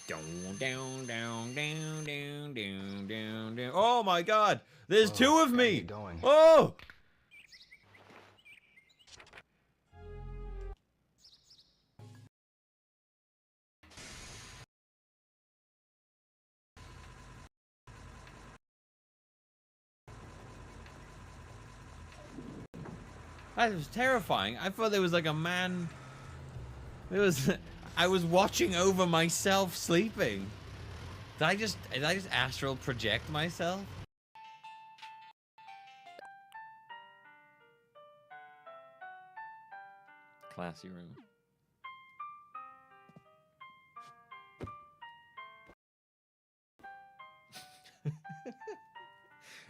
Down, down, down, down, down, down, down, down. Oh my God! There's two of me. Going. Oh! That was terrifying. I thought there was like a man. There was. I was watching over myself sleeping. Did I just astral project myself? Classy room.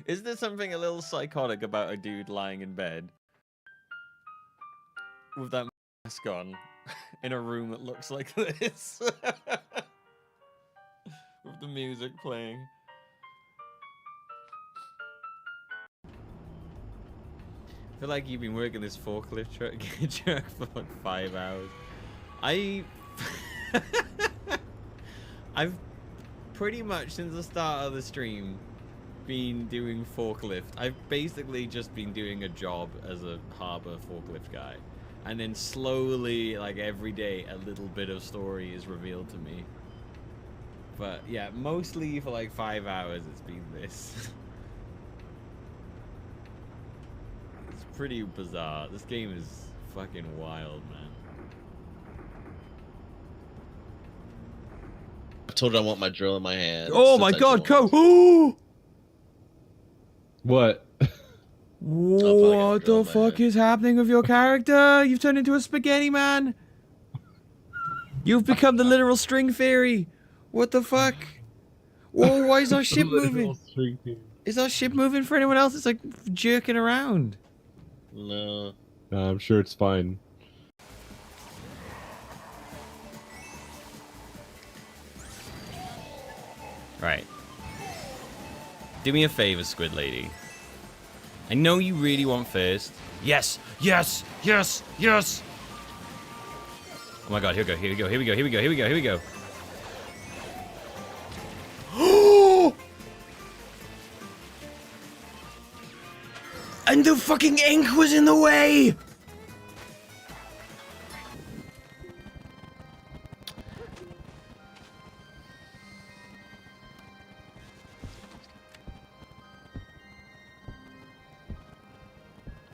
Is there something a little psychotic about a dude lying in bed with that mask on in a room that looks like this? With the music playing. I feel like you've been working this forklift truck for like 5 hours. I've pretty much since the start of the stream been doing forklift. I've basically just been doing a job as a harbor forklift guy. And then slowly, like every day, a little bit of story is revealed to me. But yeah, mostly for like 5 hours it's been this. It's pretty bizarre. This game is fucking wild, man. I told her I want my drill in my hand. Oh my God, Co! What? What the fuck is happening with your character? You've turned into a spaghetti man. You've become the literal string fairy. What the fuck? Whoa, why is our ship moving? Is our ship moving for anyone else? It's like jerking around. No. I'm sure it's fine. Right. Do me a favor, Squid Lady. I know you really want first. Yes, yes, yes, yes. Oh my God, here we go, here we go, here we go, here we go, here we go, here we go. And the fucking ink was in the way!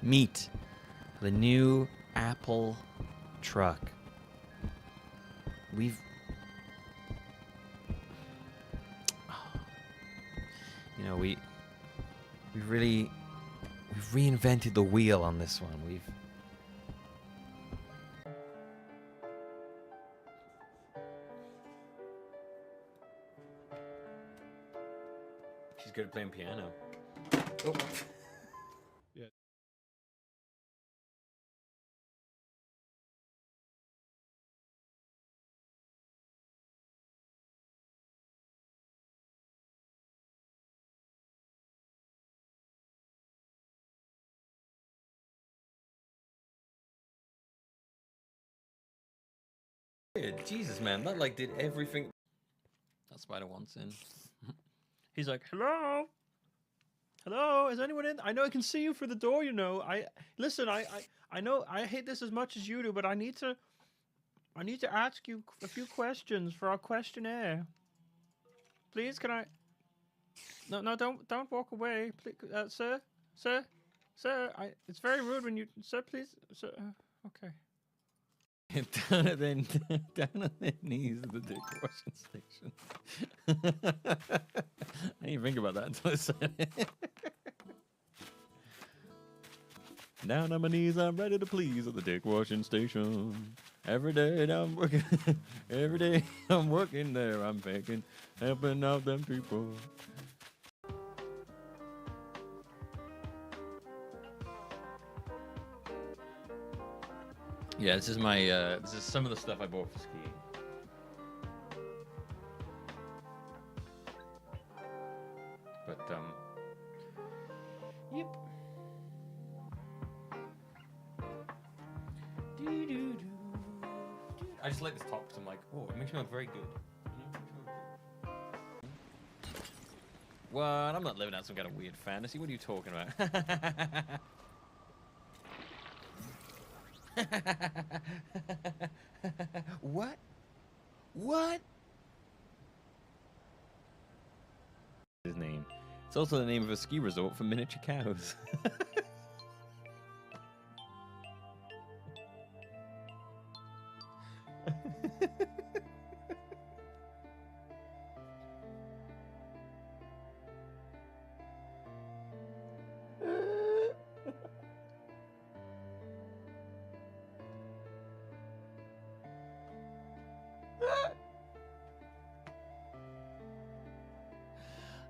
Meet the new Apple truck. We've... You know, we've reinvented the wheel on this one. She's good at playing piano. Oh. Yeah. Jesus, man, that like did everything. That spider wants in. He's like, hello, hello, is anyone in? I know I can see you through the door. You know, listen. I know I hate this as much as you do, but I need to ask you a few questions for our questionnaire. Please, can I? No, don't walk away, please, sir. It's very rude when you, sir. Please, sir. Okay. down at their knees at the dick washing station. I didn't think about that until I said it. Down on my knees, I'm ready to please at the dick washing station. Every day I'm working, every day I'm working there, I'm thinking, helping out them people. Yeah, this is my, this is some of the stuff I bought for skiing. But, yep. I just like this top because I'm like, oh, it makes me look very good. You know, it makes me What? I'm not living out some kind of weird fantasy. What are you talking about? What? What? His name. It's also the name of a ski resort for miniature cows.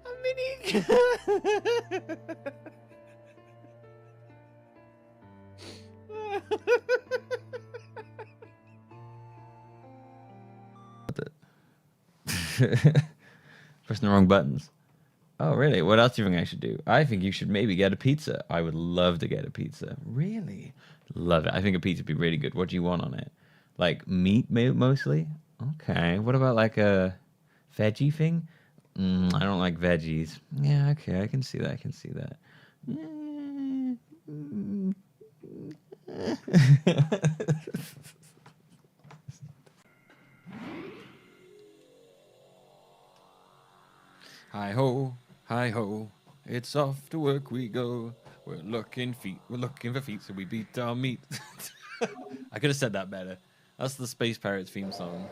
A mini. Pressing the wrong buttons. Oh, really? What else do you think I should do? I think you should maybe get a pizza. I would love to get a pizza. Really? Love it. I think a pizza would be really good. What do you want on it? Like meat, mostly? Okay. What about like a veggie thing? I don't like veggies. Yeah, okay. I can see that. I can see that. Hi ho, hi ho, it's off to work we go. We're looking for feet, so we beat our meat. I could have said that better. That's the Space Pirates theme song.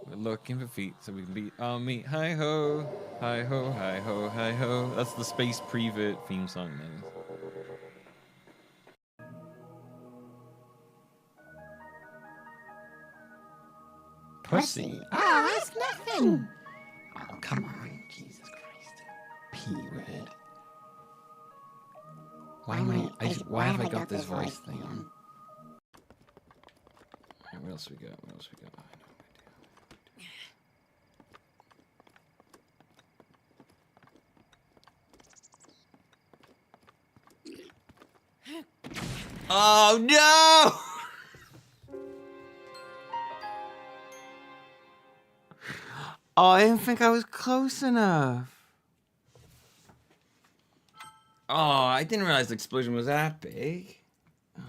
We're looking for feet, so we can beat our meat. Hi ho, hi ho, hi ho, hi ho. That's the Space Prevert theme song, man. Pussy. Oh, that's nothing. Oh, come on, Jesus Christ. P-word. Why have I got this voice thing on? Alright, what else we got? What else we got? Oh no! Oh, I didn't think I was close enough. Oh, I didn't realize the explosion was that big. Oh.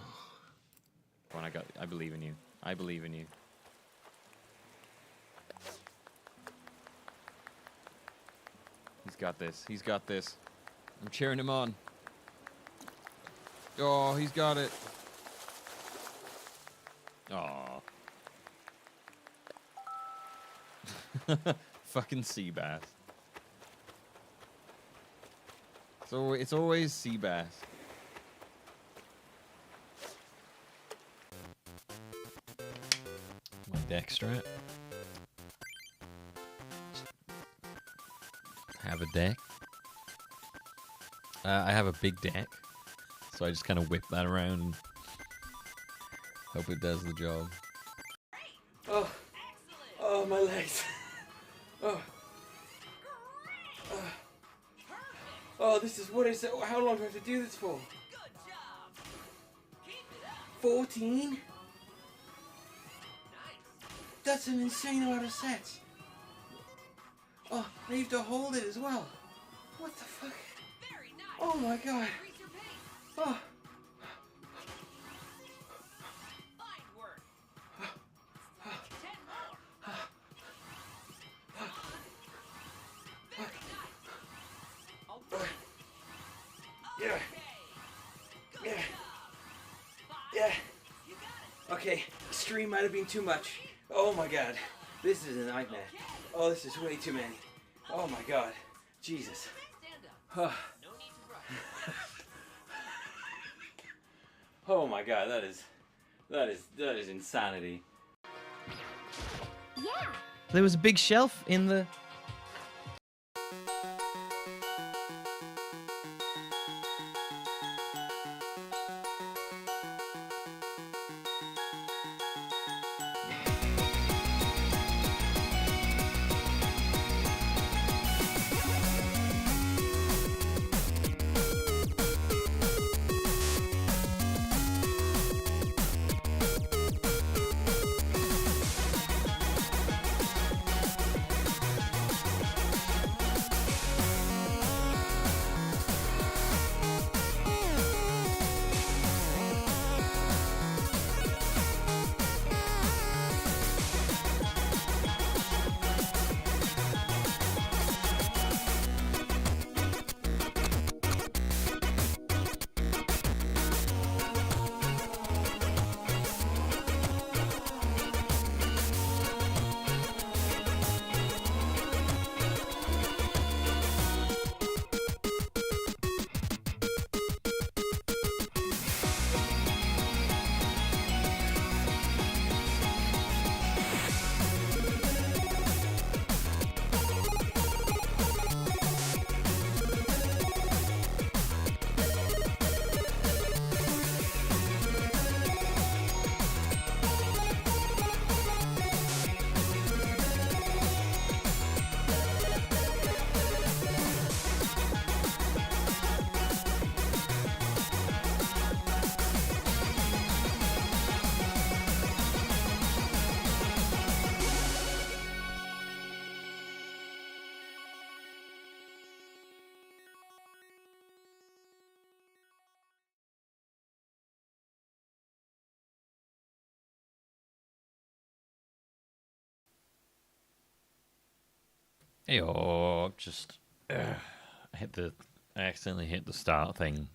Come on, I believe in you. I believe in you. He's got this. He's got this. I'm cheering him on. Oh, he's got it. Oh. Fucking sea bass. So it's always sea bass. My deck strat. Have a deck. I have a big deck, so I just kind of whip that around and hope it does the job. Oh, oh, my legs. Oh. Oh, this is, what is it? How long do I have to do this for? 14? That's an insane amount of sets. Oh, I have to hold it as well. What the fuck? Oh my god. Oh. Yeah. Yeah. Yeah. Okay, extreme might have been too much. Oh my god. This is a nightmare. Oh, this is way too many. Oh my god. Jesus. Oh, oh my god, that is insanity. Yeah. There was a big shelf in the Hey, oh, just I accidentally hit the start thing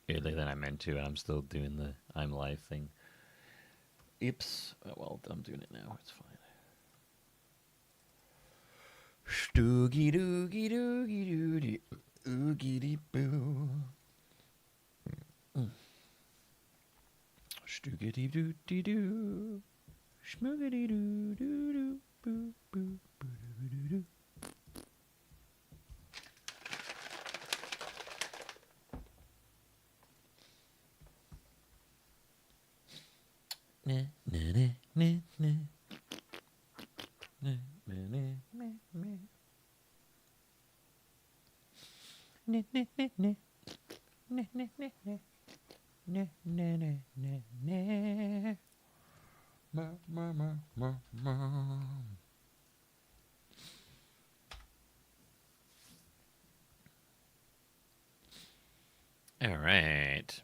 earlier than I meant to, and I'm still doing the I'm live thing. Oops. Oh, well, I'm doing it now. It's fine. Stoogie doogie doogie doogie oogity boo. Stoogity doo dee doo. Schmoogity doo doo doo boo boo boo doo doo. Na na na na na. Na na na na na. Na na na na. Na na na na. Na na na na na. Ma ma ma ma ma. All right.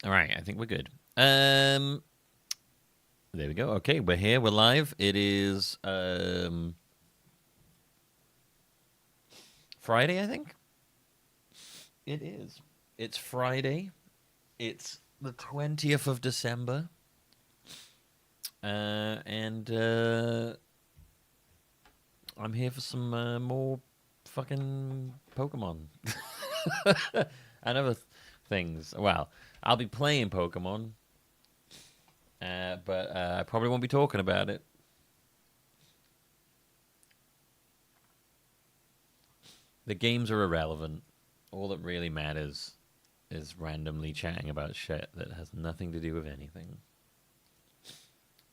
All right, I think we're good. There we go. Okay, we're here. We're live. It is Friday, I think. It is. It's Friday. It's the 20th of December. And I'm here for some more fucking Pokemon. And other things. Well, I'll be playing Pokemon. But I probably won't be talking about it. The games are irrelevant. All that really matters is randomly chatting about shit that has nothing to do with anything.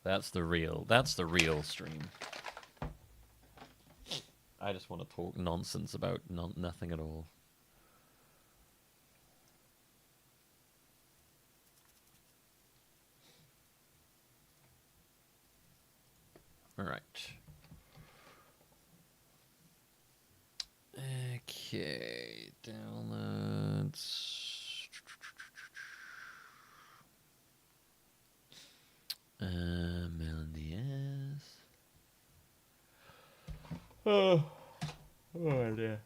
That's the real stream. I just want to talk nonsense about nothing at all. All right. Okay, downloads. Melodies. Oh dear.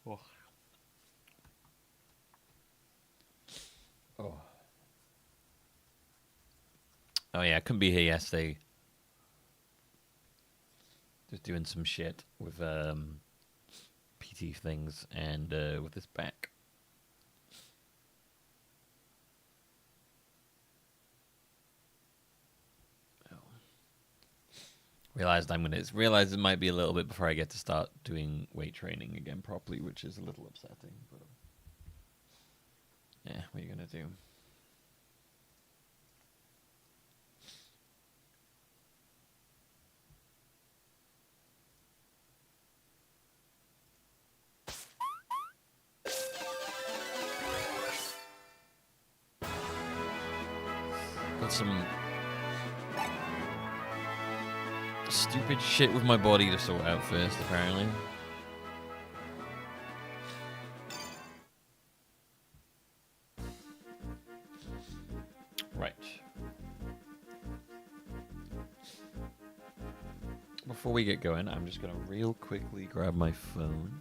Oh. Oh yeah, I couldn't be here yesterday. Just doing some shit with PT things and with this back. Oh. Realized it might be a little bit before I get to start doing weight training again properly, which is a little upsetting. But yeah, what are you gonna do? Got some stupid shit with my body to sort out first, apparently. Right. Before we get going, I'm just going to real quickly grab my phone.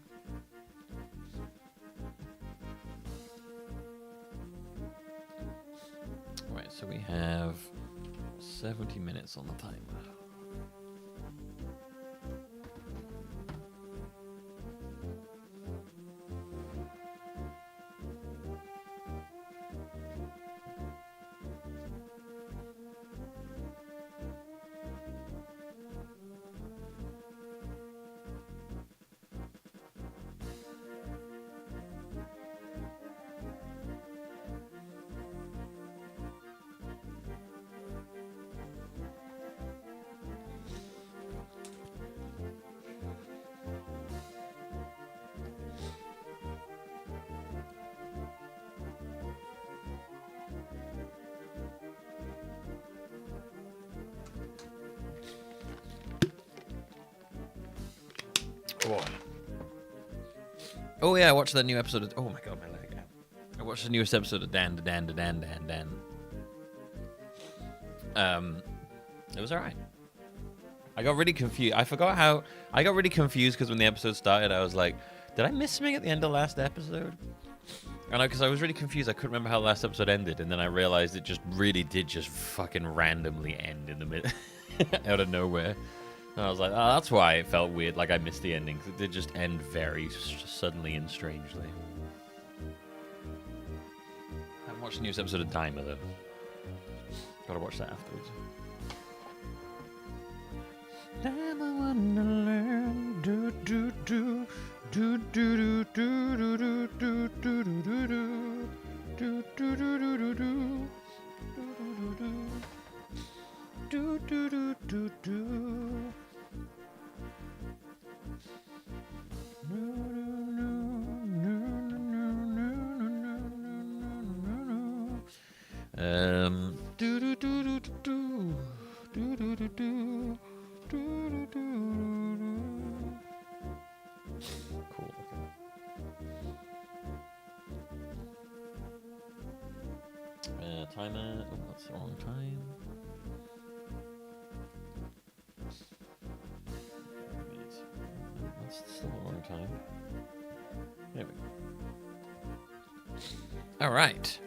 Right, so we have 70 minutes on the timer. Oh. Oh yeah, I watched that new episode of... Oh my god, my leg. I watched the newest episode of Dan. It was alright. I got really confused. I forgot how... I got really confused because when the episode started, I was like, did I miss something at the end of last episode? And because I was really confused, I couldn't remember how the last episode ended, and then I realized it just really did just fucking randomly end in the middle, out of nowhere. And I was like, oh, that's why it felt weird, like I missed the ending, 'cause it did just end very suddenly and strangely. I haven't watched the newest episode of Dimer, though. Gotta watch that afterwards. Dimer Wonderland, do do do. Do do do do do do do do do do do do do do do do do do do do. Do do do do do do do do do do do. Cool. Timer. Oh, that's the wrong time. That's still the wrong time. There we go. All right.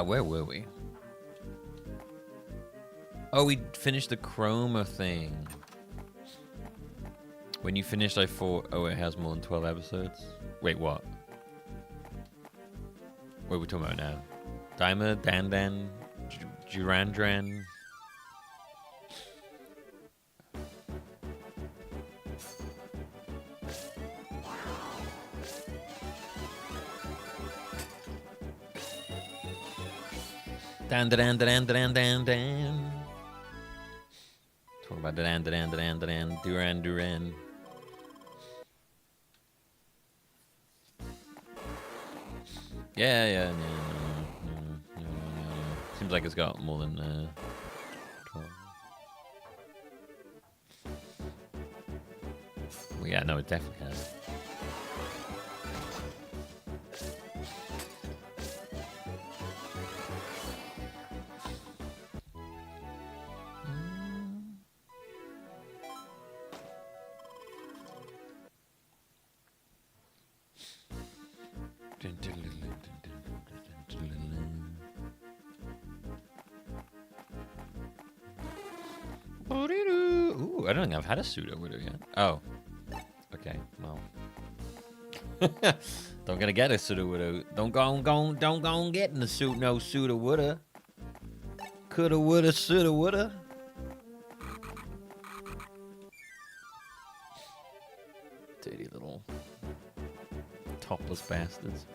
Where were we? Oh, we finished the Chroma thing. When you finished, I thought, oh, it has more than 12 episodes. Wait, what? What are we talking about now? Dimer, Dan, Durandran. Dan. Talking about Dan. Duran. Yeah. No. Seems like it's got more than 12. Well, yeah, no, it definitely has. Ooh, I don't think I've had a pseudo widow yet. Oh, okay. Well, don't gonna get a pseudo widow. Don't go getting the suit. No pseudo widow. Coulda, woulda, shoulda, woulda. Dirty little topless bastards.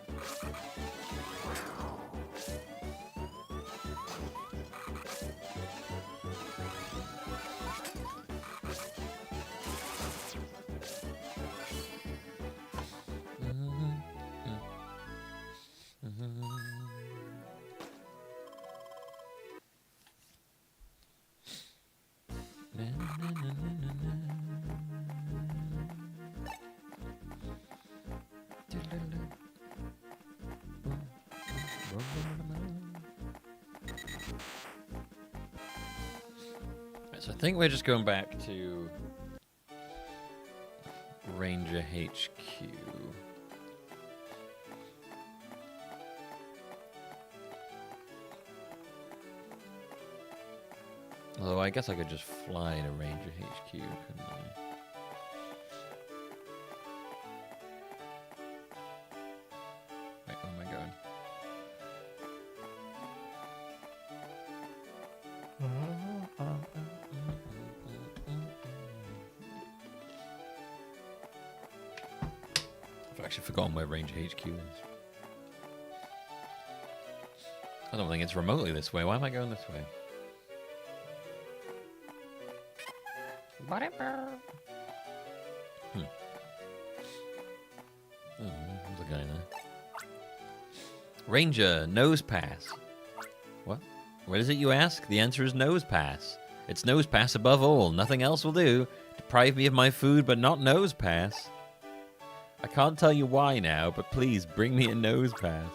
So I think we're just going back to Ranger HQ. Although I guess I could just fly to Ranger HQ, couldn't I? Wait, where am I going? I've actually forgotten where Ranger HQ is. I don't think it's remotely this way. Why am I going this way? There's a guy there. Ranger, nose pass. What? What is it you ask? The answer is nose pass. It's nose pass above all. Nothing else will do. Deprive me of my food, but not nose pass. I can't tell you why now, but please bring me a nose pass.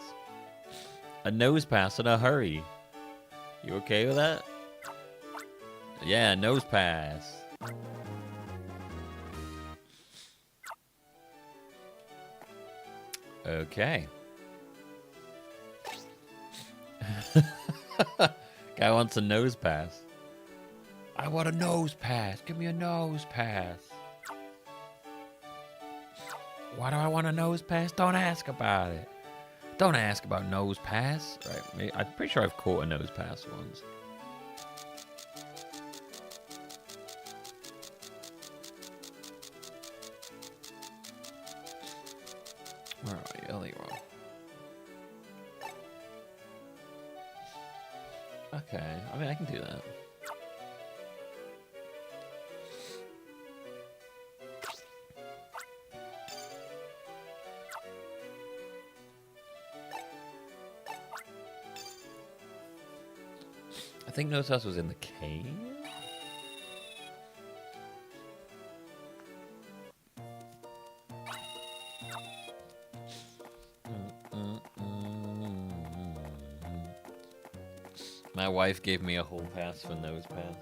A nose pass in a hurry. You okay with that? Yeah, nose pass. Okay. Guy wants a nose pass. I want a nose pass. Give me a nose pass. Why do I want a nose pass? Don't ask about it. Don't ask about nose pass. Right, I'm pretty sure I've caught a nose pass once. Where are you? Oh, there you are. Okay, I mean, I can do that. I think Nose House was in the cave. My wife gave me a whole pass for nose pass.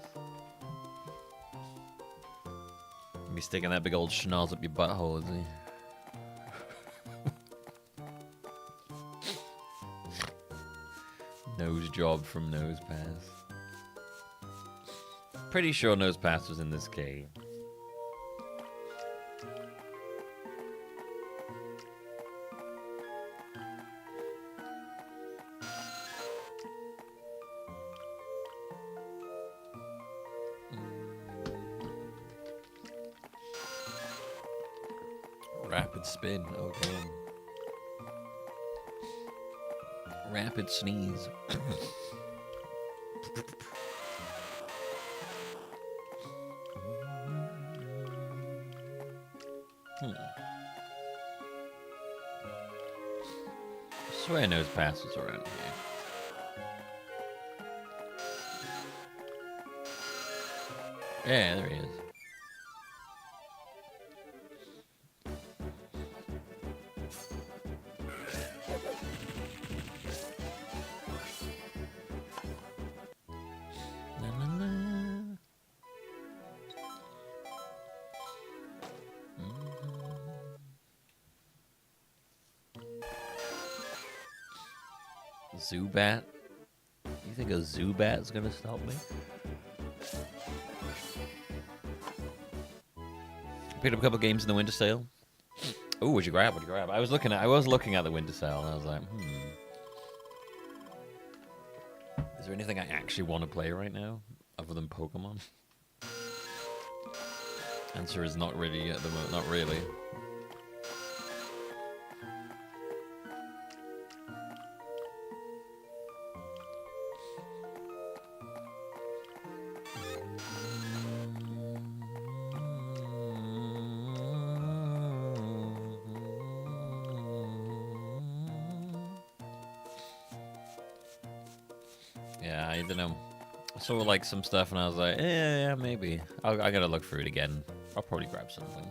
Be sticking that big old schnoz up your butthole, is he? Nose job from Nose Pass. Pretty sure Nose Pass was in this cave. Rapid spin, okay. Rapid sneeze. I swear Nose Pass was around here. Yeah, there he is. Zubat? You think a Zubat's gonna stop me? Picked up a couple games in the winter sale. Oh, what'd you grab? What'd you grab? I was looking at the winter sale and I was like, Is there anything I actually want to play right now other than Pokemon? Answer is not really at the moment. Not really. Yeah, I don't know. I saw like some stuff and I was like, yeah, maybe. I gotta look through it again. I'll probably grab something.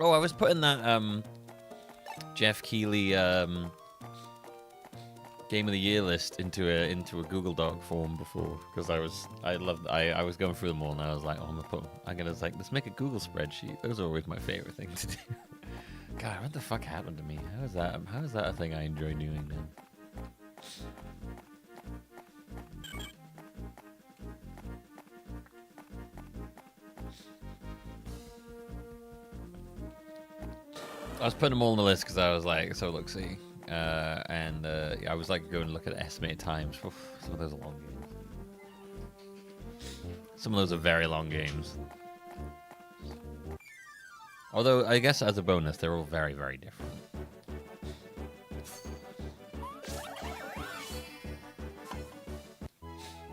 Oh, I was putting that Jeff Keighley Game of the Year list into a Google Doc form before because I was going through them all and I was like, oh, let's make a Google spreadsheet. Those are always my favorite thing to do. God, what the fuck happened to me? How is that a thing I enjoy doing then? I was putting them all on the list because I was like, so look, see. and I was like going to look at estimated times. Oof, some of those are long games. Some of those are very long games. Although I guess as a bonus, they're all very, very different.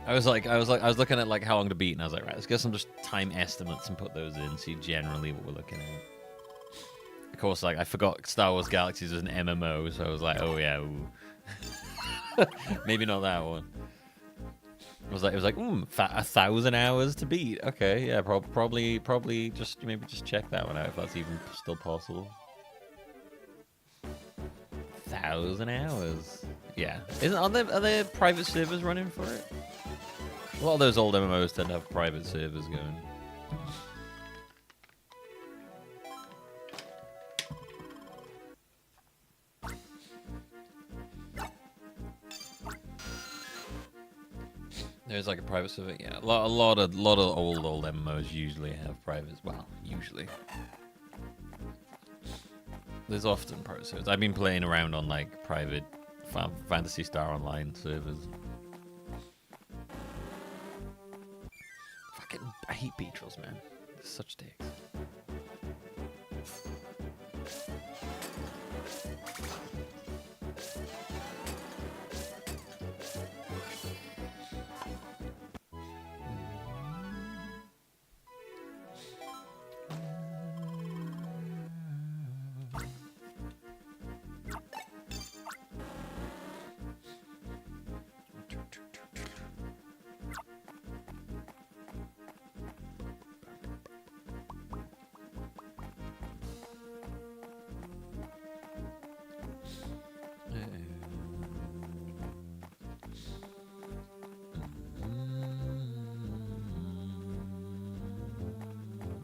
I was looking at like how long to beat, and I was like, right, let's get some just time estimates and put those in, see generally what we're looking at. Of course, like I forgot Star Wars Galaxies was an MMO, so I was like, oh yeah, ooh. Maybe not that one. It was like 1,000 hours to beat. Okay, yeah, probably just maybe just check that one out if that's even still possible. 1,000 hours. Yeah, are there private servers running for it? A lot of those old MMOs tend to have private servers going. There's like a private server, yeah. A lot of old MMOs usually have privates. Well, usually. There's often private servers. I've been playing around on like private Phantasy Star Online servers. I hate Beatrils, man. They're such dicks.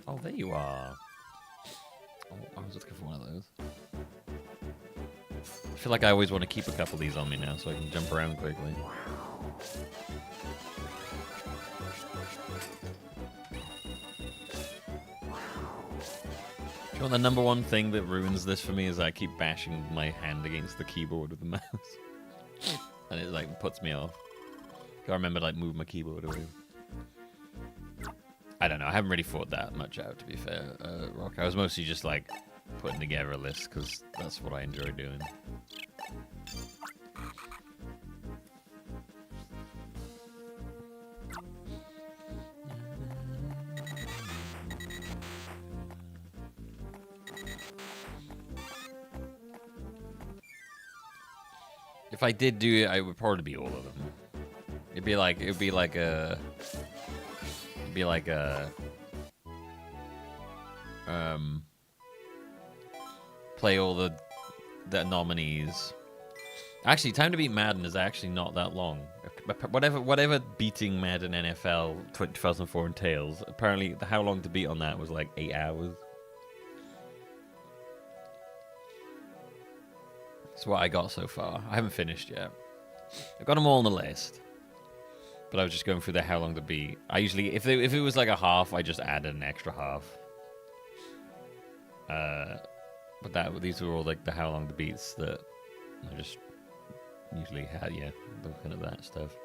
Oh, there you are. Oh, I was looking for one of those. I feel like I always want to keep a couple of these on me now so I can jump around quickly. You know, the number one thing that ruins this for me is I keep bashing my hand against the keyboard with the mouse. And it like puts me off. Gotta remember to like move my keyboard away. I don't know. I haven't really thought that much out, to be fair, Rock. I was mostly just like putting together a list because that's what I enjoy doing. If I did do it, it would probably be all of them. It'd be like play all the nominees. Actually, Time to Beat Madden is actually not that long. Whatever beating Madden NFL 2004 entails, apparently how long to beat on that was like 8 hours. That's what I got so far. I haven't finished yet. I've got them all on the list. But I was just going through the how long to beat. I usually, if it was like a half, I just added an extra half. But these were all like the how long to beats that I just usually had. Yeah, looking at that stuff.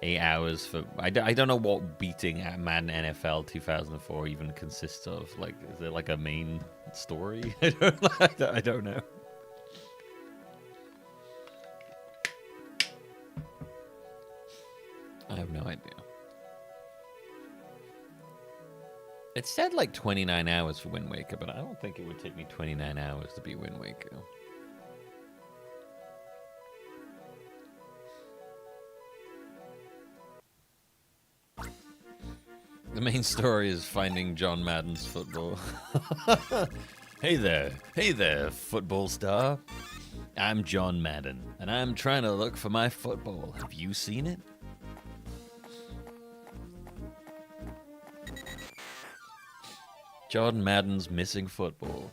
8 hours for. I don't know what beating at Madden NFL 2004 even consists of. Like, is there like a main story? I don't know. I have no idea. It said like 29 hours for Wind Waker, but I don't think it would take me 29 hours to beat Wind Waker. The main story is finding John Madden's football. Hey there, football star. I'm John Madden, and I'm trying to look for my football. Have you seen it? John Madden's missing football.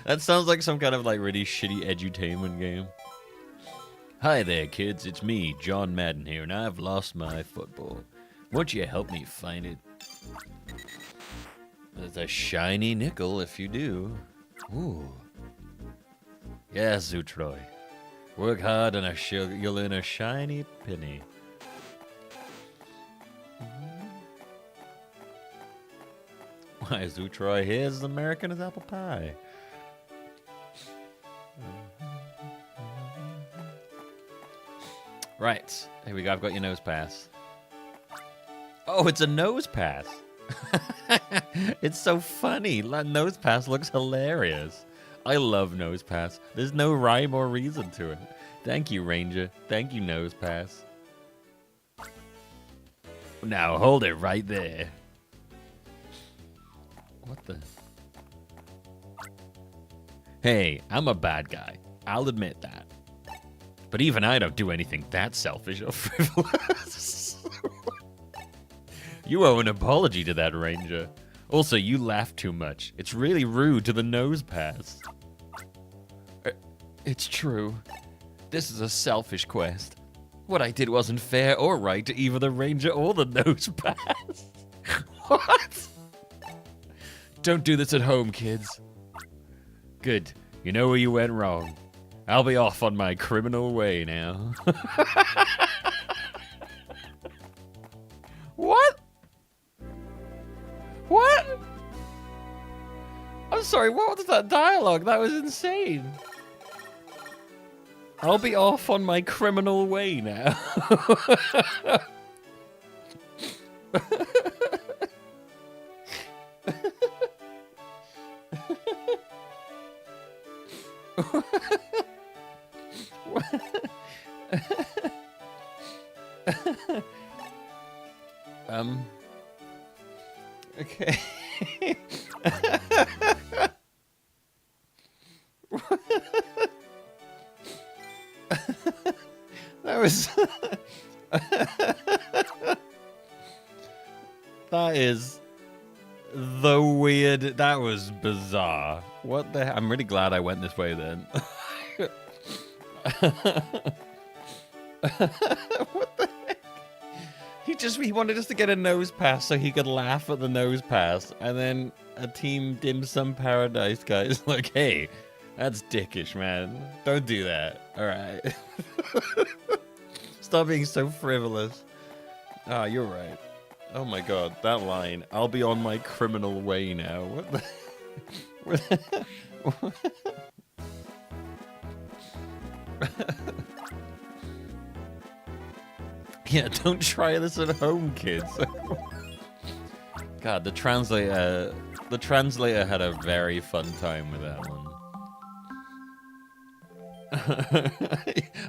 That sounds like some kind of like really shitty edutainment game. Hi there, kids. It's me, John Madden here, and I've lost my football. Won't you help me find it? There's a shiny nickel if you do. Ooh. Yes, Zutroy. Work hard and you'll earn a shiny penny. Why, Zutroy here is as American as apple pie. Right. Here we go. I've got your nose pass. Oh, it's a nose pass. It's so funny. Nose pass looks hilarious. I love nose pass. There's no rhyme or reason to it. Thank you, Ranger. Thank you, nose pass. Now hold it right there. What the? Hey, I'm a bad guy. I'll admit that. But even I don't do anything that selfish or frivolous. You owe an apology to that Ranger. Also, you laugh too much. It's really rude to the nose pass. It's true. This is a selfish quest. What I did wasn't fair or right to either the Ranger or the nose pass. What? Don't do this at home, kids. Good. You know where you went wrong. I'll be off on my criminal way now. What? What? I'm sorry, what was that dialogue? That was insane. I'll be off on my criminal way now. Okay. That was that is the weird. That was bizarre. What the heck? I'm really glad I went this way then. What the heck? He wanted us to get a nose pass so he could laugh at the nose pass, and then a Team Dim Sum Paradise guy is like, hey, that's dickish, man. Don't do that. Alright. Stop being so frivolous. Ah, you're right. Oh my god, that line. I'll be on my criminal way now. What the... What Yeah, don't try this at home, kids. God, the translator had a very fun time with that one.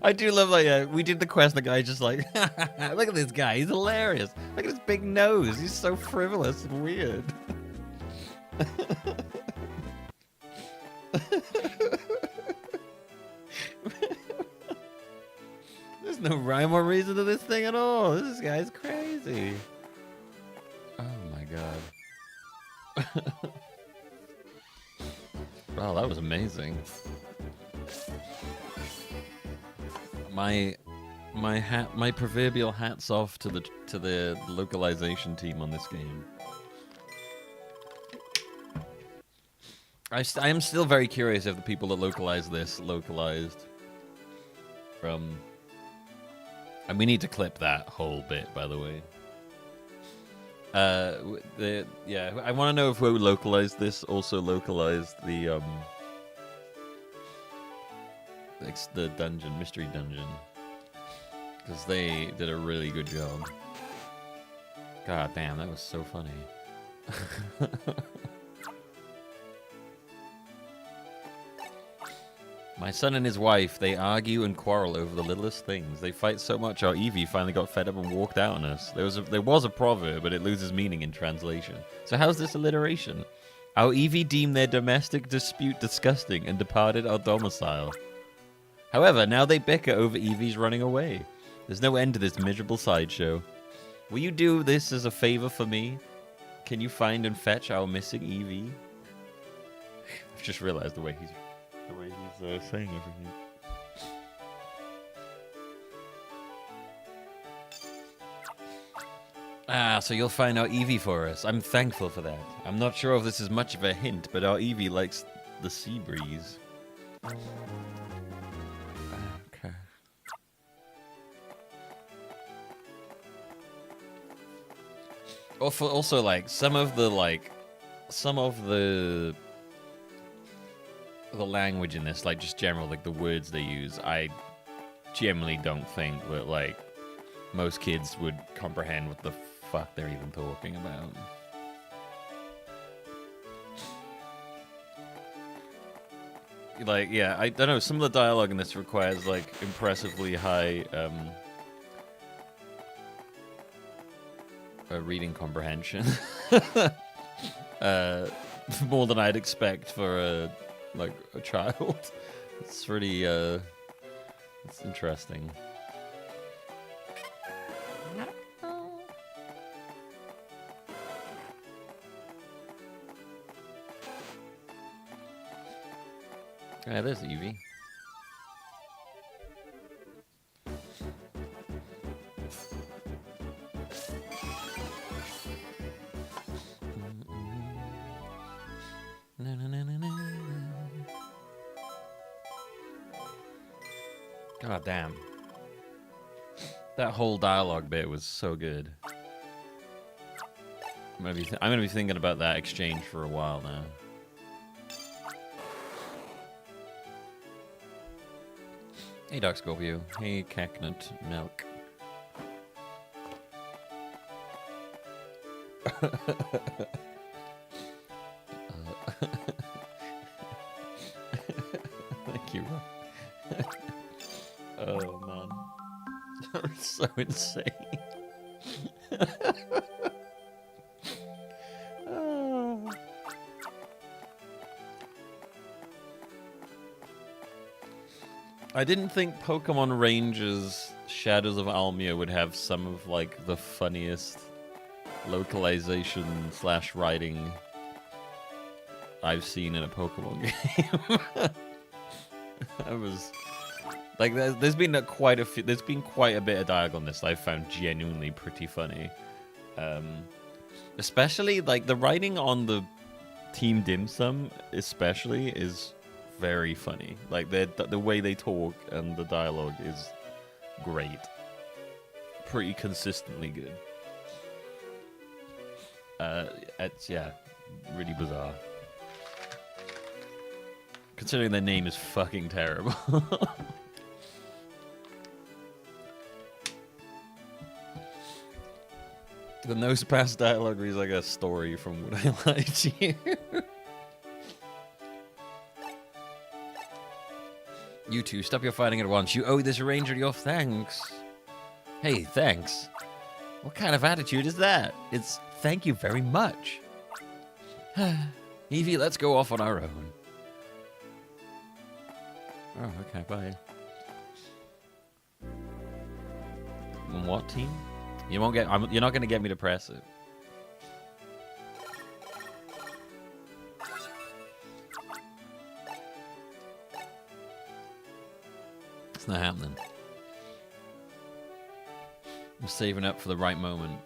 I do love, like, we did the quest, the guy just like, look at this guy, he's hilarious. Look at his big nose, he's so frivolous and weird. There's no rhyme or reason to this thing at all. This guy's crazy. Oh my god. Wow, that was amazing. My proverbial hats off to the localization team on this game. I am still very curious if the people that localized this localized from. And we need to clip that whole bit, by the way. Yeah, I want to know if who localized this also localized the dungeon, mystery dungeon, because they did a really good job. God damn, that was so funny. My son and his wife, they argue and quarrel over the littlest things. They fight so much our Eevee finally got fed up and walked out on us. There was a proverb, but it loses meaning in translation. So how's this alliteration? Our Eevee deemed their domestic dispute disgusting and departed our domicile. However, now they bicker over Eevee's running away. There's no end to this miserable sideshow. Will you do this as a favor for me? Can you find and fetch our missing Eevee? I've just realized the way he's saying everything. Ah, so you'll find our Eevee for us. I'm thankful for that. I'm not sure if this is much of a hint, but our Eevee likes the sea breeze. Okay. Also, like, some of the language in this, like, just general, like, the words they use, I generally don't think that, like, most kids would comprehend what the fuck they're even talking about. Like, yeah, I don't know, some of the dialogue in this requires, like, impressively high, reading comprehension. More than I'd expect for a child. It's really, it's interesting. Yeah, there's Eevee. God damn. That whole dialogue bit was so good. I'm gonna be thinking about that exchange for a while now. Hey, Dark Scorpio. Hey, Cacnut Milk. Thank you. Oh, man. That was so insane. I didn't think Pokemon Rangers Shadows of Almia would have some of, like, the funniest localization / writing I've seen in a Pokemon game. I was like, there's been quite a bit of dialogue on this I've found genuinely pretty funny. Especially, like, the writing on the Team Dim Sum especially is very funny. Like, the way they talk and the dialogue is great. Pretty consistently good. It's, yeah, really bizarre. Considering their name is fucking terrible. The nose pass dialogue reads like a story from Would I Lie to You? You two, stop your fighting at once. You owe this ranger your thanks. Hey, thanks. What kind of attitude is that? It's thank you very much. Eevee, let's go off on our own. Oh, okay, bye. What team? You won't get. You're not gonna get me to press it. It's not happening. I'm saving up for the right moment.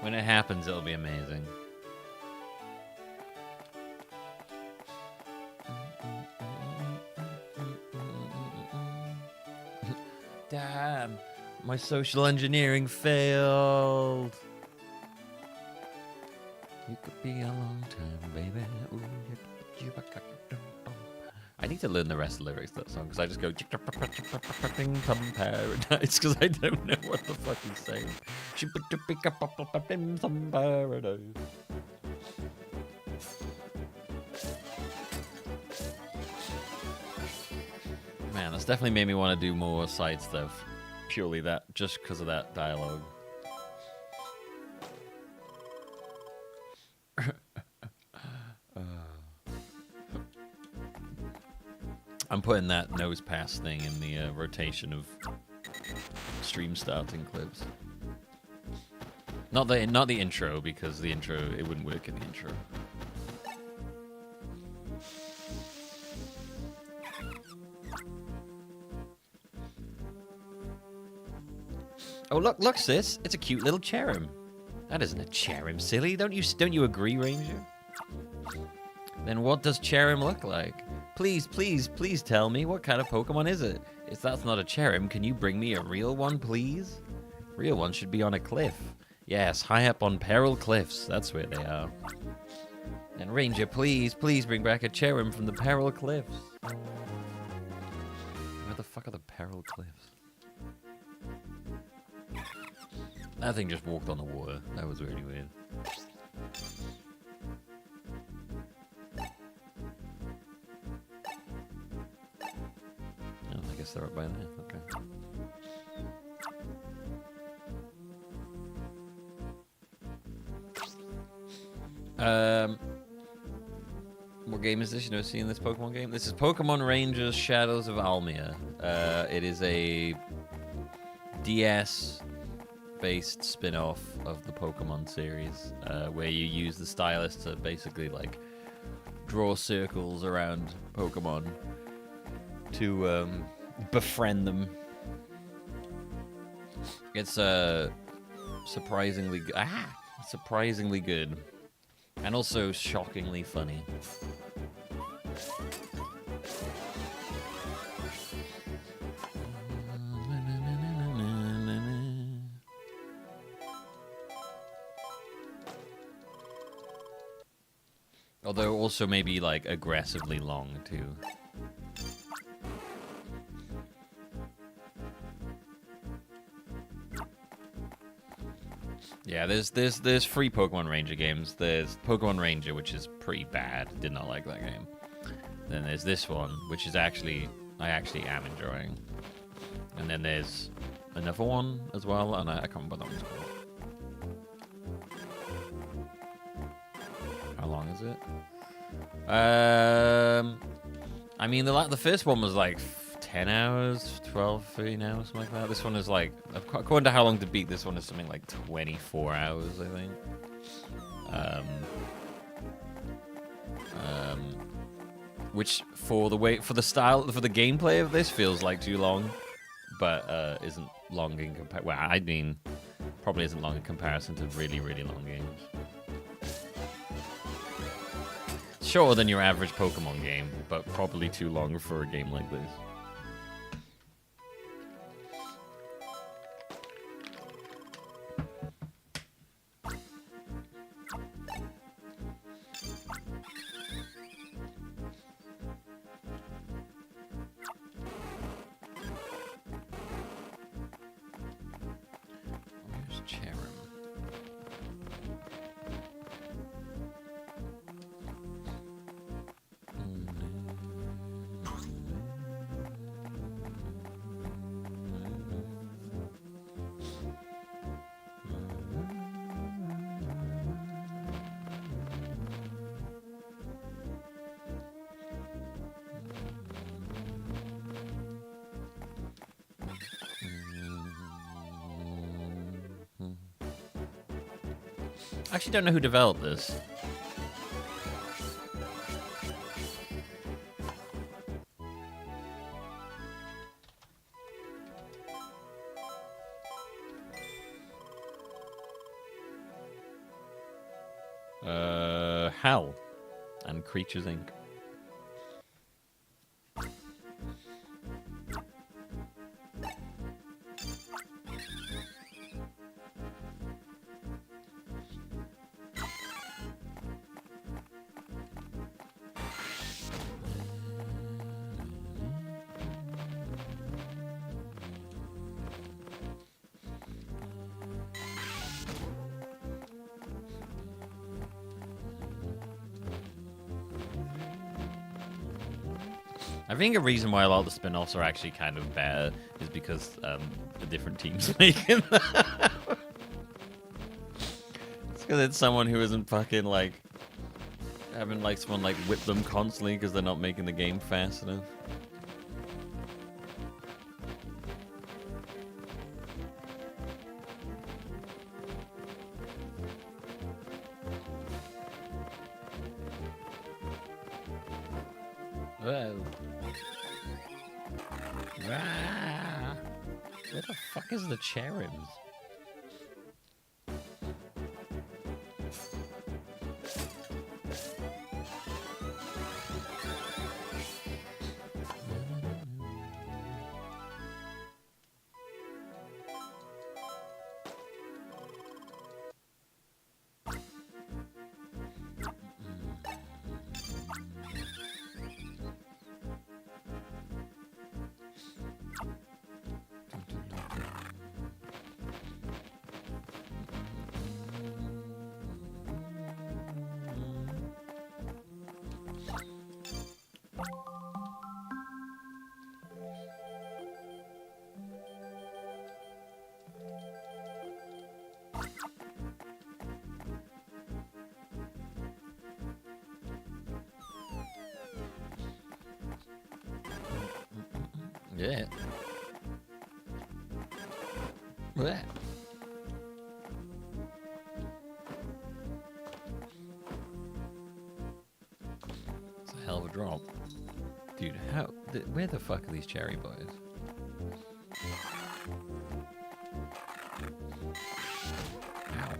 When it happens, it'll be amazing. Damn, my social engineering failed. You could be a long time, baby. Ooh, I need to learn the rest of the lyrics to that song because I just go paradise because I don't know what the fuck he's saying. Some paradise. Man, that's definitely made me want to do more side stuff. Purely that, just because of that dialogue. I'm putting that nose pass thing in the rotation of stream starting clips. Not the intro, because the intro, it wouldn't work in the intro. Oh look, sis! It's a cute little cherrim. That isn't a cherrim, silly. Don't you agree, Ranger? Then what does cherrim look like? Please tell me, what kind of Pokemon is it? If that's not a cherrim, can you bring me a real one, please? Real one should be on a cliff. Yes, high up on Peril Cliffs. That's where they are. And Ranger, please bring back a cherrim from the Peril Cliffs. Where the fuck are the Peril Cliffs? That thing just walked on the water. That was really weird. Oh, I guess they're up by there. Okay. What game is this? You know, seeing this Pokemon game? This is Pokemon Rangers Shadows of Almia. It is a DS-based spin-off of the Pokemon series, where you use the stylus to basically, like, draw circles around Pokemon to befriend them. It's surprisingly good, and also shockingly funny. Although also maybe like aggressively long too. Yeah, there's free Pokemon Ranger games. There's Pokemon Ranger, which is pretty bad. Did not like that game. Then there's this one, which is I actually am enjoying. And then there's another one as well, and I can't remember what that one's called. How long is it? I mean, the first one was like 10 hours, 12, 13 hours, something like that. This one is like, according to how long to beat, this one is something like 24 hours, I think. Which for the gameplay of this feels like too long, but isn't long in comparison. Well, I mean, probably isn't long in comparison to really, really long games. Shorter than your average Pokemon game, but probably too long for a game like this. Where's Cherim? I actually don't know who developed this. HAL and Creatures Inc. I think a reason why a lot of the spin-offs are actually kind of bad is because the different teams making them. It's because it's someone who isn't fucking like having like someone like whip them constantly because they're not making the game fast enough. Whoa. Ah. Where the fuck is the cherubs? Yeah. Blech. It's a hell of a drop. Dude, where the fuck are these cherry boys? Ow.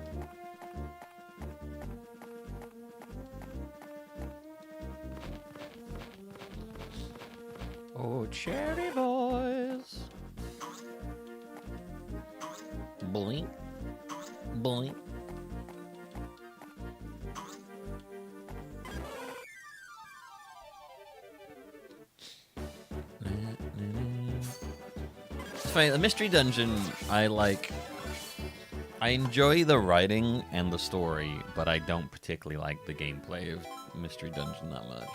Oh, cherry boys. Blink. Blink. It's funny, the mystery dungeon, I enjoy the writing and the story, but I don't particularly like the gameplay of Mystery Dungeon that much.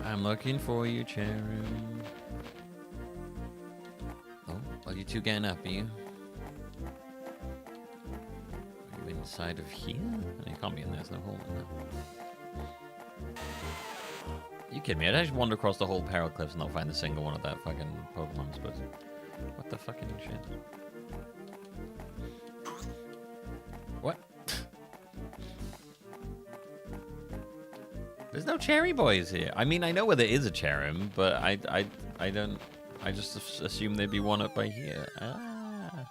I'm looking for you, cherub. Oh, are you two getting up, are you? Are you inside of here? No, you can't be in there, there's no hole in there. You kidding me? I just wander across the whole Peril Cliffs and not find a single one of that fucking Pokemon supposed to. What the fucking shit? What? There's no cherry boys here. I mean, I know where there is a cherub, but I don't. I just assume they'd be one up by here. Ah.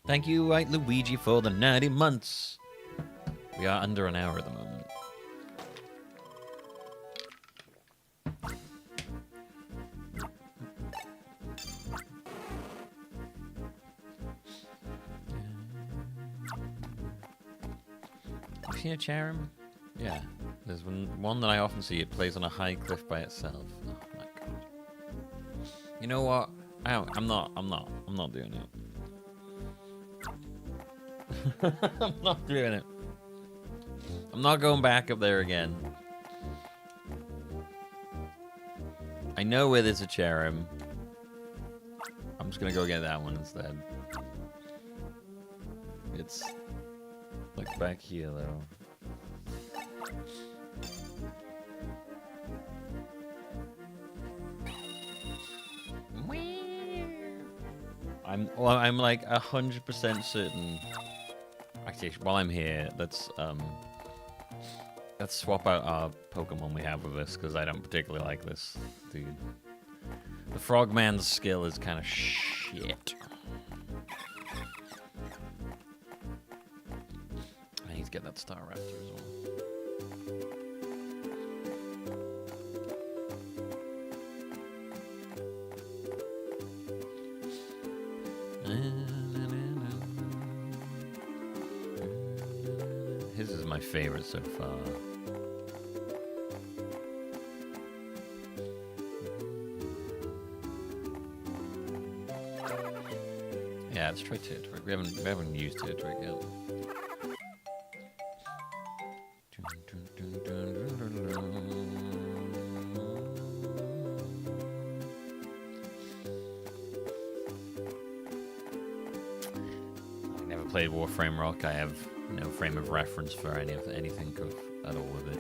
Thank you, White Luigi, for the 90 months. We are under an hour at the moment. You seen a cherub? Yeah. There's one that I often see. It plays on a high cliff by itself. Oh my god. You know what? Ow, I'm not doing it. I'm not doing it. I'm not going back up there again. I know where there's a cherub. I'm just gonna go get that one instead. It's like back here though. I'm like 100% certain. Actually, while I'm here, let's swap out our Pokemon we have with this, because I don't particularly like this dude. The Frogman's skill is kind of shit. I need to get that Star Raptor as well. my favorite so far. Yeah, let's try Turtwig. We haven't used Turtwig yet. I never played Warframe Rock. I have no frame of reference for anything at all with it.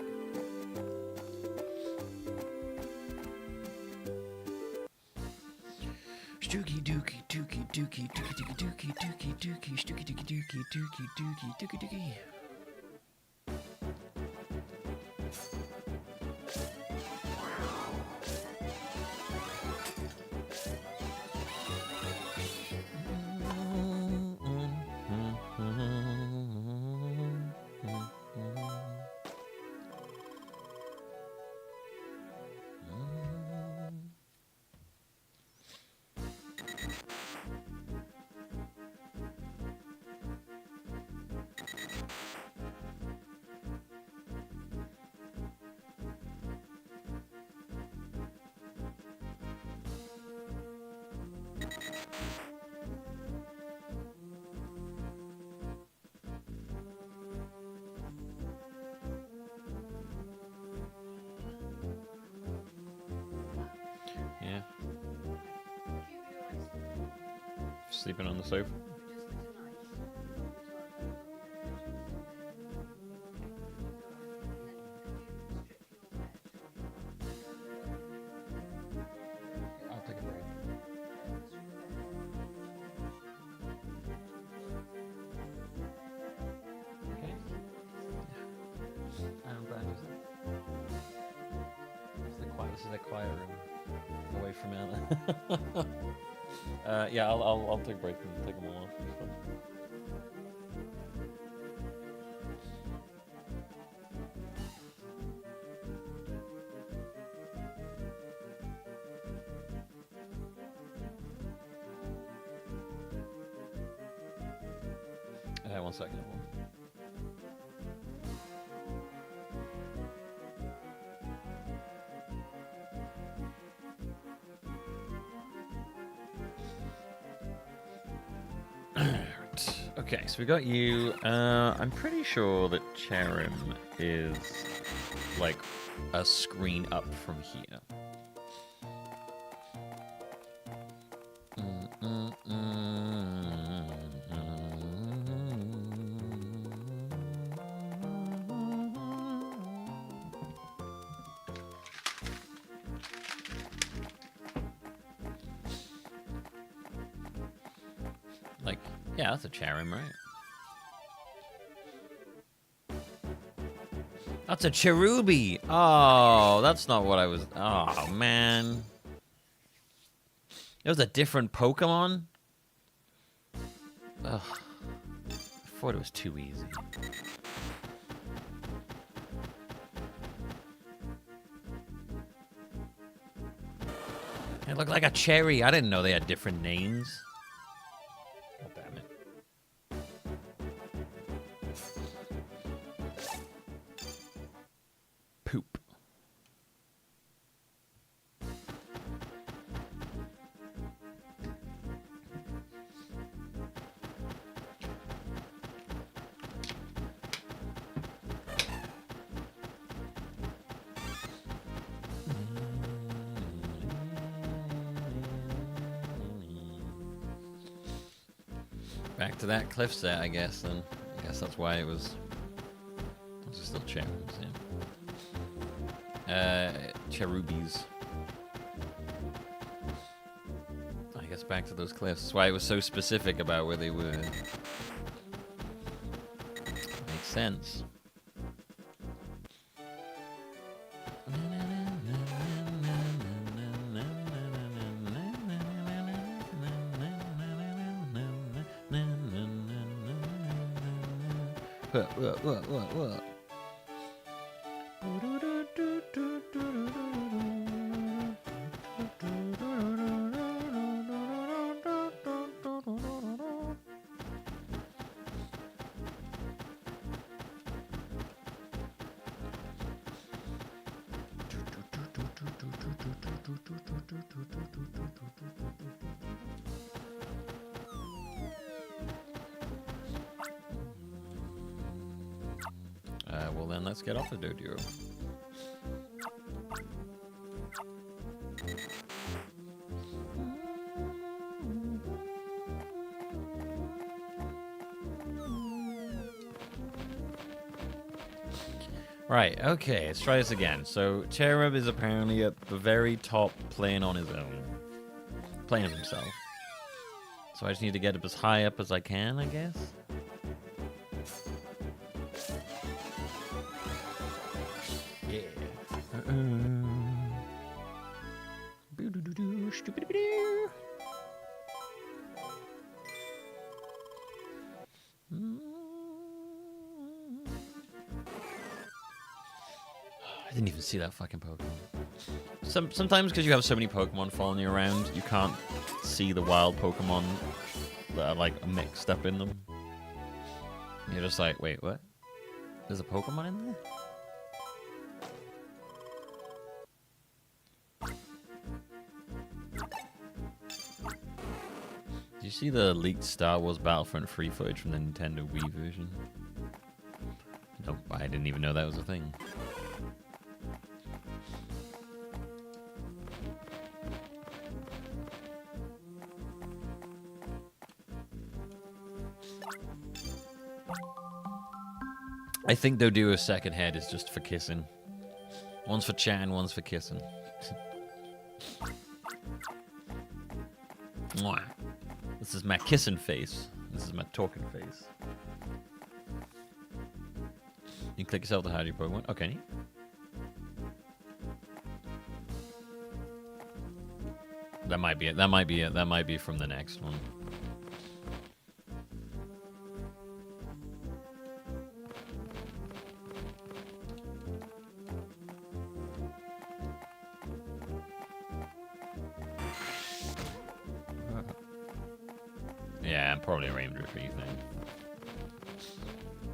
Stooky dookie dookie dookie dookie dookie dookie dookie stooky dookie dookie dookie dookie dookie dookie. Yeah. Sleeping on the sofa. I'll take a break. Okay. I'm glad you said. This is a quiet room. Away from Anna. Yeah, I'll take a break and take them all off. It's fine. One second. Okay, so we got you. I'm pretty sure that Cherim is like a screen up from here. Like, yeah, that's a Cherim, right? That's a Cherubi! Oh, that's not what I was... Oh, man. It was a different Pokemon? Ugh. I thought it was too easy. It looked like a cherry. I didn't know they had different names. Oh, damn it. Poop. Back to that cliff set, I guess, then. I guess that's why it was... Those are still cherubs, yeah. Cherubies. I guess back to those cliffs. That's why it was so specific about where they were. Makes sense. What? Well then, let's get off the dodo. Right, okay, let's try this again. So, Cherub is apparently at the very top playing on his own. Playing as himself. So I just need to get up as high up as I can, I guess? Yeah. Boo-doo-doo-doo, stupid-a-doo. I didn't even see that fucking Pokemon. Sometimes because you have so many Pokemon following you around, you can't see the wild Pokemon that are like mixed up in them. You're just like, wait, what? There's a Pokemon in there? Did you see the leaked Star Wars Battlefront free footage from the Nintendo Wii version? Nope, I didn't even know that was a thing. I think they'll do a second head is just for kissing. One's for chatting, one's for kissing. Mwah. This is my kissing face. This is my talking face. You can click yourself to hide your Pokemon. Okay. That might be it. That might be it. That might be from the next one. Yeah, probably a rainbow tree thing.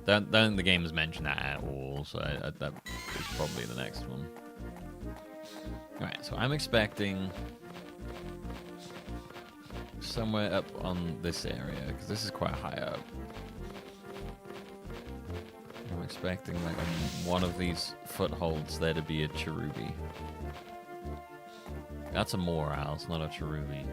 Don't think the game has mentioned that at all, so that is probably the next one. Alright, so I'm expecting somewhere up on this area, because this is quite high up. I'm expecting like on one of these footholds there to be a cherubi. That's a Morals, not a cherubi.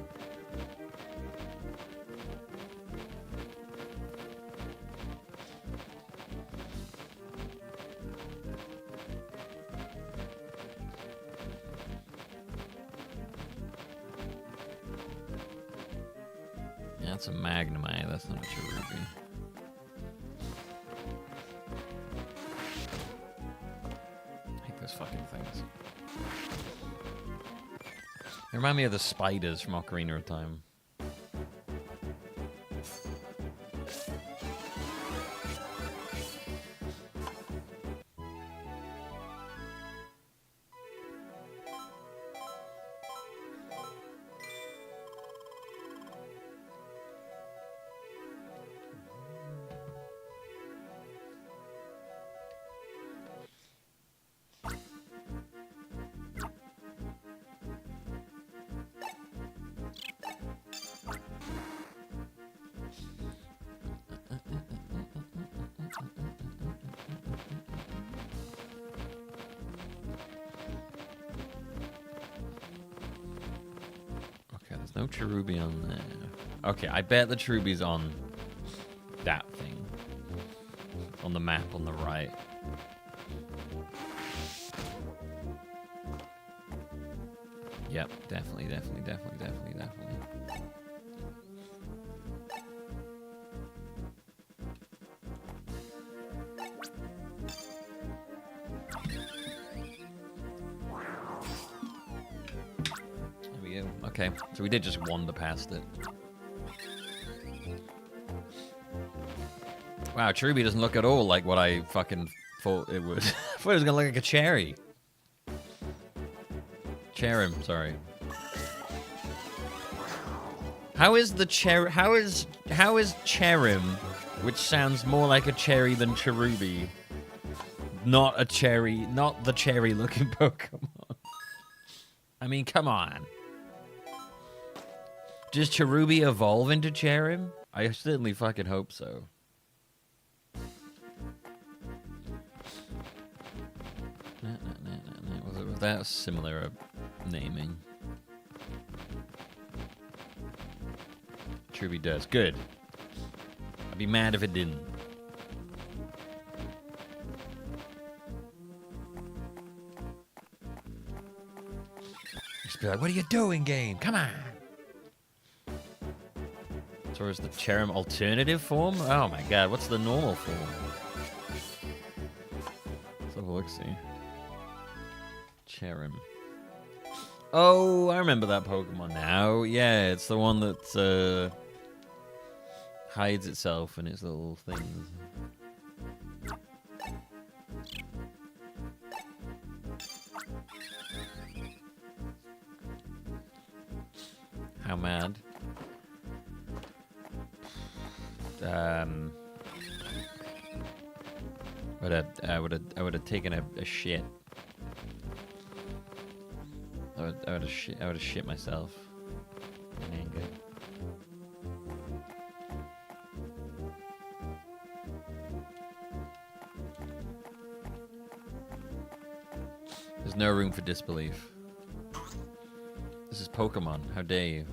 That's a Magnemite, that's not a cherubi. I hate those fucking things. They remind me of the spiders from Ocarina of Time. No cherubi on there. Okay, I bet the cherubi's on that thing. On the map on the right. Yep, definitely. Okay, so we did just wander past it. Wow, cherubi doesn't look at all like what I fucking thought it would. I thought it was gonna look like a cherry. Cherim, sorry. How is the how is Cherim, which sounds more like a cherry than cherubi, not a cherry, not the cherry looking Pokemon? I mean, come on. Does Cherubi evolve into Cherim? I certainly fucking hope so. Was that similar naming? Cherubi does. Good. I'd be mad if it didn't. Just be like, what are you doing, game? Come on. So is the Cherim alternative form? Oh my god, what's the normal form? Let's have a look-see. Cherim. Oh, I remember that Pokemon now. Yeah, it's the one that hides itself in its little things. How mad. I would have taken a shit. I would have shit myself in anger. There's no room for disbelief. This is Pokemon. How dare you?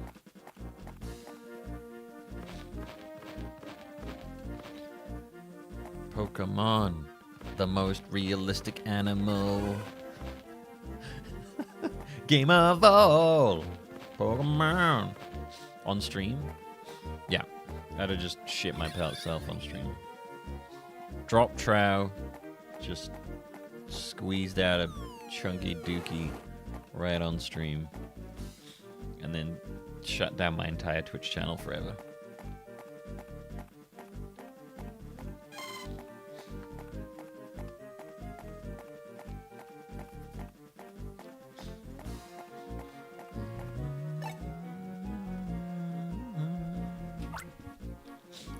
Pokemon, the most realistic animal. Game of all. Pokemon. On stream? Yeah. I'd have just shit my self on stream. Drop trow. Just squeezed out a chunky dookie right on stream. And then shut down my entire Twitch channel forever.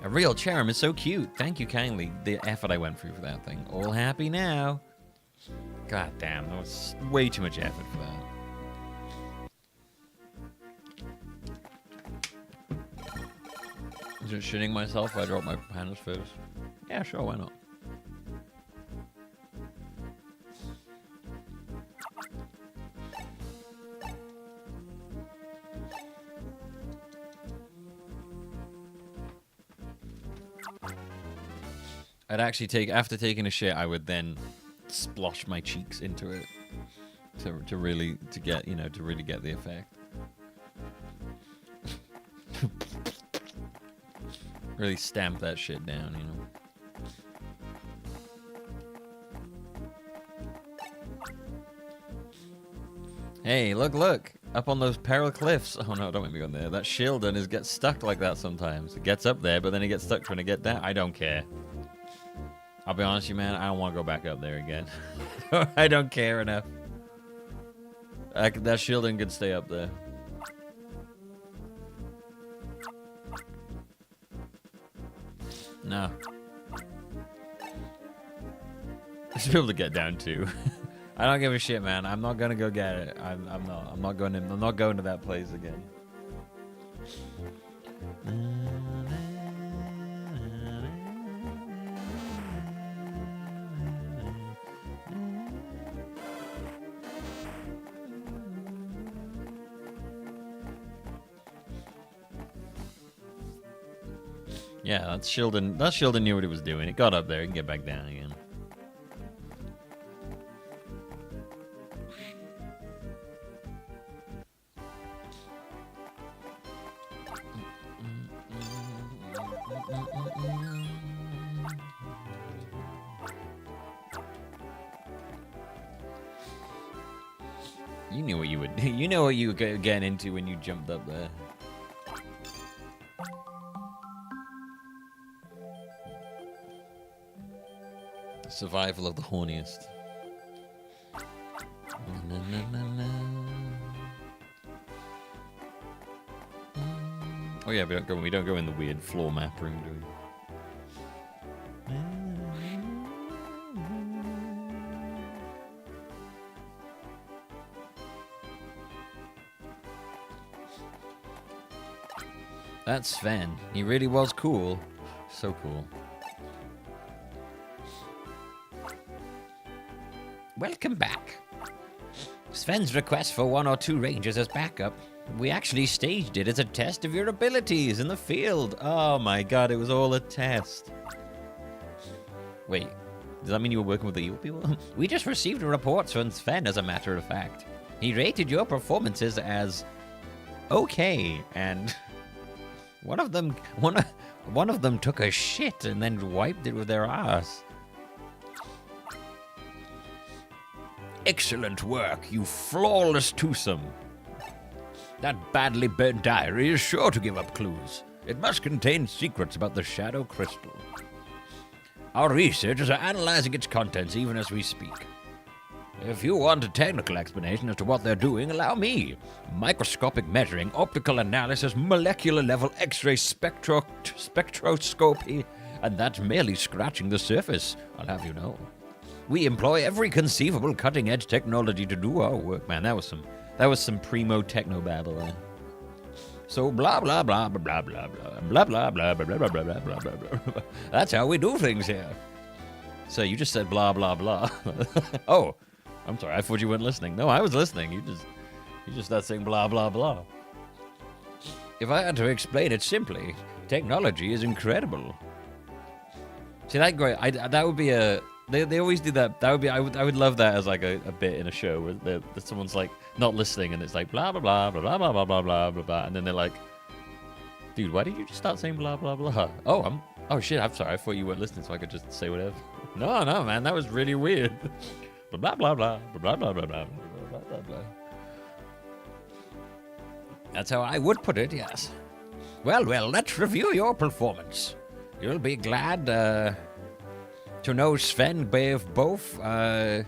A real Cherim is so cute. Thank you kindly. The effort I went through for that thing. All happy now. God damn, that was way too much effort for that. Is it shitting myself if I drop my pandas first? Yeah, sure, why not? I'd actually after taking a shit, I would then splosh my cheeks into it to really get the effect. Really stamp that shit down, you know. Hey, look! Up on those peril cliffs. Oh no, don't make me go in there. That Shieldon gets stuck like that sometimes. It gets up there, but then it gets stuck trying to get down. I don't care. I'll be honest with you, man. I don't want to go back up there again. I don't care enough. That Shieldon could stay up there. No. I should be able to get down too. I don't give a shit, man. I'm not gonna go get it. I'm not going to that place again. Yeah, that Shieldon knew what it was doing. It got up there. It can get back down again. You knew what you would. You know what you were getting into when you jumped up there. Survival of the horniest. Oh yeah, we don't go in the weird floor map room, do we? That's Sven. He really was cool. So cool. Welcome back. Sven's request for 1 or 2 rangers as backup. We actually staged it as a test of your abilities in the field. Oh my god, it was all a test. Wait, does that mean you were working with the evil people? We just received reports from Sven, as a matter of fact. He rated your performances as okay, and one of them took a shit and then wiped it with their ass. excellent work, you flawless twosome. That badly burnt diary is sure to give up clues. It must contain secrets about the Shadow Crystal. Our researchers are analyzing its contents even as we speak. If you want a technical explanation as to what they're doing, allow me. Microscopic measuring, optical analysis, molecular level X-ray spectroscopy, and that's merely scratching the surface, I'll have you know. We employ every conceivable cutting-edge technology to do our work. Man, that was some primo technobabble there. So blah blah blah blah blah blah blah blah blah blah blah blah blah blah blah blah blah. That's how we do things here. So you just said blah blah blah. Oh, I'm sorry. I thought you weren't listening. No, I was listening. You just started saying blah blah blah. If I had to explain it simply, technology is incredible. See that great? That would be a. They always do that. That would be. I would love that as like a bit in a show where someone's like not listening and it's like blah blah blah blah blah blah blah blah blah blah blah, and then they're like, dude, why did you just start saying blah blah blah? Oh shit, I'm sorry. I thought you weren't listening, so I could just say whatever. No, man, that was really weird. Blah blah blah blah blah blah blah blah blah blah blah. That's how I would put it. Yes. Well, let's review your performance. You'll be glad to know Sven gave both our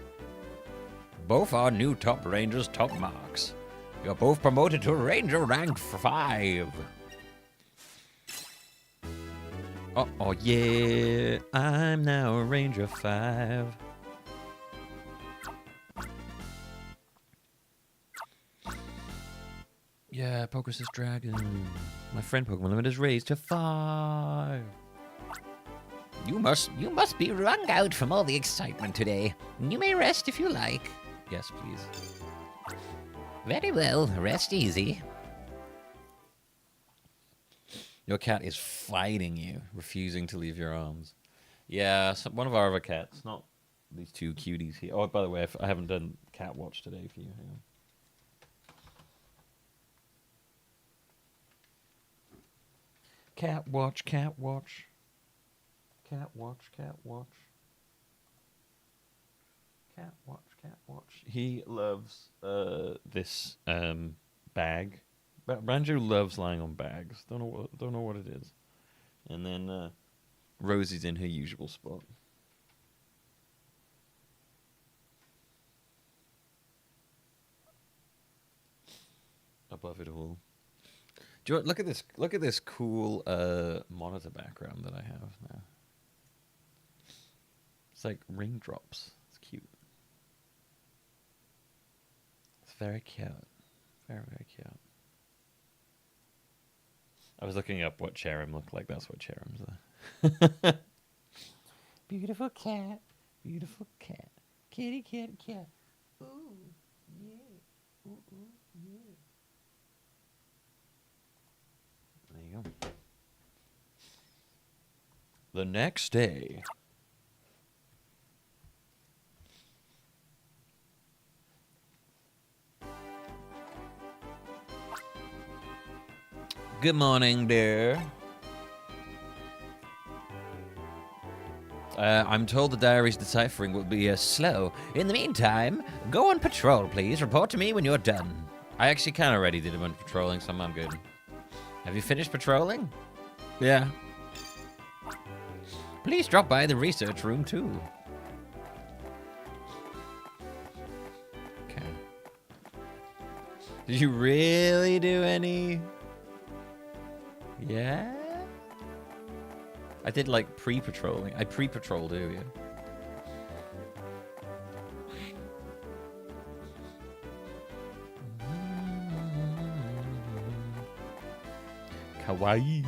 new top rangers top marks. You're both promoted to ranger rank 5. Oh yeah, I'm now a ranger 5. Yeah, Pokéthon Dragon. My friend Pokemon limit is raised to 5. You must be wrung out from all the excitement today. You may rest if you like. Yes, please. Very well, rest easy. Your cat is fighting you, refusing to leave your arms. Yeah, one of our other cats, not these two cuties here. Oh, by the way, I haven't done cat watch today for you. Hang on. Cat watch, cat watch. Cat watch, cat watch. Cat watch, cat watch. He loves this bag. Banjo loves lying on bags. Don't know what it is. And then Rosie's in her usual spot. Above it all. Do you look at this? Look at this cool monitor background that I have now. It's like raindrops. It's cute. It's very cute. Very, very cute. I was looking up what Cherim looked like. That's what Cherim's are. Beautiful cat. Beautiful cat. Kitty, kitty, cat. Ooh, yeah. Ooh, ooh, yeah. There you go. The next day. Good morning, dear. I'm told the diary's deciphering will be slow. In the meantime, go on patrol, please. Report to me when you're done. I actually kind of already did a bunch of patrolling, so I'm good. Have you finished patrolling? Yeah. Please drop by the research room, too. Okay. Did you really do any... Yeah? I did, like, pre-patrolling. I pre-patrolled earlier. Kawaii.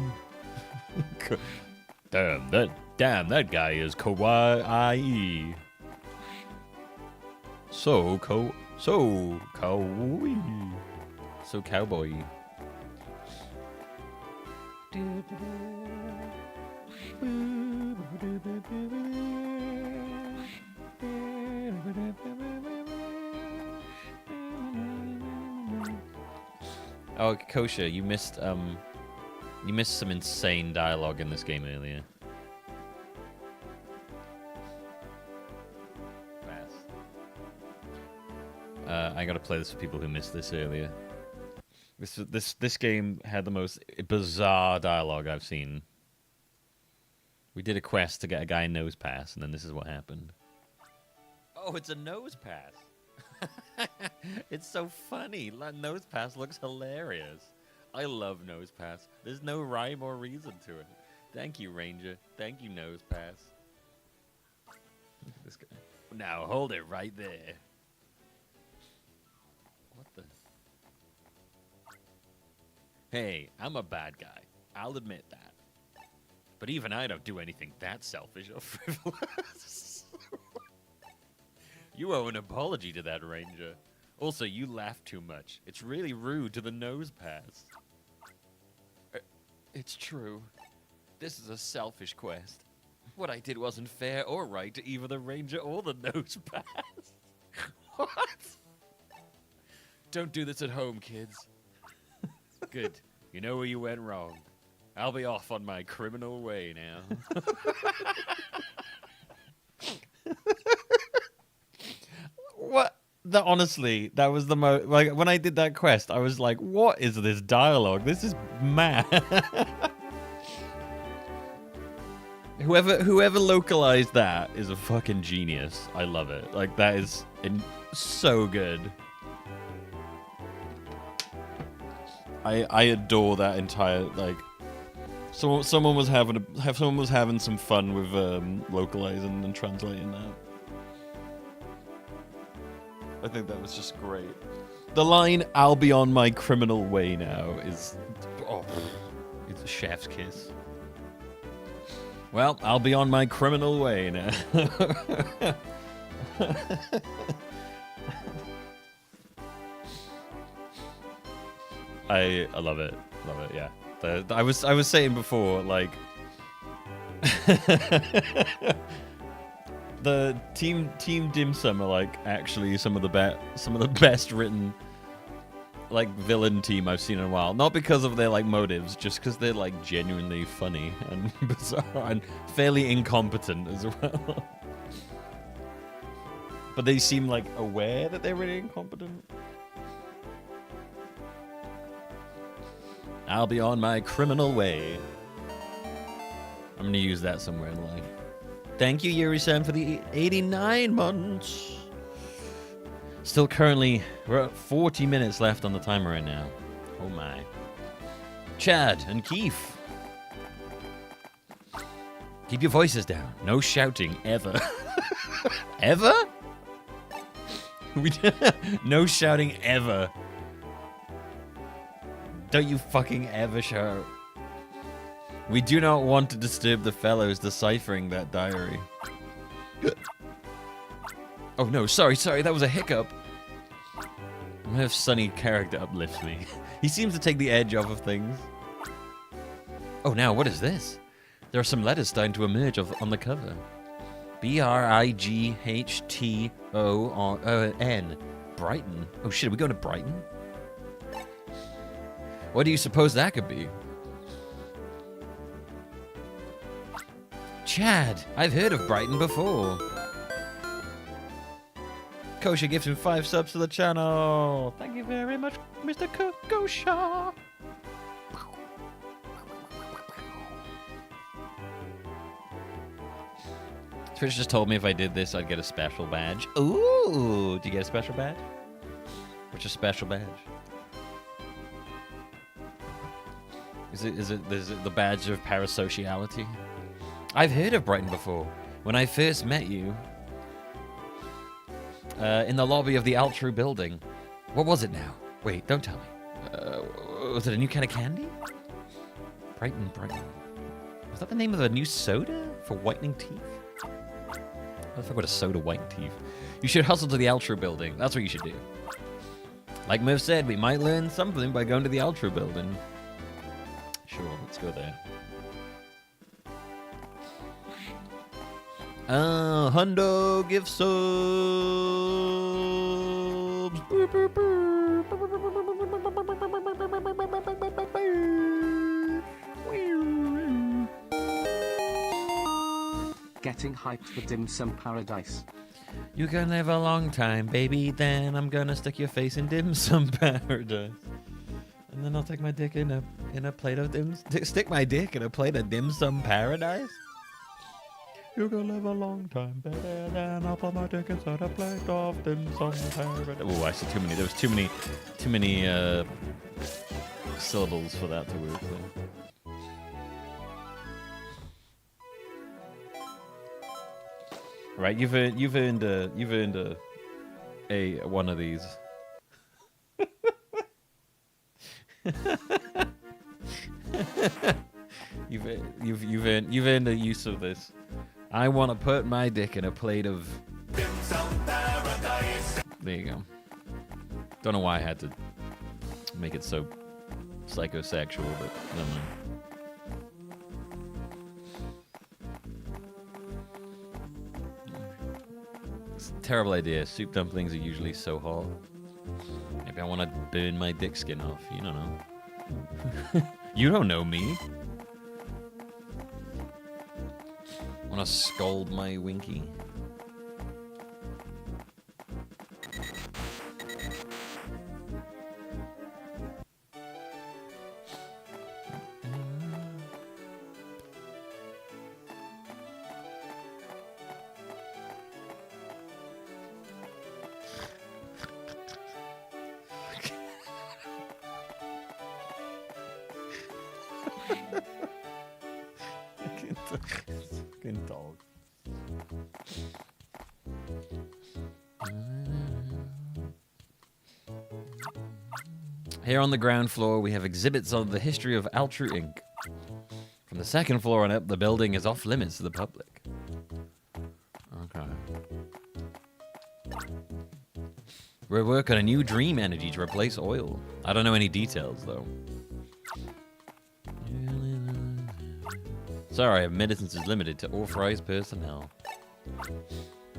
Damn, that guy is kawaii. So cowboy. So cowboy. Oh, Kosha, you missed some insane dialogue in this game earlier. I gotta play this for people who missed this earlier. This game had the most bizarre dialogue I've seen. We did a quest to get a guy nose pass, and then this is what happened. Oh, it's a nose pass. It's so funny. Nose pass looks hilarious. I love nose pass. There's no rhyme or reason to it. Thank you, Ranger. Thank you, nose pass. Look at this guy. Now hold it right there. What the? Hey, I'm a bad guy. I'll admit that. But even I don't do anything that selfish or frivolous. You owe an apology to that Ranger. Also, you laugh too much. It's really rude to the nose pass. It's true. This is a selfish quest. What I did wasn't fair or right to either the Ranger or the nose pass. What? Don't do this at home, kids. Good. You know where you went wrong. I'll be off on my criminal way now. What? Honestly, that was the most... Like, when I did that quest, I was like, what is this dialogue? This is mad. Whoever localized that is a fucking genius. I love it. Like, that is so good. I adore that entire, like... Someone was having some fun with localizing and translating that. I think that was just great. The line "I'll be on my criminal way now" is, it's a chef's kiss. Well, I'll be on my criminal way now. I love it. Love it. Yeah. I was saying before, like, the team Dim Sum are like actually some of the best written like villain team I've seen in a while. Not because of their like motives, just because they're like genuinely funny and bizarre and fairly incompetent as well. But they seem like aware that they're really incompetent. I'll be on my criminal way. I'm gonna use that somewhere in life. Thank you, Yuri-san, for the 89 months. Still currently, we're at 40 minutes left on the timer right now. Oh my. Chad and Keith. Keep your voices down. No shouting, ever. Ever? No shouting, ever. Don't you fucking ever shout. We do not want to disturb the fellows deciphering that diary. Oh no, sorry, that was a hiccup. I'm gonna have Sunny character uplifts me. He seems to take the edge off of things. Oh, now what is this? There are some letters starting to emerge on the cover. Brighton. Brighton. Oh shit, are we going to Brighton? What do you suppose that could be? Chad, I've heard of Brighton before. Kosha gives him 5 subs to the channel. Thank you very much, Mr. Kosha. Twitch just told me if I did this, I'd get a special badge. Ooh, do you get a special badge? What's your special badge? Is it the badge of parasociality? I've heard of Brighton before. When I first met you, in the lobby of the Altru building. What was it now? Wait, don't tell me. Was it a new kind of candy? Brighton. Was that the name of a new soda for whitening teeth? I forgot a soda whiten teeth. You should hustle to the Ultra building. That's what you should do. Like Murph said, we might learn something by going to the Ultra building. Sure, let's go there. Hundo gift subs. Getting hyped for dim sum paradise. You can live a long time, baby. Then I'm gonna stick your face in dim sum paradise, and then I'll take my dick in a plate of stick my dick in a plate of dim sum paradise. You can live a long time, baby. Then I'll put my dick inside a plate of dim sum paradise. Oh, I said too many. There was too many syllables for that to work. Right, you've earned a one of these. you've earned a use of this. I want to put my dick in a plate of. There you go. Don't know why I had to make it so psychosexual, but never mind. Terrible idea. Soup dumplings are usually so hot. Maybe I want to burn my dick skin off. You don't know. You don't know me. Want to scold my winky? Fucking dog. Here on the ground floor, we have exhibits of the history of Ultra Inc. From the second floor on up, the building is off limits to the public. Okay. We're working on a new dream energy to replace oil. I don't know any details, though. Sorry, admittance is limited to authorized personnel.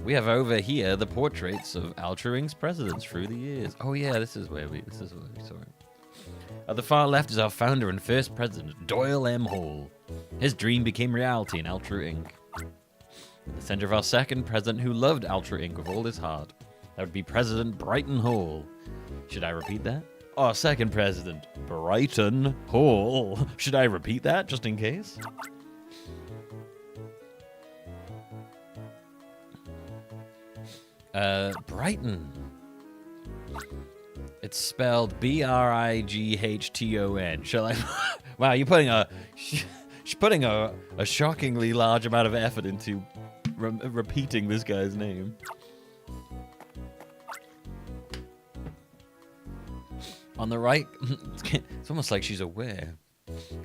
We have over here the portraits of Ultra Inc.'s presidents through the years. Oh yeah, this is where we saw it. At the far left is our founder and first president, Doyle M. Hall. His dream became reality in Ultra Inc. In the center of our second president who loved Ultra Inc. with all his heart. That would be President Brighton Hall. Should I repeat that? Our second president, Brighton Hall. Should I repeat that just in case? Brighton. It's spelled Brighton. Shall I? Wow, you're putting a shockingly large amount of effort into repeating this guy's name. On the right, it's almost like she's aware.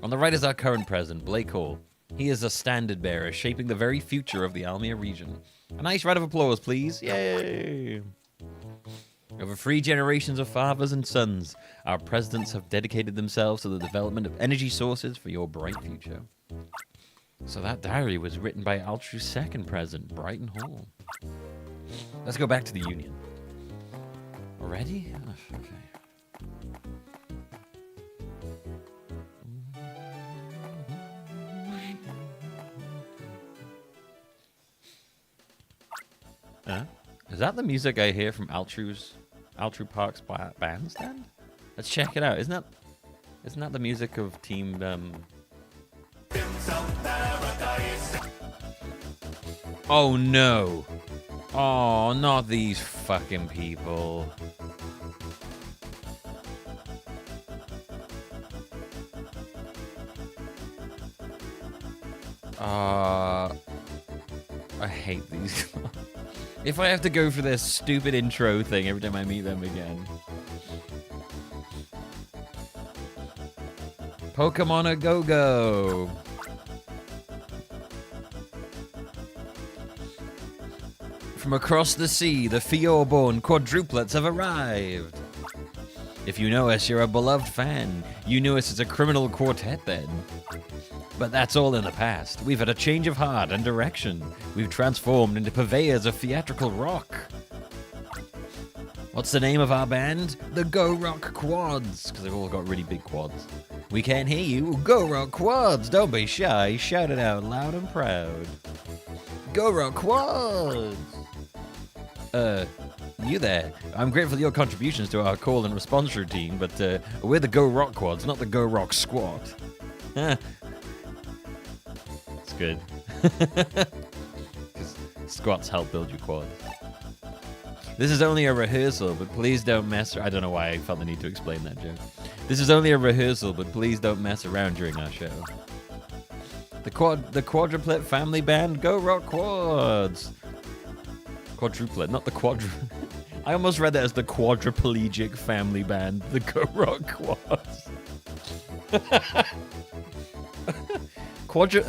On the right is our current president, Blake Hall. He is a standard bearer, shaping the very future of the Almia region. A nice round of applause, please. Yay! Over 3 generations of fathers and sons, our presidents have dedicated themselves to the development of energy sources for your bright future. So that diary was written by Ultra's second president, Brighton Hall. Let's go back to the Union. Already? Oh, okay. Is that the music I hear from Ultra Park's bandstand? Let's check it out. Isn't that the music of Team Oh no. Oh, not these fucking people. I hate these. If I have to go for this stupid intro thing every time I meet them again. Pokemon a go-go. From across the sea, the Fjordborn quadruplets have arrived. If you know us, you're a beloved fan. You knew us as a criminal quartet then. But that's all in the past. We've had a change of heart and direction. We've transformed into purveyors of theatrical rock. What's the name of our band? The Go Rock Quads, because they've all got really big quads. We can't hear you. Go Rock Quads. Don't be shy. Shout it out loud and proud. Go Rock Quads. You there. I'm grateful for your contributions to our call and response routine, but we're the Go Rock Quads, not the Go Rock Squad. It's good. Because squats help build your quads. This is only a rehearsal, but please don't mess. I don't know why I felt the need to explain that joke. This is only a rehearsal, but please don't mess around during our show. The quadruplet family band, Go Rock Quads. Quadruplet, not the quadru. I almost read that as the quadriplegic family band, the Go Rock Quads. A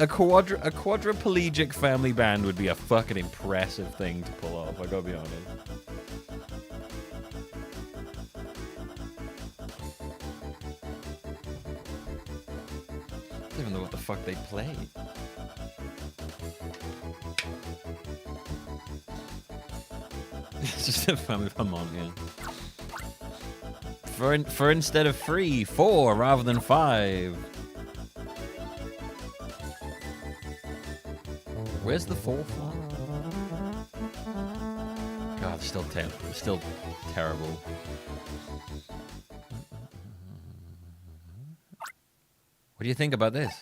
quadriplegic family band would be a fucking impressive thing to pull off, I gotta be honest. I don't even know what the fuck they play. It's just a family Pokemon, yeah. For instead of 3, 4 rather than 5. Where's the 4th one? God, it's still terrible. What do you think about this?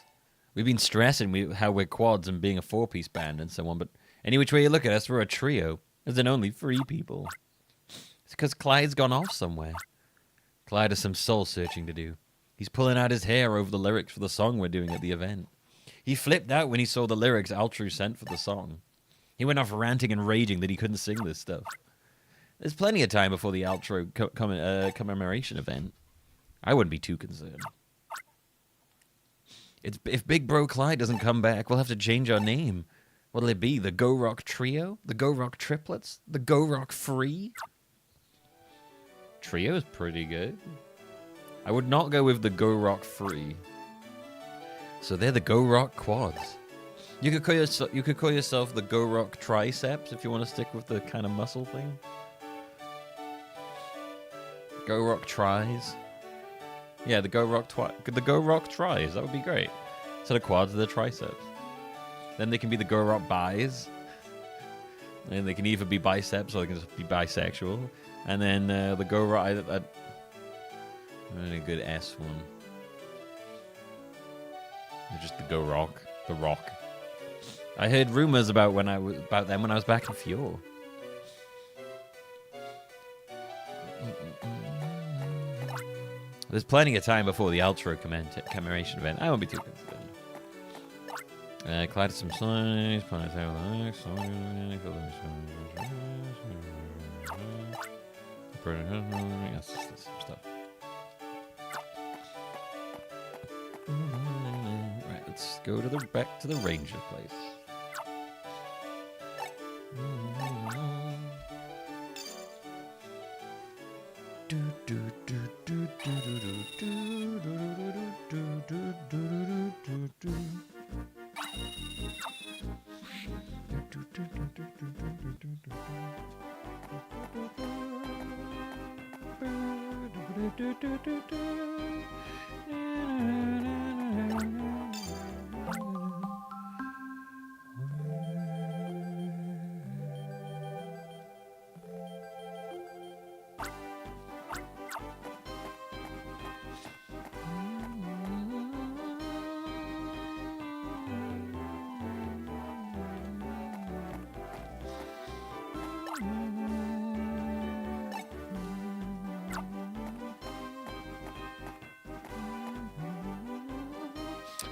We've been stressing how we're quads and being a 4-piece band and so on, but any which way you look at us, we're a trio. As in only 3 people. It's because Clyde's gone off somewhere. Clyde has some soul searching to do. He's pulling out his hair over the lyrics for the song we're doing at the event. He flipped out when he saw the lyrics Altru sent for the song. He went off ranting and raging that he couldn't sing this stuff. There's plenty of time before the Altru commemoration event. I wouldn't be too concerned. If Big Bro Clyde doesn't come back, we'll have to change our name. What'll it be? The Go Rock Trio? The Go Rock Triplets? The Go Rock Free? Trio is pretty good. I would not go with the Go Rock Free. So they're the Go Rock Quads. You could call yourself the Go Rock Triceps if you want to stick with the kind of muscle thing. Go Rock Tries. Yeah, the Go Rock Tries. That would be great. So the quads are the triceps. Then they can be the Go Rock Bis. And they can either be biceps or they can just be bisexual. And then the Go Rock... a good S one. Just the Go Rock. The Rock. I heard rumors about them when I was back in Fjord. There's plenty of time before the Altru commemoration event. I won't be too concerned. Clyde some signs, yes, stuff. Right, let's go back to the ranger place.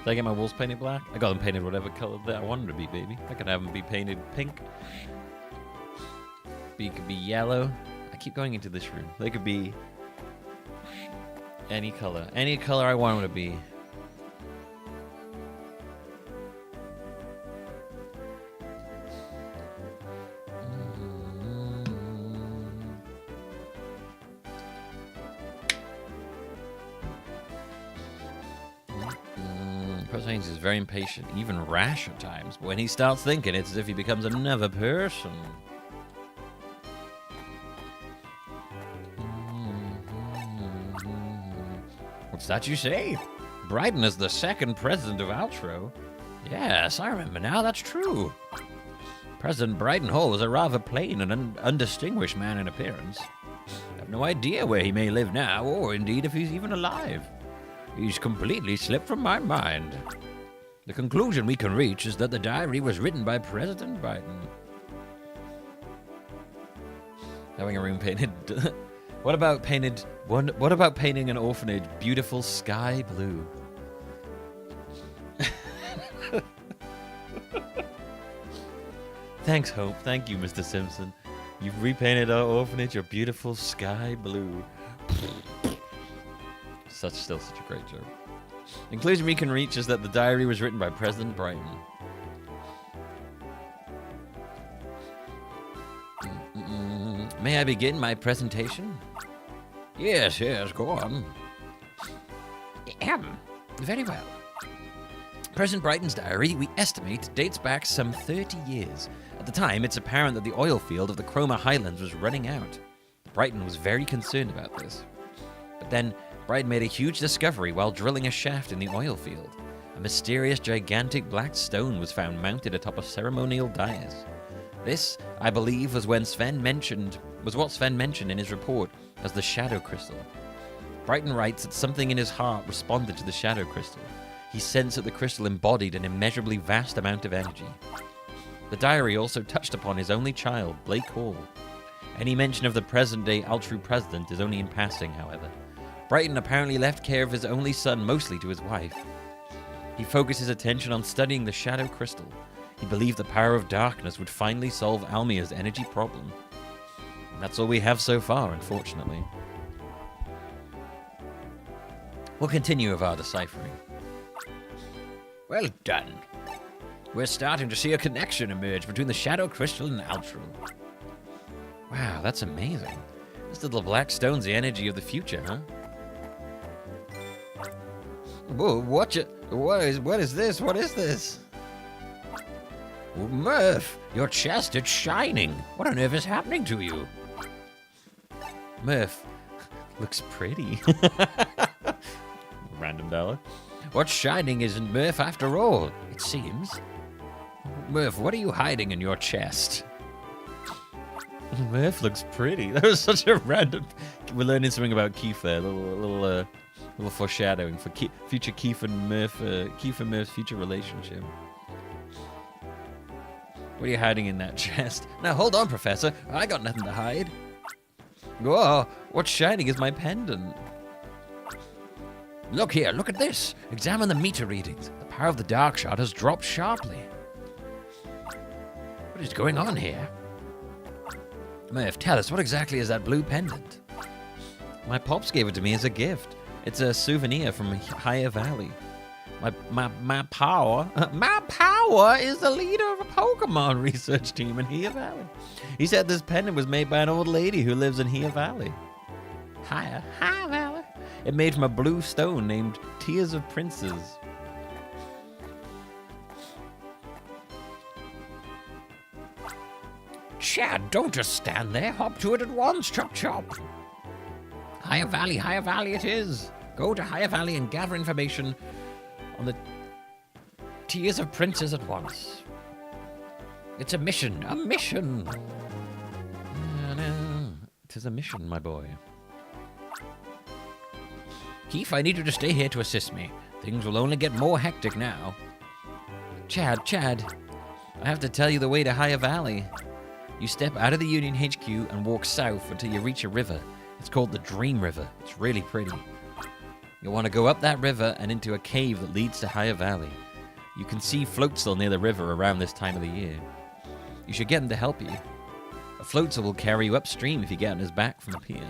Did I get my walls painted black? I got them painted whatever color that I wanted to be, baby. I could have them be painted pink. It could be yellow. I keep going into this room. They could be any color. Any color I want them to be. Professor Haynes is very impatient, even rash at times. But when he starts thinking, it's as if he becomes another person. What's that you say? Brighton is the second president of Altro. Yes, I remember now, that's true. President Brighton Hall was a rather plain and undistinguished man in appearance. I have no idea where he may live now, or indeed if he's even alive. He's completely slipped from my mind. The conclusion we can reach is that the diary was written by President Brighton. Having a room painted... What about painting an orphanage beautiful sky blue? Thanks, Hope. Thank you, Mr. Simpson. You've repainted our orphanage a beautiful sky blue. Still such a great joke. The conclusion we can reach is that the diary was written by President Brighton. May I begin my presentation? Yes, go on. Very well. President Brighton's diary, we estimate, dates back some 30 years. At the time, it's apparent that the oil field of the Chroma Highlands was running out. Brighton was very concerned about this. But then, Brighton made a huge discovery while drilling a shaft in the oil field. A mysterious, gigantic black stone was found mounted atop a ceremonial dais. This, I believe, was what Sven mentioned in his report as the shadow crystal. Brighton writes that something in his heart responded to the shadow crystal. He sensed that the crystal embodied an immeasurably vast amount of energy. The diary also touched upon his only child, Blake Hall. Any mention of the present-day Altru president is only in passing, however. Brighton apparently left care of his only son mostly to his wife. He focused his attention on studying the shadow crystal. He believed the power of darkness would finally solve Almia's energy problem. And that's all we have so far, unfortunately. We'll continue with our deciphering. Well done. We're starting to see a connection emerge between the shadow crystal and Altru. Wow, that's amazing. This little black stone's the energy of the future, huh? Whoa, what is this? What is this? Oh, Murph, your chest is shining. What on earth is happening to you? Murph, looks pretty. Random dollar. What's shining isn't Murph after all, it seems. Murph, what are you hiding in your chest? Murph looks pretty. That was such a random... We're learning something about Keith there. A little foreshadowing for future Keith and Murph's future relationship. What are you hiding in that chest? Now, hold on, Professor. I got nothing to hide. Whoa, what's shining is my pendant. Look here, look at this. Examine the meter readings. The power of the dark shot has dropped sharply. What is going on here? Murph, tell us, what exactly is that blue pendant? My pops gave it to me as a gift. It's a souvenir from Higher Valley. My power is the leader of a Pokemon research team in Higher Valley. He said this pendant was made by an old lady who lives in Higher Valley. Higher Valley. It made from a blue stone named Tears of Princes. Chad, don't just stand there. Hop to it at once, chop chop. Higher Valley it is. Go to Higher Valley and gather information on the Tears of Princes at once. It's a mission. It is a mission, my boy. Keith, I need you to stay here to assist me. Things will only get more hectic now. Chad, I have to tell you the way to Higher Valley. You step out of the Union HQ and walk south until you reach a river. It's called the Dream River. It's really pretty. You'll want to go up that river and into a cave that leads to Higher Valley. You can see Floatzel near the river around this time of the year. You should get him to help you. A Floatzel will carry you upstream if you get on his back from up here.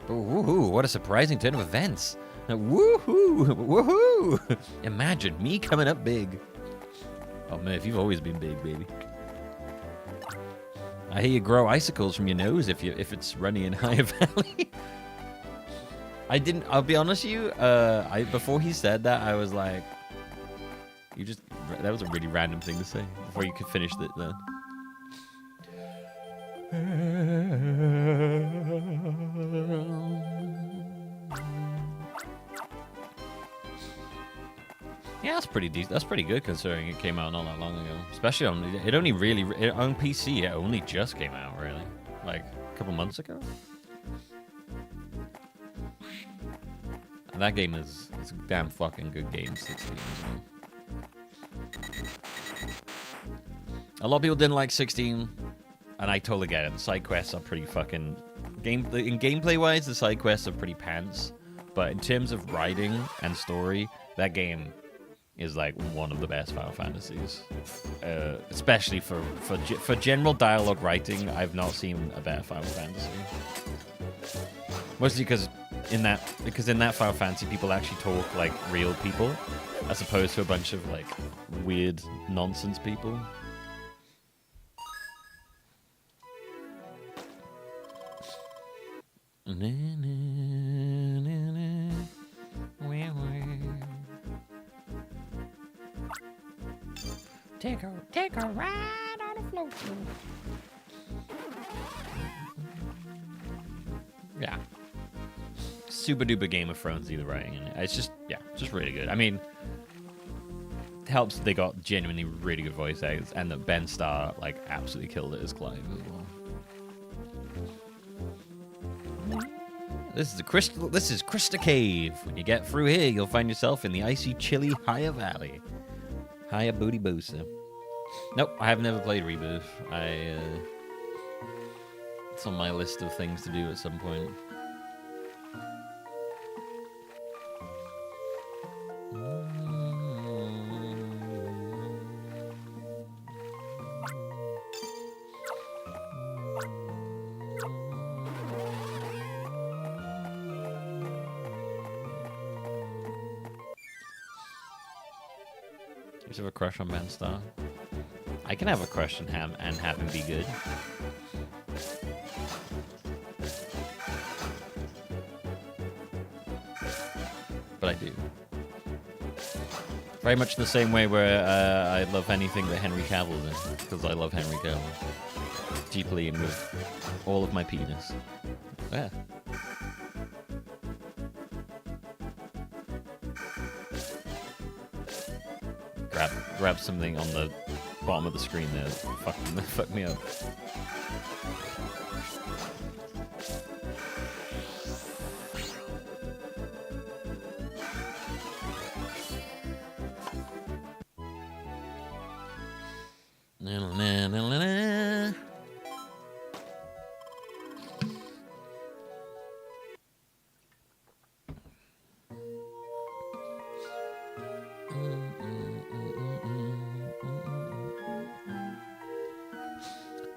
But woohoo, what a surprising turn of events. Woohoo! Imagine me coming up big. Oh, Murph, you've always been big, baby. I hear you grow icicles from your nose if it's runny in Higher Valley. I'll be honest with you, before he said that, I was like, You just that was a really random thing to say before you could finish it then. Yeah, that's pretty decent. That's pretty good considering it came out not that long ago. Especially on on PC. It only just came out really, like a couple months ago. And that game it's a damn fucking good game. 16. A lot of people didn't like 16, and I totally get it. The side quests are pretty fucking in gameplay wise. The side quests are pretty pants, but in terms of writing and story, that game is like one of the best Final Fantasies. Especially for general dialogue writing, I've not seen a better Final Fantasy. Mostly because in that Final Fantasy, people actually talk like real people, as opposed to a bunch of like weird nonsense people. Take a ride on a float. Yeah. Super duper Game of Thrones either writing in it. It's just really good. I mean, it helps they got genuinely really good voice actors, and that Ben Starr like absolutely killed it as Clive as well. This is Crystal Cave. When you get through here, you'll find yourself in the icy, chilly Higher Valley. Higher Booty Boosa. Nope, I have never played Rebirth. It's on my list of things to do at some point. You have a crush on Ben Starr? I can have a crush on him and have him be good. But I do. Very much the same way where I love anything that Henry Cavill's in, because I love Henry Cavill deeply and with all of my penis. Yeah. Grab something on the bottom of the screen there. Fuck me up.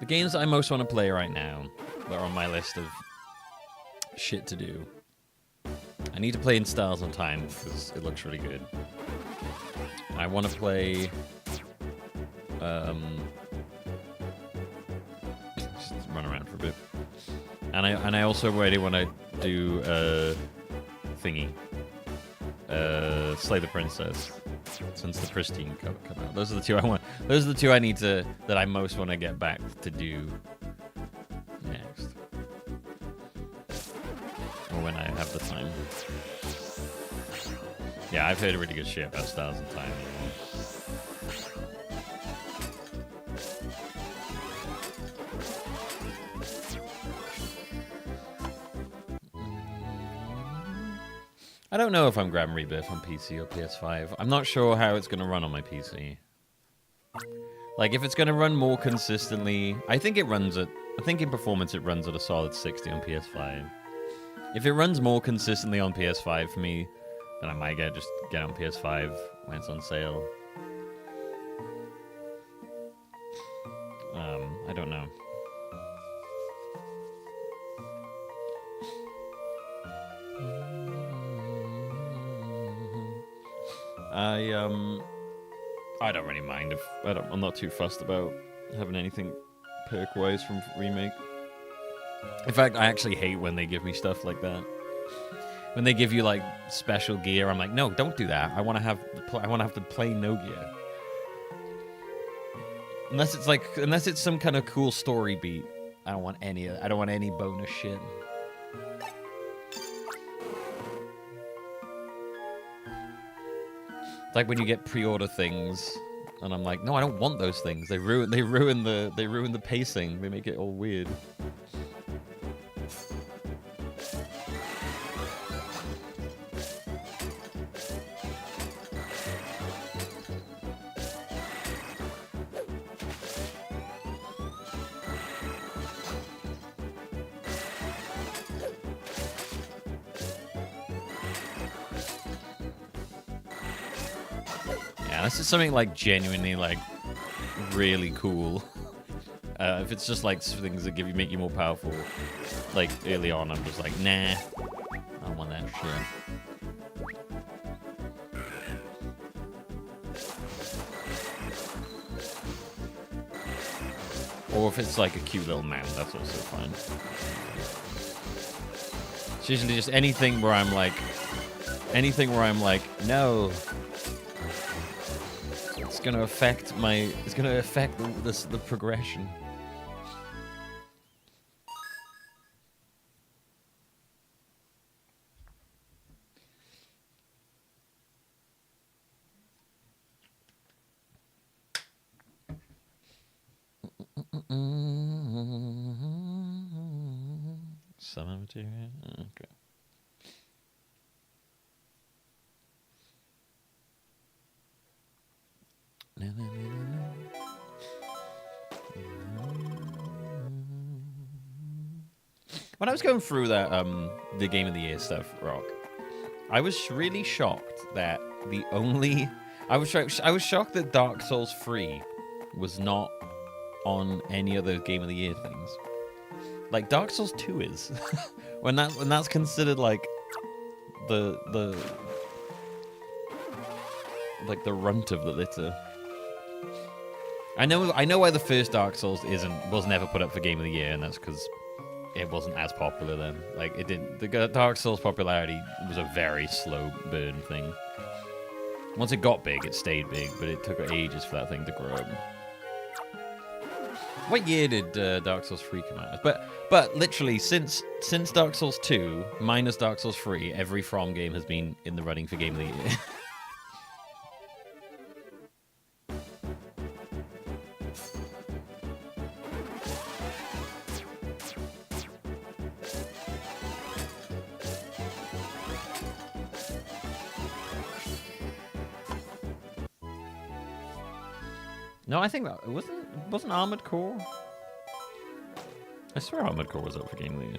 The games that I most want to play right now that are on my list of shit to do. I need to play in Stars on Time because it looks really good. I want to play just run around for a bit. And I also really want to do thingy. Slay the Princess. Since the Pristine come out. Those are the two I want. Those are the two I need to that I most want to get back to do next. Or when I have the time. Yeah, I've heard really good shit about Stars in Time. I don't know if I'm grabbing Rebirth on PC or PS5. I'm not sure how it's going to run on my PC. Like, if it's going to run more consistently... I think in performance it runs at a solid 60 on PS5. If it runs more consistently on PS5 for me, then I might just get on PS5 when it's on sale. I don't know. I don't really mind if I'm not too fussed about having anything perk-wise from Remake. In fact, I actually hate when they give me stuff like that. When they give you like special gear, I'm like, no, don't do that. I want to have the plain no gear. Unless it's some kind of cool story beat. I don't want any bonus shit. It's like when you get pre-order things, and I'm like, no, I don't want those things. They ruin the pacing. They make it all weird. This is something like genuinely like really cool. If it's just like things that make you more powerful, like early on, I'm just like, nah, I don't want that shit. Or if it's like a cute little man, that's also fine. It's usually just anything where I'm like, no. It's gonna affect the progression. Summer material. Okay. When I was going through that the Game of the Year stuff, Rock, I was really shocked that I was shocked that Dark Souls 3 was not on any other Game of the Year things. Like Dark Souls 2 is. when that's considered like the runt of the litter. I know why the first Dark Souls was never put up for Game of the Year, and that's because it wasn't as popular then. Like it didn't. The Dark Souls popularity was a very slow burn thing. Once it got big, it stayed big, but it took ages for that thing to grow. What year did Dark Souls 3 come out? But literally since Dark Souls 2 minus Dark Souls 3, every From game has been in the running for Game of the Year. No, I think that wasn't Armored Core. I swear Armored Core was up for Game of the Year.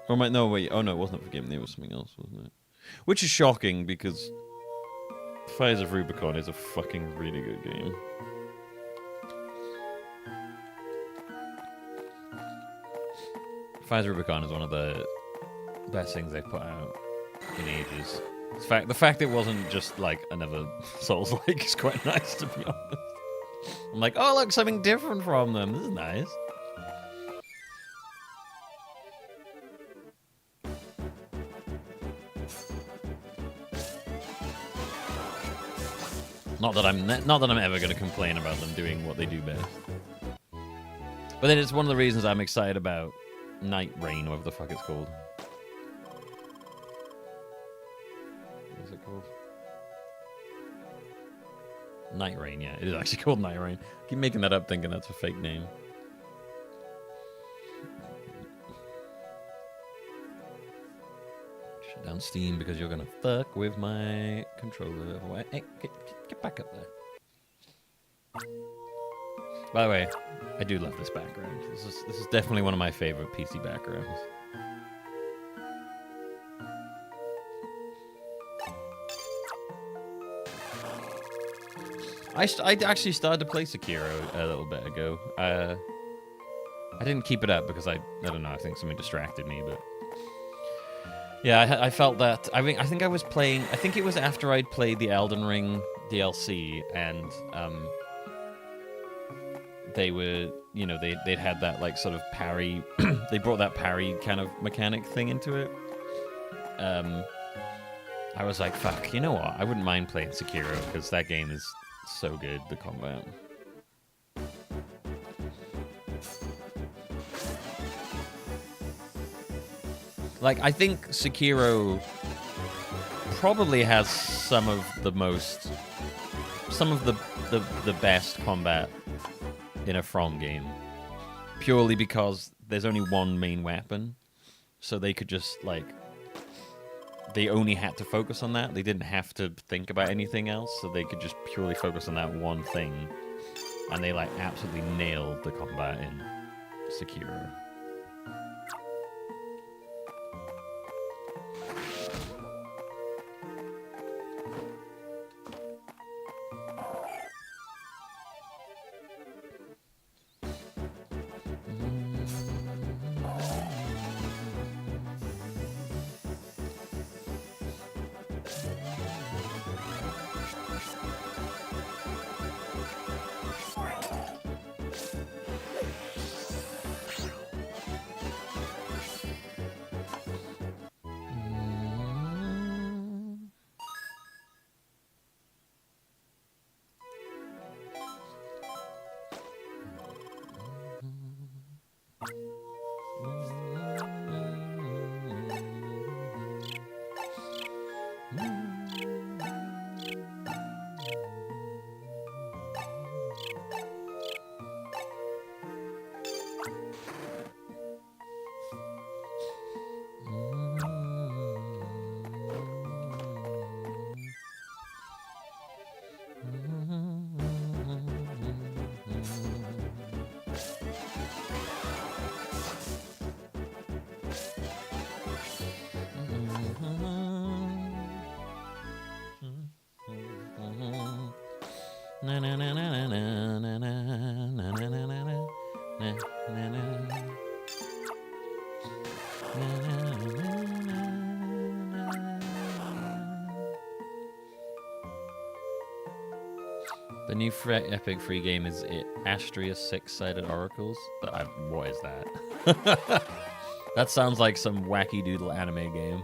Or no, wait. Oh no, it wasn't up for Game of the Year. It was something else, wasn't it? Which is shocking because Fires of Rubicon is a fucking really good game. Fires of Rubicon is one of the best things they've put out in ages. The fact it wasn't just like another Souls-like is quite nice, to be honest. I'm like, oh look, something different from them. This is nice. Not that I'm ever going to complain about them doing what they do best. But then it's one of the reasons I'm excited about Night Rain, whatever the fuck it's called. What is it called? Night Rain, yeah. It is actually called Night Rain. I keep making that up thinking that's a fake name. Shut down Steam because you're gonna fuck with my controller. Hey, get back up there. By the way, I do love this background. This is definitely one of my favorite PC backgrounds. I actually started to play Sekiro a little bit ago. I didn't keep it up because I don't know. I think something distracted me, but yeah, I felt that. I think I was playing. I think it was after I'd played the Elden Ring DLC, and they were, you know, they'd had that like sort of parry. They brought that parry kind of mechanic thing into it, I was like, fuck, you know what? I wouldn't mind playing Sekiro because that game is so good, the combat. Like, I think Sekiro probably has some of the best combat in a From game. Purely because there's only one main weapon. So they could just, like, they only had to focus on that. They didn't have to think about anything else. So they could just purely focus on that one thing. And they, like, absolutely nailed the combat in Sekiro. The new epic free game is Astria's Six-Sided Oracles. What is that? That sounds like some wacky doodle anime game.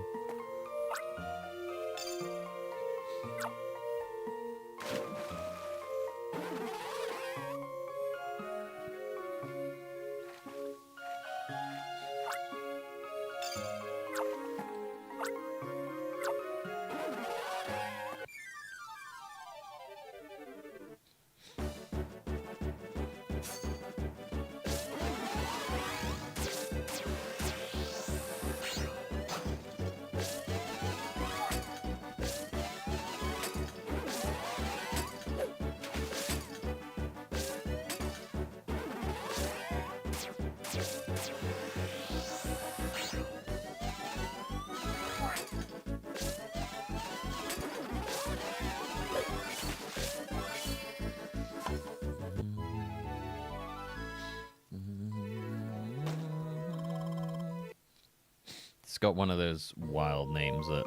It's got one of those wild names that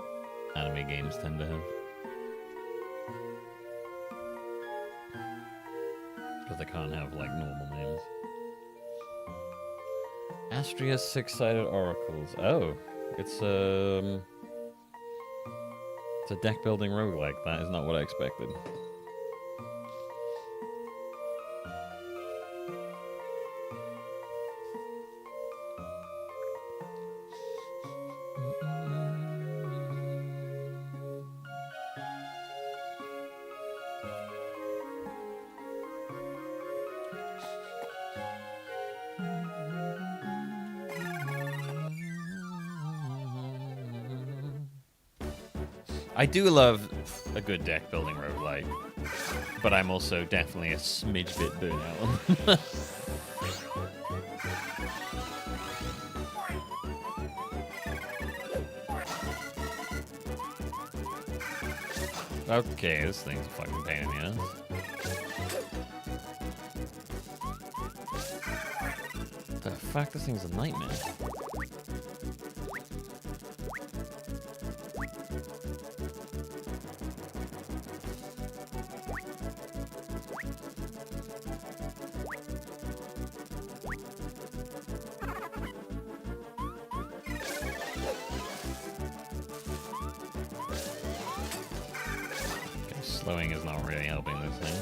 anime games tend to have. Because they can't have, like, normal names. Astria's Six-Sided Oracles. Oh, it's a deck-building roguelike. That is not what I expected. I do love a good deck building roguelike, but I'm also definitely a smidge bit burnout on them. Okay, this thing's a fucking pain in the ass. The fuck, this thing's a nightmare. slowing is not really helping this thing.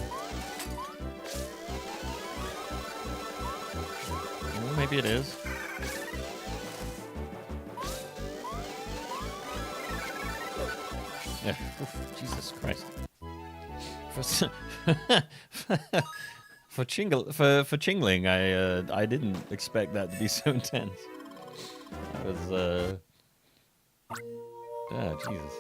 Well, maybe it is. Yeah. Jesus Christ. For Chingling, I didn't expect that to be so intense. That was oh, Jesus.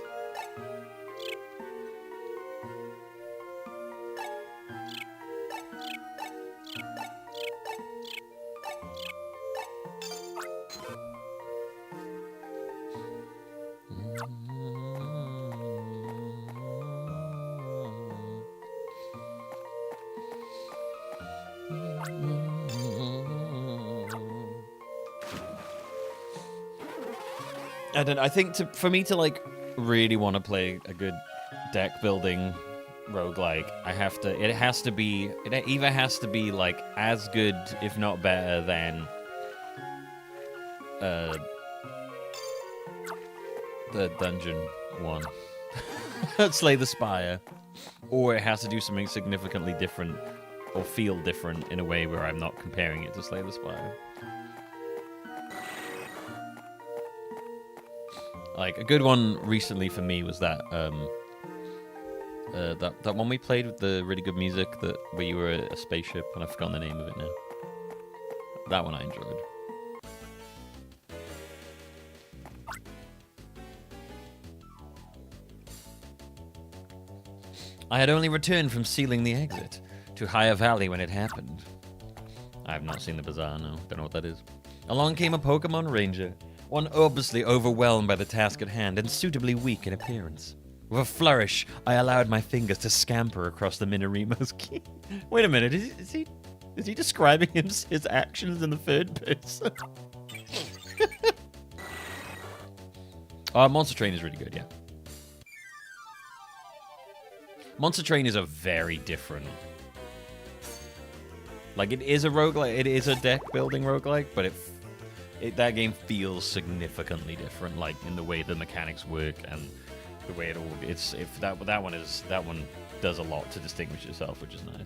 I think for me to like really want to play a good deck building roguelike, it either has to be like as good, if not better, than the dungeon one, Slay the Spire, or it has to do something significantly different or feel different in a way where I'm not comparing it to Slay the Spire. Like a good one recently for me was that that one we played with the really good music where you were a spaceship, and I've forgotten the name of it now. That one I enjoyed. I had only returned from sealing the exit to Higher Valley when it happened. I have not seen the bazaar, no. Don't know what that is. Along came a Pokemon Ranger, one obviously overwhelmed by the task at hand and suitably weak in appearance. With a flourish, I allowed my fingers to scamper across the Minarimo's key. Wait a minute, is he describing his actions in the third person? Monster Train is really good, yeah. Monster Train is a very different... Like, it is a roguelike, it is a deck building roguelike, but that game feels significantly different, like in the way the mechanics work and the way it all. That one does a lot to distinguish itself, which is nice.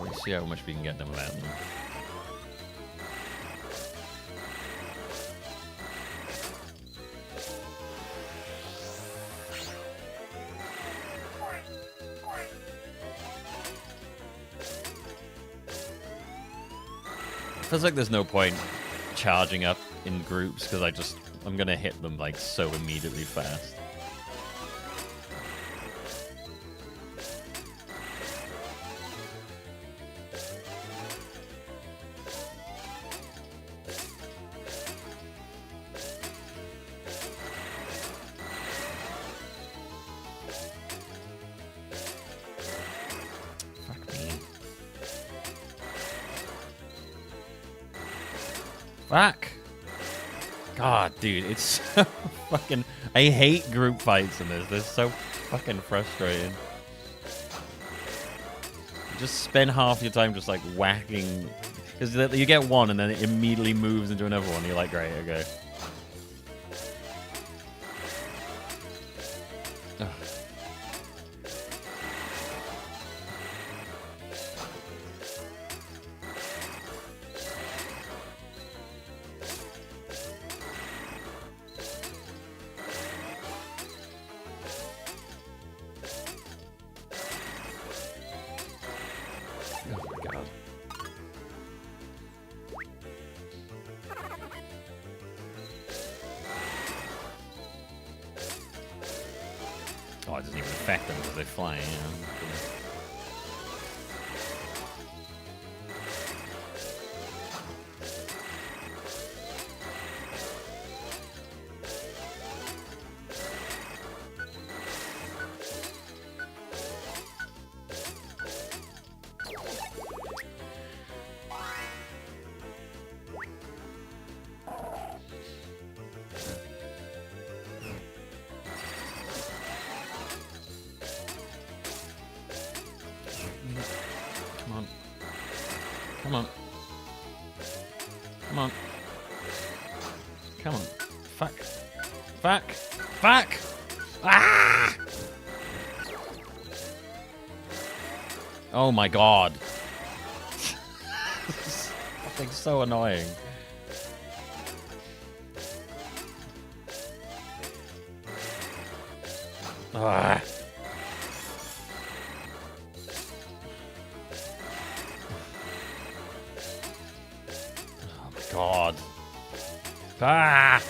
Let's see how much we can get them without them. Feels like there's no point charging up in groups because I'm gonna hit them like so immediately fast. Fuck. God, dude, it's so fucking... I hate group fights in this. They're so fucking frustrating. Just spend half your time just, like, whacking... Because you get one and then it immediately moves into another one. You're like, great, okay. Oh, it doesn't even affect them because they fly, you know? Come on. Come on. Come on. Come on. Fuck. Fuck. Fuck! Ah! Oh my god. This thing's so annoying. Ah. Oh my god. Ah!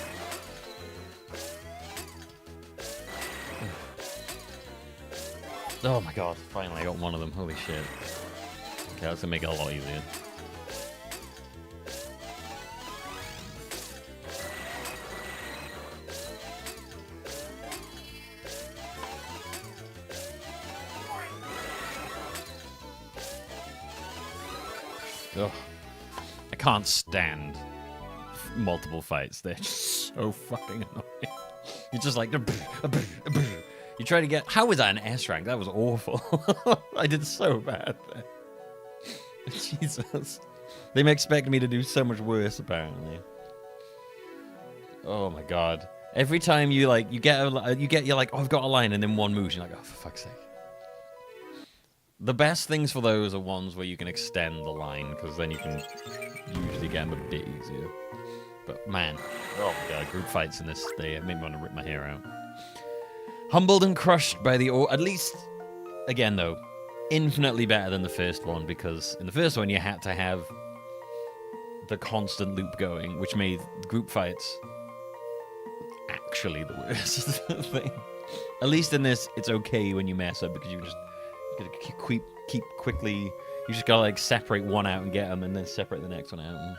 Oh my god, finally I got one of them. Holy shit. Okay, that's gonna make it a lot easier. Ugh. I can't stand multiple fights. They're just so fucking annoying. You're just like... You try to get... How was that an S rank? That was awful. I did so bad there. Jesus. They expect me to do so much worse, apparently. Oh my god. Every time you like, you're like, oh, I've got a line, and then one moves, you're like, oh, for fuck's sake. The best things for those are ones where you can extend the line, because then you can usually get them a bit easier. But man, oh my god, group fights in this, they made me want to rip my hair out. Humbled and crushed by the... At least, again though, infinitely better than the first one, because in the first one you had to have the constant loop going, which made group fights actually the worst thing. At least in this, it's okay when you mess up, because you gotta keep quickly... You just gotta like separate one out and get them, and then separate the next one out. And...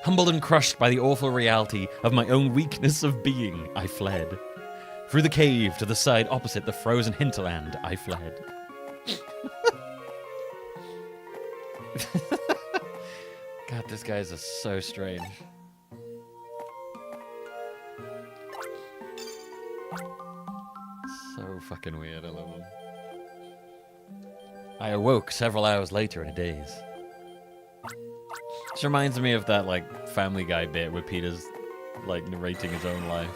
Humbled and crushed by the awful reality of my own weakness of being, I fled. Through the cave to the side opposite the frozen hinterland, I fled. God, this guy's so strange. So fucking weird, I love him. I awoke several hours later in a daze. This reminds me of that, like, Family Guy bit where Peter's, like, narrating his own life.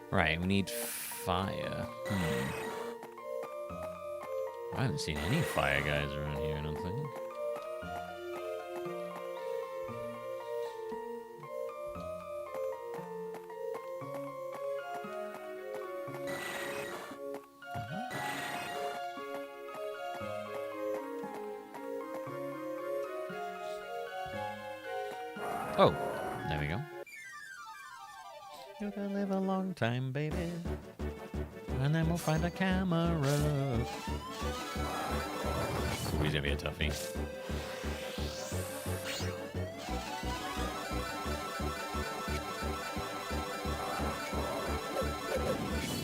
Right, we need fire. I haven't seen any fire guys around here, I don't think. Oh, there we go. You can live a long time, baby. And then we'll find a camera. Ooh, he's gonna be a toughie.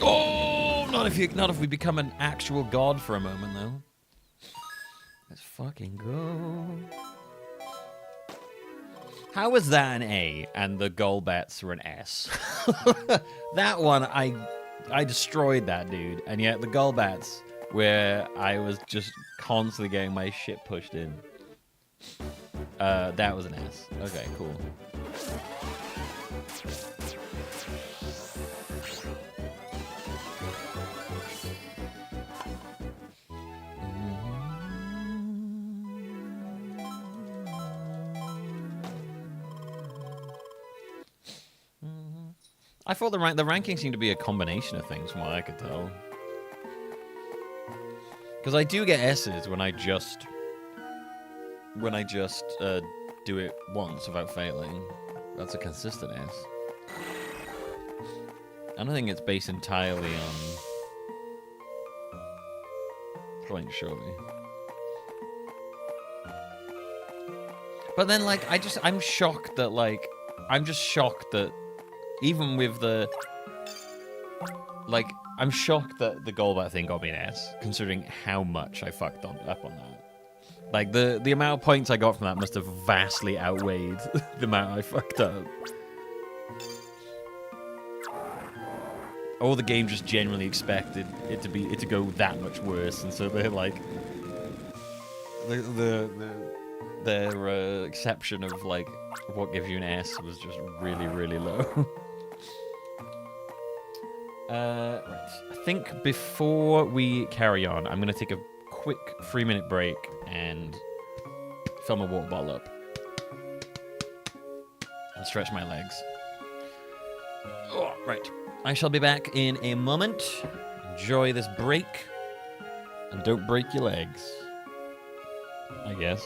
Oh, not if we become an actual god for a moment, though. Let's fucking go. How was that an A and the Golbats were an S? That one, I destroyed that dude, and yet the Golbats, where I was just constantly getting my shit pushed in, that was an S. Okay, cool. I thought the ranking seemed to be a combination of things from what I could tell. Because I do get S's when I just do it once without failing. That's a consistent S. I don't think it's based entirely on point, surely. But then, like, I'm shocked that, like, I'm just shocked that even with the, like, I'm shocked that the Golbat thing got me an S, considering how much I fucked up on that. Like, the amount of points I got from that must have vastly outweighed the amount I fucked up. Or the game just generally expected it to go that much worse, and so they're like their exception of like what gives you an S was just really, really low. Right. I think before we carry on, I'm gonna take a quick 3-minute break and fill my water bottle up and stretch my legs. Oh, right. I shall be back in a moment. Enjoy this break. And don't break your legs. I guess.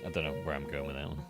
I don't know where I'm going with that one.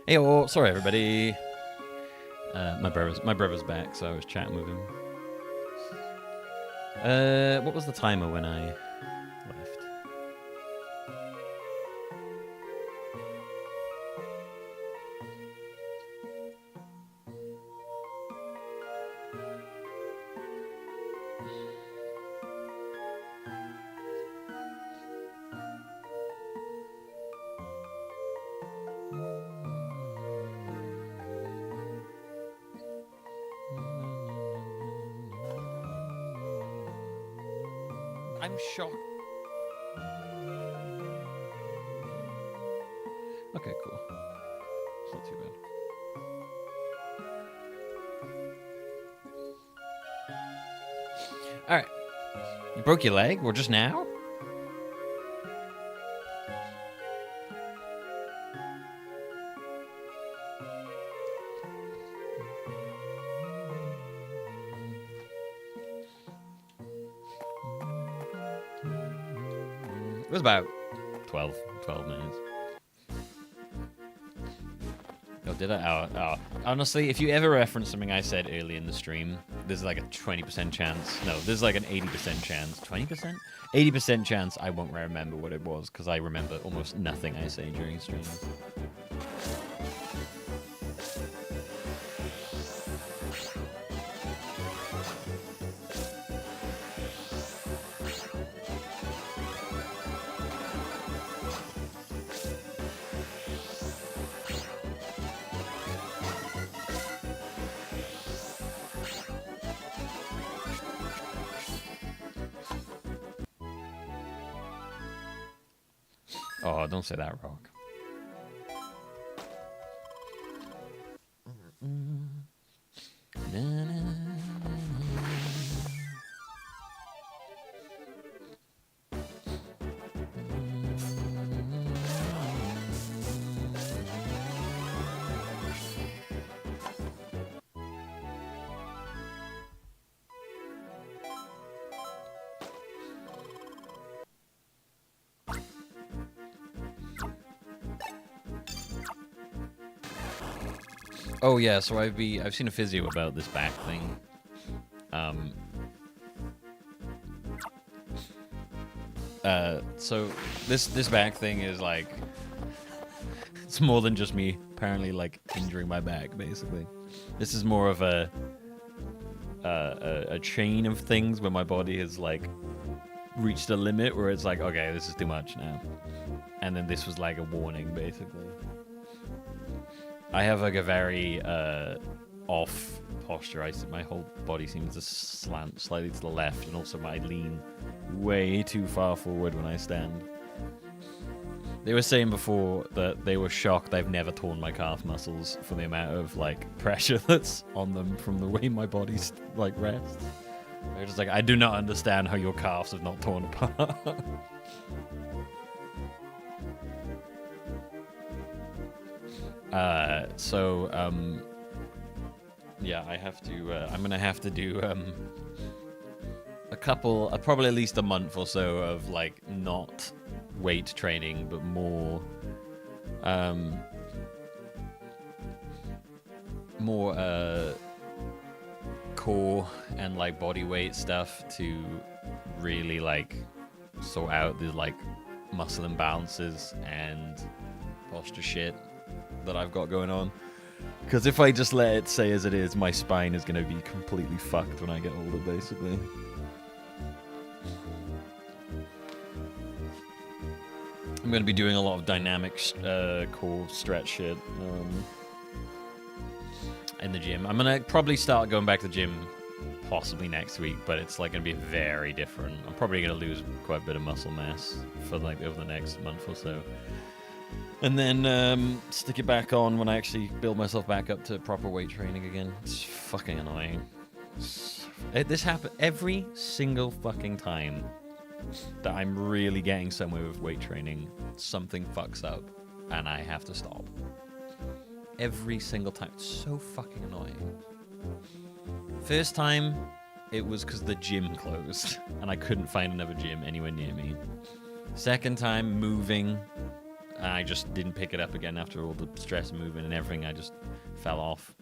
Hey, oh, sorry everybody. My brother's back, so I was chatting with him. What was the timer when I left? I'm shocked. Okay, cool. It's not too bad. All right. You broke your leg? Or just now? It was about 12 minutes. Oh, did I? Oh. Honestly, if you ever reference something I said early in the stream, there's like a 20% chance. No, there's like an 80% chance. 20%? 80% chance I won't remember what it was, because I remember almost nothing I say during streams. Oh, don't say that, Rock. Oh yeah, so I've seen a physio about this back thing. So this back thing is like, it's more than just me apparently like injuring my back. Basically, this is more of a chain of things where my body has like reached a limit where it's like, okay, this is too much now, and then this was like a warning, basically. I have like a very off posture. My whole body seems to slant slightly to the left, and also I lean way too far forward when I stand. They were saying before that they were shocked I've never torn my calf muscles for the amount of like pressure that's on them from the way my body's like rests. They're just like, I do not understand how your calves have not torn apart. Yeah, I have to, I'm gonna have to do, probably at least a month or so of, like, not weight training, but more, core and, like, body weight stuff to really, like, sort out the, like, muscle imbalances and posture shit that I've got going on. Because if I just let it say as it is, my spine is going to be completely fucked when I get older, basically. I'm going to be doing a lot of dynamic core stretch shit in the gym. I'm going to probably start going back to the gym possibly next week, but it's like going to be very different. I'm probably going to lose quite a bit of muscle mass for like over the next month or so. And then stick it back on when I actually build myself back up to proper weight training again. It's fucking annoying. This happens every single fucking time that I'm really getting somewhere with weight training. Something fucks up and I have to stop. Every single time. It's so fucking annoying. First time, it was because the gym closed and I couldn't find another gym anywhere near me. Second time, moving. and I just didn't pick it up again after all the stress moving and everything. I just fell off.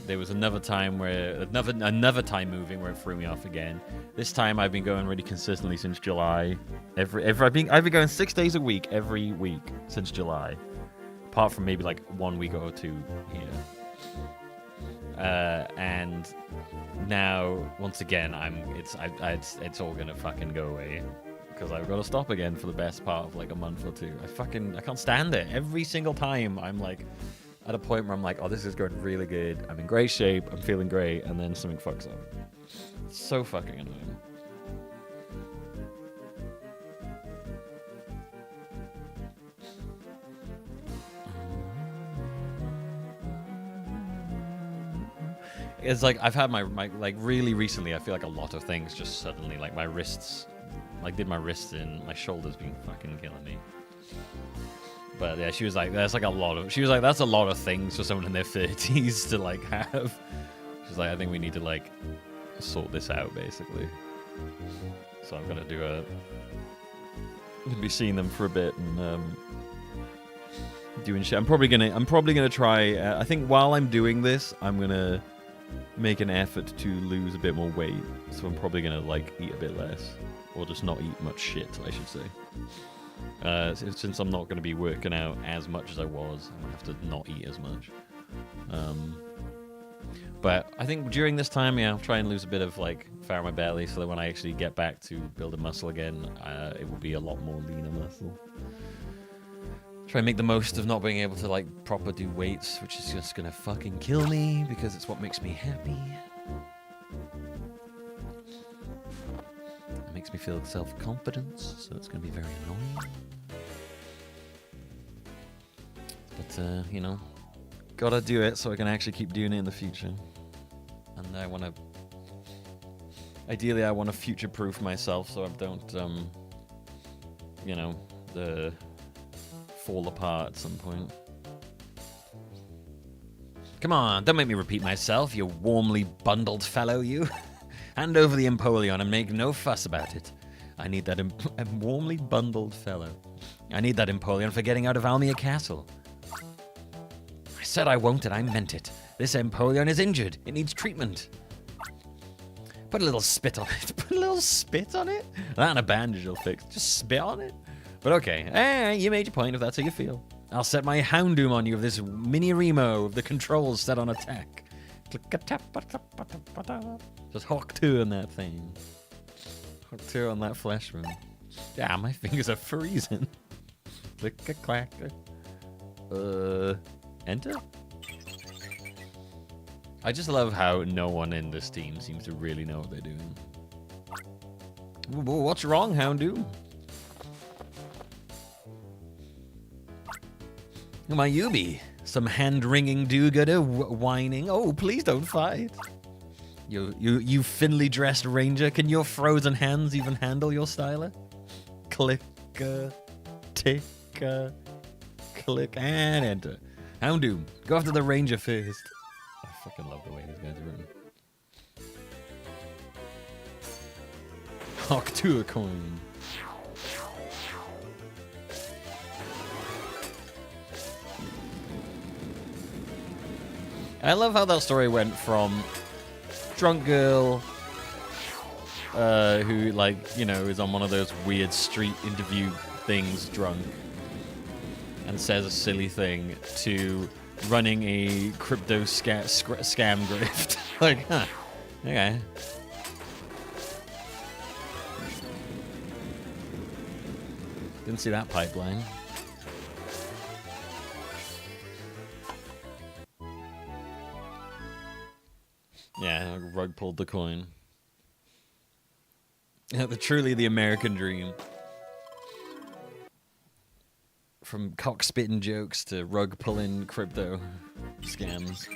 There was another time where another time moving where it threw me off again. This time I've been going really consistently since July. I've been going 6 days a week every week since July, apart from maybe like 1 week or two here. And now once again it's all gonna fucking go away because I've got to stop again for the best part of like a month or two. I can't stand it. Every single time I'm like at a point where I'm like, oh, this is going really good. I'm in great shape. I'm feeling great. And then something fucks up. It's so fucking annoying. It's like I've had my like really recently. I feel like a lot of things just suddenly like my wrists, like did my wrists in, my shoulders been fucking killing me. But yeah, she was like, that's like a lot of. She was like, that's a lot of things for someone in their 30s to like have. She's like, I think we need to like sort this out basically. So I'm gonna do a. I'm gonna be seeing them for a bit and doing shit. I'm probably gonna try. I think while I'm doing this, I'm gonna make an effort to lose a bit more weight. So I'm probably gonna like eat a bit less, or just not eat much shit, I should say. Since I'm not going to be working out as much as I was, I'm going to have to not eat as much. But I think during this time, yeah, I'll try and lose a bit of like fat on my belly so that when I actually get back to building muscle again, it will be a lot more leaner muscle. Try and make the most of not being able to like proper do weights, which is just going to fucking kill me because it's what makes me happy. It makes me feel self-confidence, so it's going to be very annoying. But, you know, gotta do it so I can actually keep doing it in the future. And I want to... Ideally, I want to future-proof myself so I don't, you know, fall apart at some point. Come on, don't make me repeat myself, you warmly bundled fellow, you. Hand over the Empoleon and make no fuss about it. I need that warmly bundled fellow. I need that Empoleon for getting out of Almia Castle. I said I won't and I meant it. This Empoleon is injured. It needs treatment. Put a little spit on it. Put a little spit on it? That and a bandage will fix. Just spit on it? But okay. You made your point if that's how you feel. I'll set my Houndoom on you with this mini Remo with the controls set on attack. Just Hawk 2 on that thing. Hawk 2 on that Fleshman. Yeah, my fingers are freezing. Click-a-clack. Enter? I just love how no one in this team seems to really know what they're doing. What's wrong, Houndoom? Who might you be? Some hand-wringing do-gooder whining. Oh, please don't fight. You thinly dressed ranger. Can your frozen hands even handle your styler? Click, tick, click, and enter. Houndoom, go after the ranger first. I fucking love the way these guys are written. Hawk to a coin. I love how that story went from drunk girl who, like, you know, is on one of those weird street interview things drunk and says a silly thing to running a crypto scam grift. Like, huh, okay. Didn't see that pipeline. Yeah, rug pulled the coin. Yeah, truly the American dream. From cock spitting jokes to rug pulling crypto scams.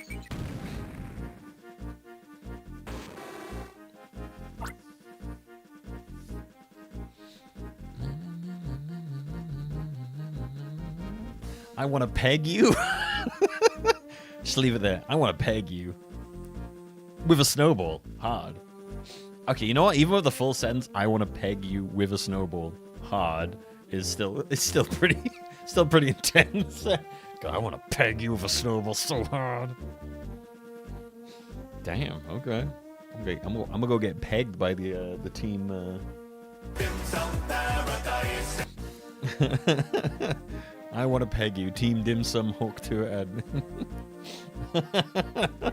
I want to peg you. Just leave it there. I want to peg you. With a snowball. Hard. Okay, you know what? Even with the full sentence, I want to peg you with a snowball. Hard. is still pretty intense. God, I want to peg you with a snowball so hard. Damn. Okay. I'm gonna go get pegged by the team. I want to peg you, Team Dim Sum Hook Tour admin. I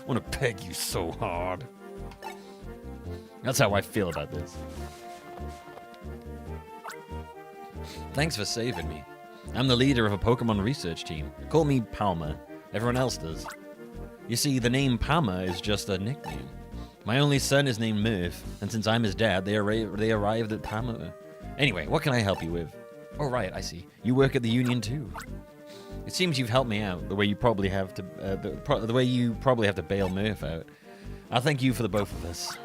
want to peg you so hard. That's how I feel about this. Thanks for saving me. I'm the leader of a Pokemon research team. Call me Palmer. Everyone else does. You see, the name Palmer is just a nickname. My only son is named Murph, and since I'm his dad, they arrived at Palmer. Anyway, what can I help you with? Oh, right, I see. You work at the Union too. It seems you've helped me out the way you probably have to bail Murph out. I'll thank you for the both of us.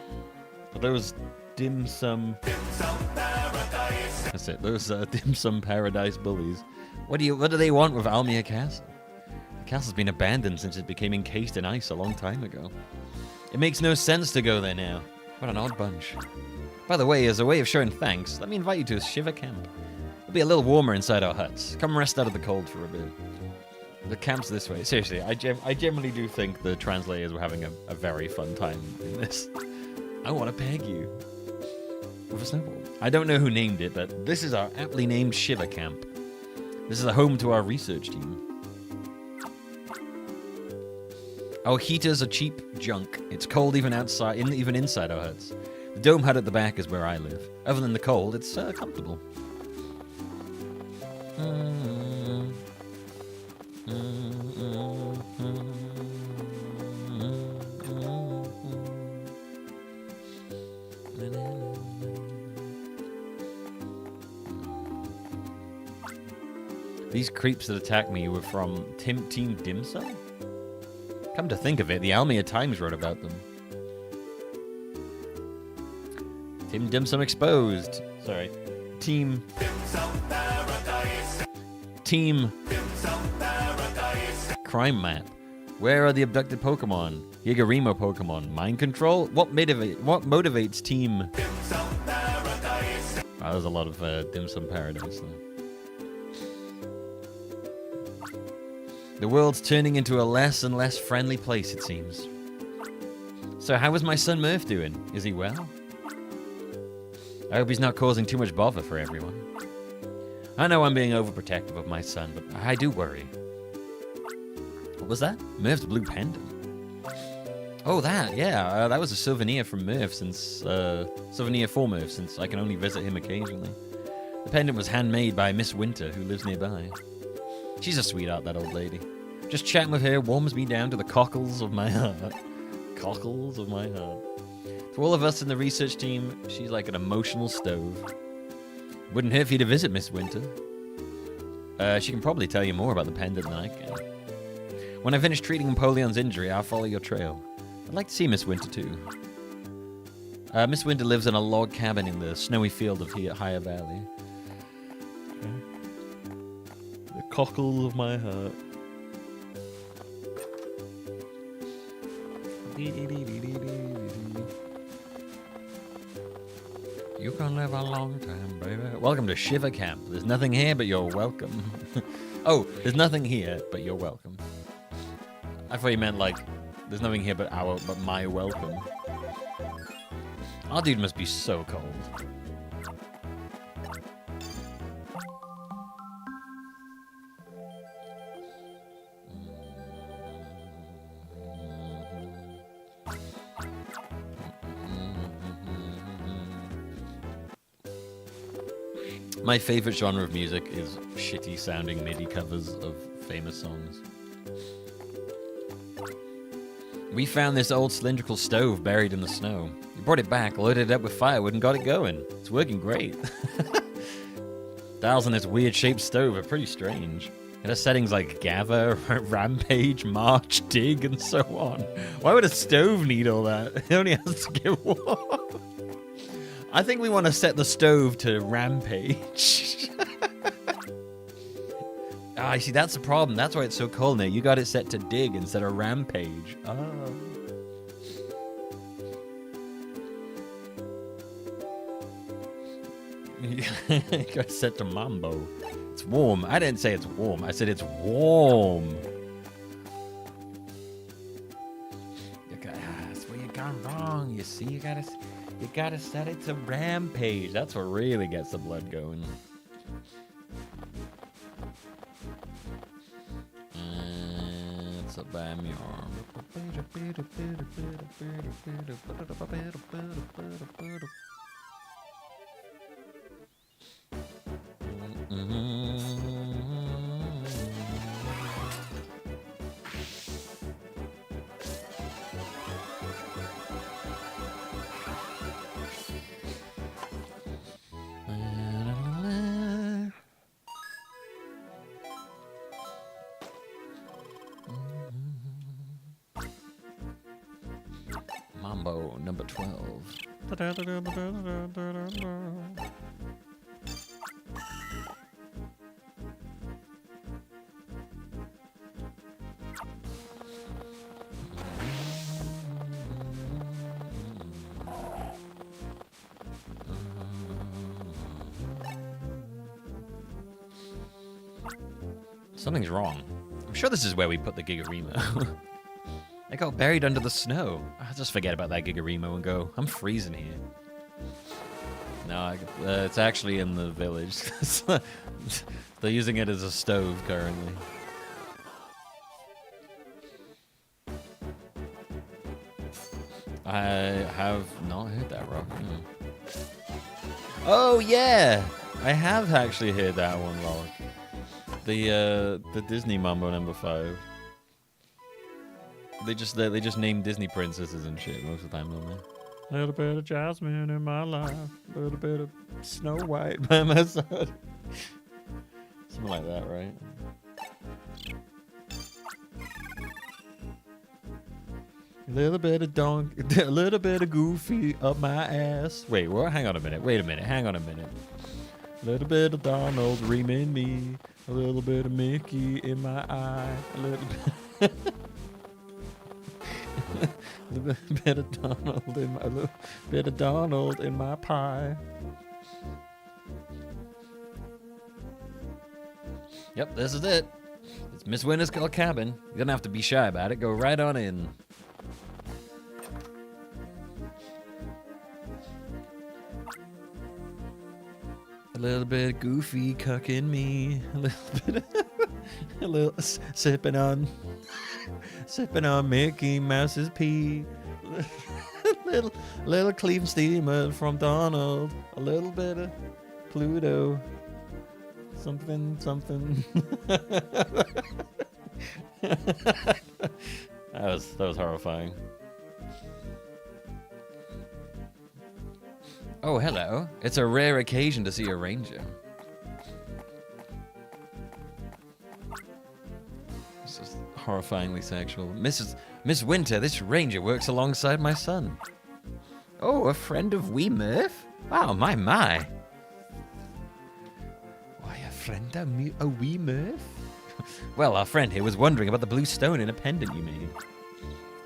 But those dim sum paradise. That's it. Those dim sum paradise bullies. What do they want with Almia Castle? The castle's been abandoned since it became encased in ice a long time ago. It makes no sense to go there now. What an odd bunch. By the way, as a way of showing thanks, let me invite you to a shiver camp. It'll be a little warmer inside our huts. Come rest out of the cold for a bit. The camp's this way. Seriously, I generally do think the translators were having a very fun time in this. I want to peg you with a snowball. I don't know who named it, but this is our aptly named shiver camp. This is a home to our research team. Our heaters are cheap junk. It's cold even inside our huts. The dome hut at the back is where I live. Other than the cold, it's comfortable. These creeps that attacked me were from Team Dim Sum? Come to think of it, the Almia Times wrote about them. Team Dim Sum Exposed. Sorry. Team Crime Map. Where are the abducted Pokemon? Gigarimo Pokemon. Mind control? What motivates Team? Wow, there's a lot of Dim Sum Paradise though. The world's turning into a less and less friendly place, it seems. So how is my son Murph doing? Is he well? I hope he's not causing too much bother for everyone. I know I'm being overprotective of my son, but I do worry. What was that? Murph's blue pendant. Oh, that, yeah. That was a souvenir from Murph souvenir for Murph, since I can only visit him occasionally. The pendant was handmade by Miss Winter, who lives nearby. She's a sweetheart, that old lady. Just chatting with her warms me down to the cockles of my heart. Cockles of my heart. To all of us in the research team, she's like an emotional stove. Wouldn't hurt for you to visit Miss Winter. She can probably tell you more about the pendant than I can. When I finish treating Napoleon's injury, I'll follow your trail. I'd like to see Miss Winter, too. Miss Winter lives in a log cabin in the snowy field of Higher Valley. The cockles of my heart. You can live a long time, baby. Welcome to Shiver Camp. There's nothing here, but you're welcome. Oh, there's nothing here, but you're welcome. I thought you meant like, there's nothing here but my welcome. Our dude must be so cold. My favorite genre of music is shitty sounding MIDI covers of famous songs. We found this old cylindrical stove buried in the snow. We brought it back, loaded it up with firewood, and got it going. It's working great. Dials on this weird shaped stove are pretty strange. It has settings like gather, rampage, march, dig, and so on. Why would a stove need all that? It only has to get warm. I think we want to set the stove to rampage. Ah, you see, that's the problem. That's why it's so cold now. You got it set to dig instead of rampage. Oh. It got set to Mambo. It's warm. I didn't say it's warm. I said it's warm. That's where you gone wrong. You see, you gotta set it to Rampage. That's what really gets the blood going. It's a bam yarn. Mambo number 12. Something's wrong. I'm sure this is where we put the Gigarimo. It got buried under the snow. I'll just forget about that Gigarimo and go, I'm freezing here. No, it's actually in the village. They're using it as a stove currently. I have not heard that rock. No. Oh yeah, I have actually heard that one rock. The Disney Mambo number 5. They just name Disney princesses and shit most of the time, don't they? A little bit of Jasmine in my life, a little bit of Snow White by my side. Something like that, right? A little bit of a little bit of Goofy up my ass. Wait, what? Hang on a minute. Wait a minute. Hang on a minute. A little bit of Donald reaming me. A little bit of Mickey in my eye. A little bit. A little bit of Donald in my pie. Yep, this is it. It's Miss Winter's cabin. You don't have to be shy about it. Go right on in. A little bit of Goofy cucking me. A little bit of a little sipping on Mickey Mouse's pee. little clean steamer from Donald. A little bit of Pluto. Something. That was horrifying. Oh, hello. It's a rare occasion to see a ranger. This is horrifyingly sexual. Miss Winter, this ranger works alongside my son. Oh, a friend of wee Murph? Wow, my. Why, a friend of a wee Murph? Well, our friend here was wondering about the blue stone in a pendant you made.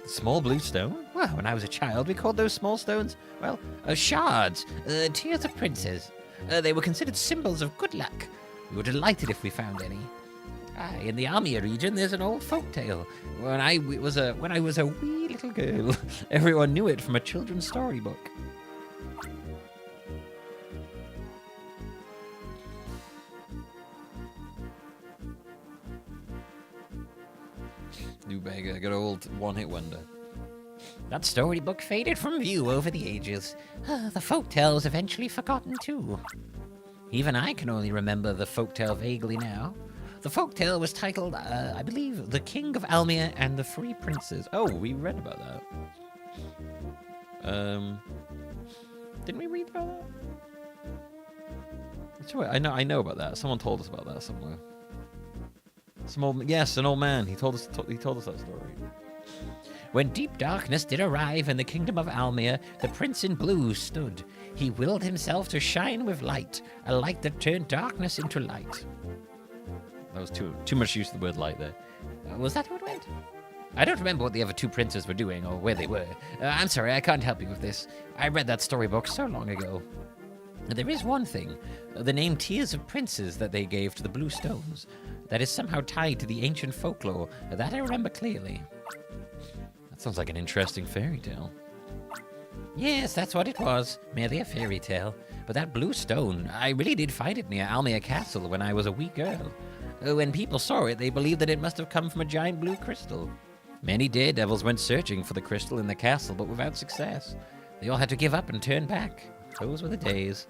Small blue stone? Well, when I was a child, we called those small stones, well, shards, tears of princes. They were considered symbols of good luck. We were delighted if we found any. In the Almia region, there's an old folk tale. When I was a wee little girl, everyone knew it from a children's storybook. New beggar, good old one-hit wonder. That storybook faded from view over the ages. The folktale was eventually forgotten too. Even I can only remember the folktale vaguely now. The folktale was titled, I believe, The King of Almia and the Three Princes. Oh, we read about that. Didn't we read about that? Sure, I know about that. Someone told us about that somewhere. Yes, an old man. He told us that story. When deep darkness did arrive in the kingdom of Almia, the prince in blue stood. He willed himself to shine with light, a light that turned darkness into light. That was too much use of the word light there. Was that how it went? I don't remember what the other two princes were doing or where they were. I'm sorry, I can't help you with this. I read that storybook so long ago. There is one thing. The name Tears of Princes that they gave to the blue stones. That is somehow tied to the ancient folklore. That I remember clearly. That sounds like an interesting fairy tale. Yes, that's what it was. Merely a fairy tale. But that blue stone, I really did find it near Almia Castle when I was a wee girl. When people saw it, they believed that it must have come from a giant blue crystal. Many daredevils went searching for the crystal in the castle, but without success. They all had to give up and turn back. Those were the days.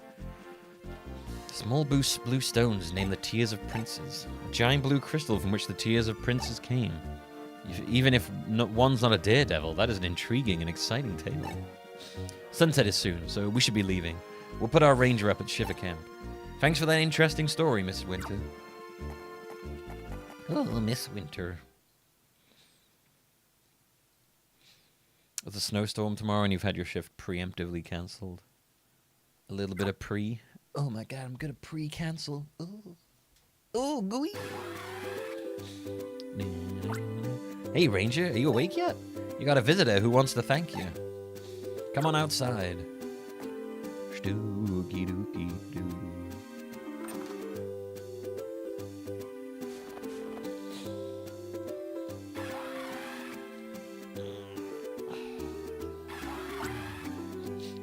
Small blue stones named the Tears of Princes. A giant blue crystal from which the Tears of Princes came. Even if one's not a daredevil, that is an intriguing and exciting tale. Sunset is soon, so we should be leaving. We'll put our ranger up at Shiver Camp. Thanks for that interesting story, Miss Winter. Oh, Miss Winter. It's a snowstorm tomorrow and you've had your shift preemptively cancelled. A little bit of pre. Oh my god, I'm gonna pre-cancel. Oh, oh, gooey. Hey, Ranger, are you awake yet? You got a visitor who wants to thank you. Come on outside. Stooky dooky doo.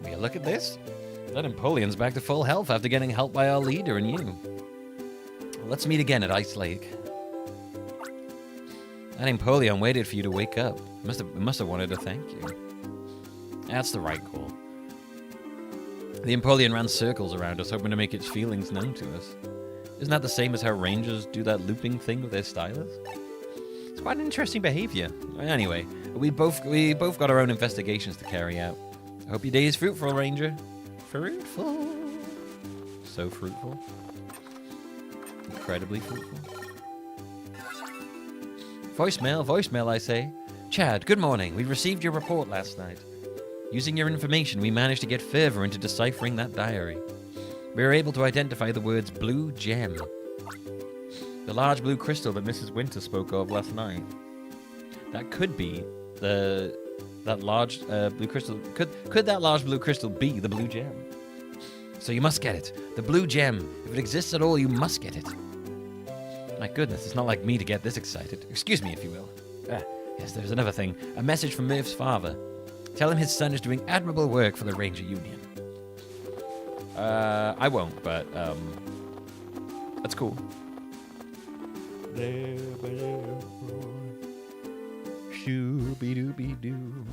Yeah, look at this. That Empoleon's back to full health after getting help by our leader and you. Let's meet again at Ice Lake. That Empoleon waited for you to wake up. Must have wanted to thank you. That's the right call. The Empoleon ran circles around us, hoping to make its feelings known to us. Isn't that the same as how rangers do that looping thing with their stylus? It's quite an interesting behavior. Anyway, we both got our own investigations to carry out. I hope your day is fruitful, Ranger. Fruitful. So fruitful. Incredibly fruitful. Voicemail, I say. Chad, good morning. We received your report last night. Using your information, we managed to get further into deciphering that diary. We were able to identify the words blue gem. The large blue crystal that Mrs. Winter spoke of last night. That could be that large blue crystal. Could that large blue crystal be the blue gem? So you must get it. The blue gem. If it exists at all, you must get it. My goodness, it's not like me to get this excited. Excuse me, if you will. Yes, there's another thing. A message from Murph's father. Tell him his son is doing admirable work for the Ranger Union. I won't, but, that's cool. Shoo-be-doo-be-doo.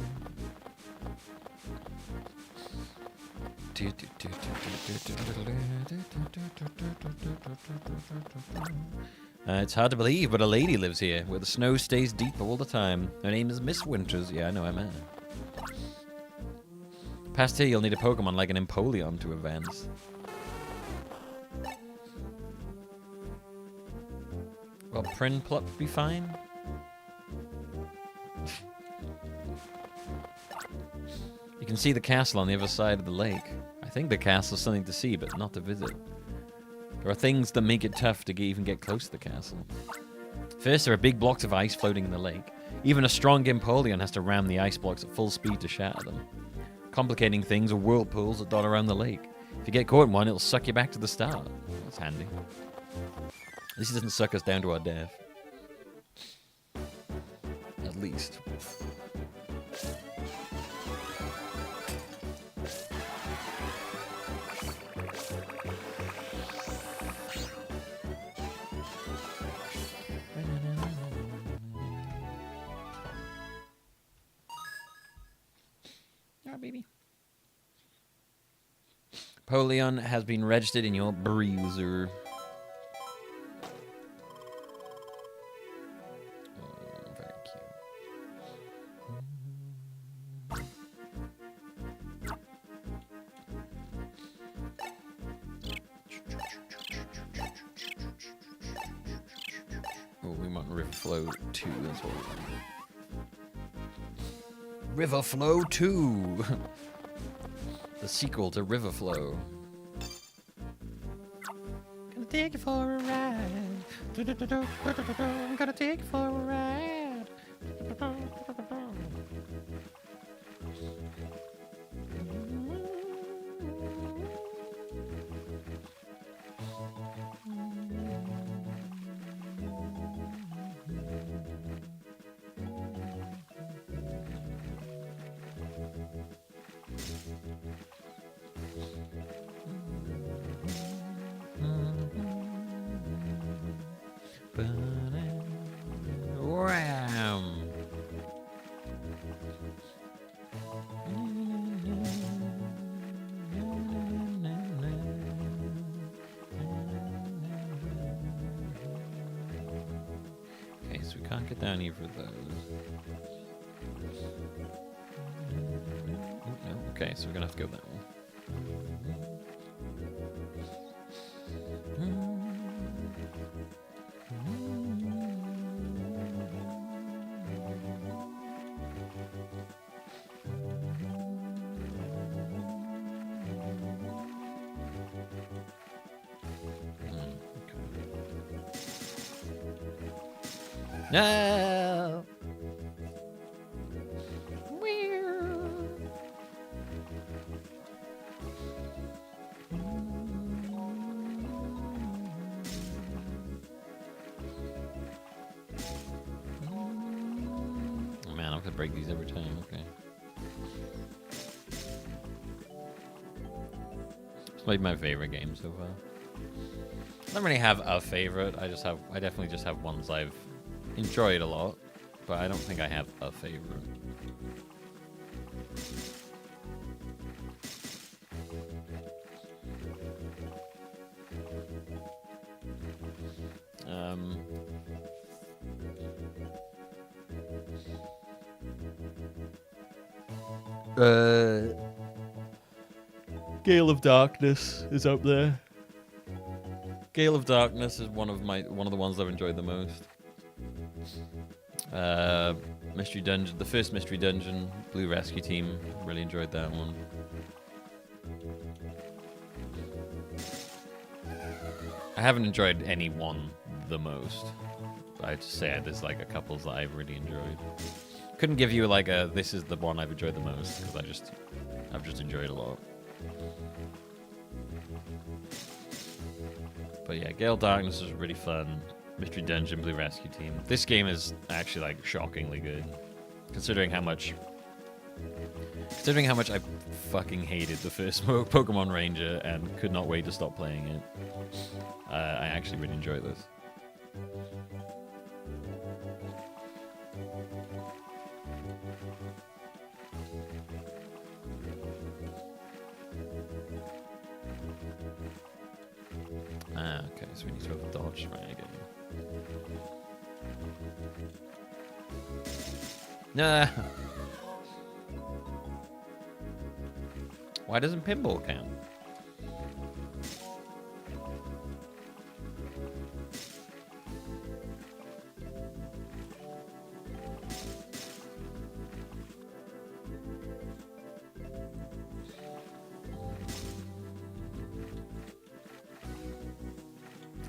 It's hard to believe, but a lady lives here, where the snow stays deep all the time. Her name is Miss Winters. Yeah, I know, I met her. Past here, you'll need a Pokemon like an Empoleon to advance. Will Prinplup be fine? You can see the castle on the other side of the lake. I think the castle's something to see, but not to visit. There are things that make it tough to even get close to the castle. First, there are big blocks of ice floating in the lake. Even a strong Empoleon has to ram the ice blocks at full speed to shatter them. Complicating things are whirlpools that dot around the lake. If you get caught in one, it'll suck you back to the start. That's handy. At least it doesn't suck us down to our death. At least. Baby. Empoleon has been registered in your bruiser. Oh, very cute. Oh, we want River Flow 2, that's what we want. River Flow 2! The sequel to River Flow. Gonna take you for a ride. I'm gonna take you for a ride. Wham! Okay, so we can't get down here for those. Oh, no. Okay, so we're gonna have to go that way. No. Oh man, I'm gonna break these every time. Okay. It's like my favorite game so far. I don't really have a favorite. I definitely just have ones I've enjoyed a lot, but I don't think I have a favorite. Gale of Darkness is up there. Gale of Darkness is one of the ones I've enjoyed the most. Mystery Dungeon, the first Mystery Dungeon, Blue Rescue Team, really enjoyed that one. I haven't enjoyed any one the most. I'd say there's like a couple that I've really enjoyed. Couldn't give you like a this is the one I've enjoyed the most because I've just enjoyed a lot. But yeah, Gale of Darkness was really fun. Mystery Dungeon, Blue Rescue Team. This game is actually like shockingly good, considering how much I fucking hated the first Pokemon Ranger and could not wait to stop playing it. I actually really enjoy this. Okay, so we need to have a dodge right again. Nah. Why doesn't pinball count?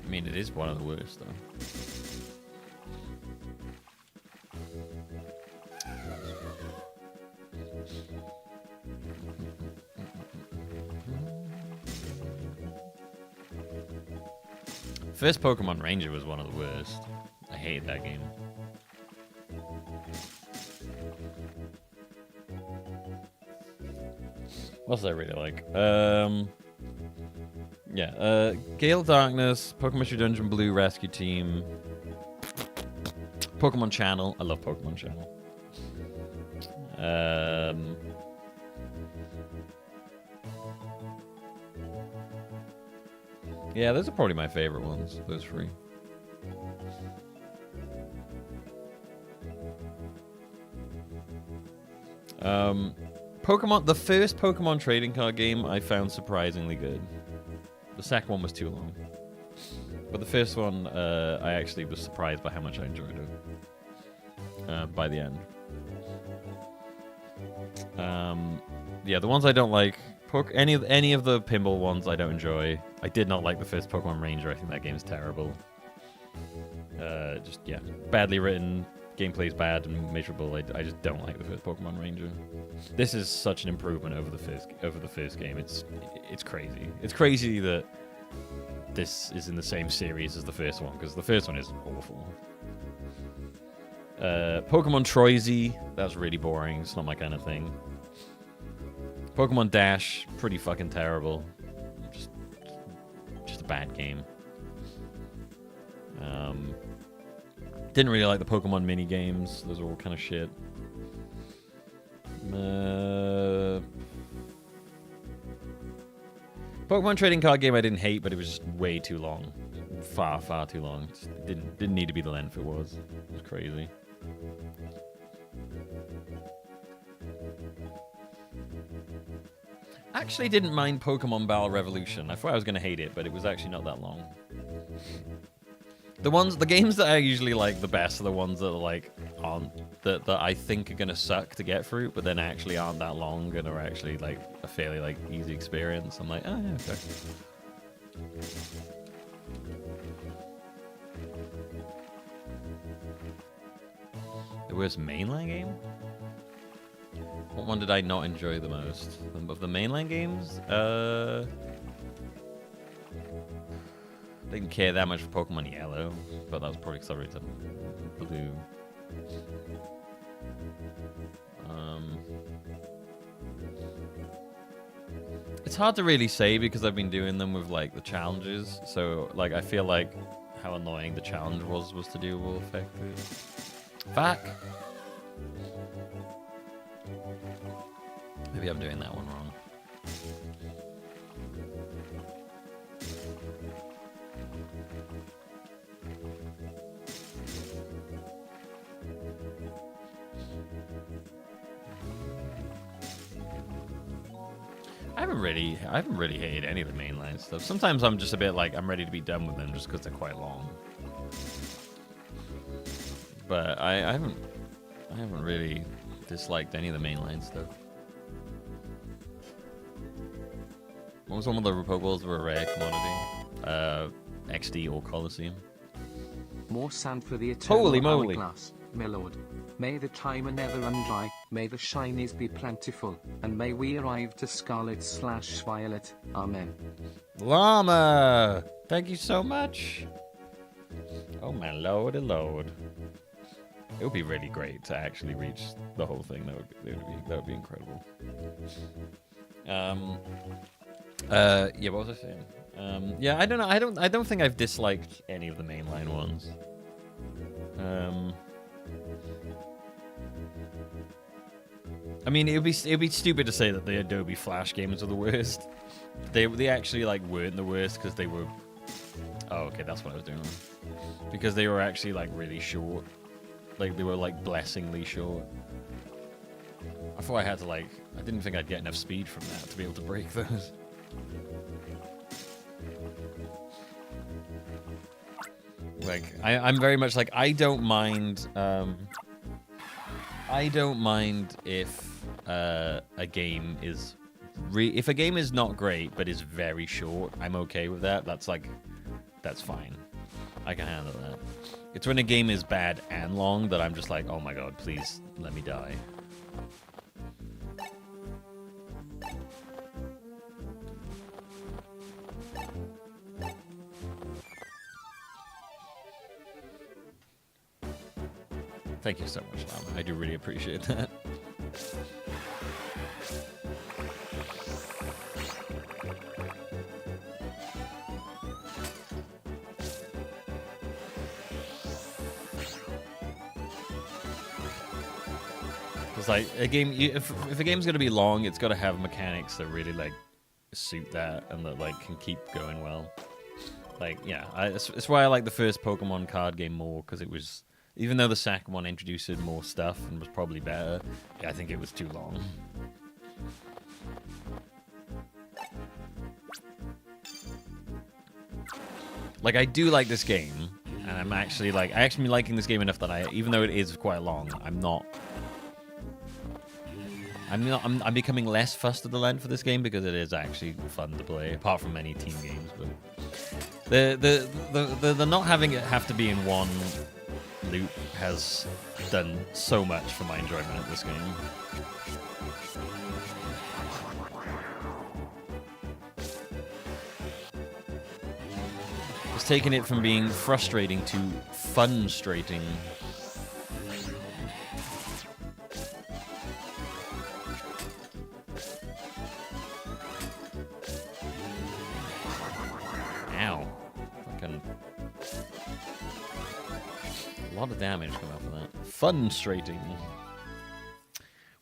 I mean, it is one of the worst, though. First Pokemon Ranger was one of the worst. I hated that game. What else did I really like? Yeah, Gale of Darkness, Pokemon Mystery Dungeon, Blue Rescue Team, Pokemon Channel. I love Pokemon Channel. Yeah, those are probably my favorite ones, those three. Pokemon, the first Pokemon trading card game I found surprisingly good. The second one was too long. But the first one, I actually was surprised by how much I enjoyed it. By the end. Yeah, the ones I don't like, any of the pinball ones I don't enjoy. I did not like the first Pokemon Ranger. I think that game's terrible. Just, yeah, badly written. Gameplay's bad and miserable. I just don't like the first Pokemon Ranger. This is such an improvement over the first game. It's crazy. It's crazy that this is in the same series as the first one, because the first one is awful. Pokemon Troisy, that's really boring. It's not my kind of thing. Pokemon Dash, pretty fucking terrible. Just a bad game. Didn't really like the Pokemon mini games. Those are all kind of shit. Pokemon trading card game I didn't hate, but it was just way too long. Far, far too long. Just didn't need to be the length it was. It was crazy. Actually didn't mind Pokemon Battle Revolution. I thought I was going to hate it, but it was actually not that long. The games that I usually like the best are the ones that are like that I think are gonna suck to get through, but then actually aren't that long and are actually like a fairly like easy experience. I'm like, oh yeah, okay. The worst mainline game? What one did I not enjoy the most? Of the mainline games? Didn't care that much for Pokemon Yellow, but that was probably because I read to Blue. It's hard to really say because I've been doing them with like the challenges, so like I feel like how annoying the challenge was to do will affect it. Fuck. Maybe I'm doing that one wrong. I haven't really hated any of the mainline stuff. Sometimes I'm just a bit like I'm ready to be done with them just because they're quite long. But I haven't really disliked any of the mainline stuff. What was one of the Pokeballs were a rare commodity? XD or Coliseum. More sand for the eternal Holy moly. hourglass, my lord. May the timer never run dry, may the shinies be plentiful, and may we arrive to Scarlet/Violet. Amen. Llama! Thank you so much. Oh my lordy lord. It would be really great to actually reach the whole thing. That would be incredible. Yeah, what was I saying? Yeah, I don't know. I don't think I've disliked any of the mainline ones. I mean, it'd be stupid to say that the Adobe Flash games are the worst. They actually like weren't the worst because they were. Oh, okay, that's what I was doing. Because they were actually like really short. Like they were like blessingly short. I thought I had to like. I didn't think I'd get enough speed from that to be able to break those. Like I'm very much like I don't mind. I don't mind if a game is if a game is not great but is very short. I'm okay with that. That's fine. I can handle that. It's when a game is bad and long that I'm just like, oh my god, please let me die. Thank you so much, Lam. I do really appreciate that. It's like a game. If a game's gonna be long, it's got to have mechanics that really like suit that and that like can keep going well. Like yeah, it's why I like the first Pokemon card game more because it was. Even though the second one introduced more stuff and was probably better, I think it was too long. Like, I do like this game, and I'm actually liking this game enough that even though it is quite long, I'm becoming less fussed at the length for this game because it is actually fun to play, apart from many team games. But the not having it have to be in one loop has done so much for my enjoyment of this game. It's taken it from being frustrating to fun-strating. Ow. Fucking lot of damage coming off of that. Funstrating.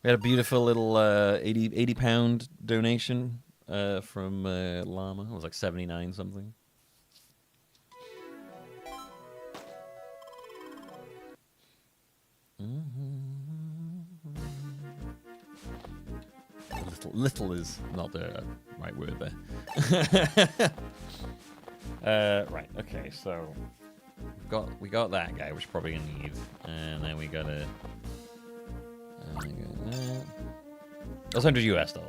We had a beautiful little 80 pound donation from Llama. It was like 79 something. Little is not the right word there. Right, okay, so we got that guy, which we're probably gonna need, and then we gotta. That's $100 US, yeah.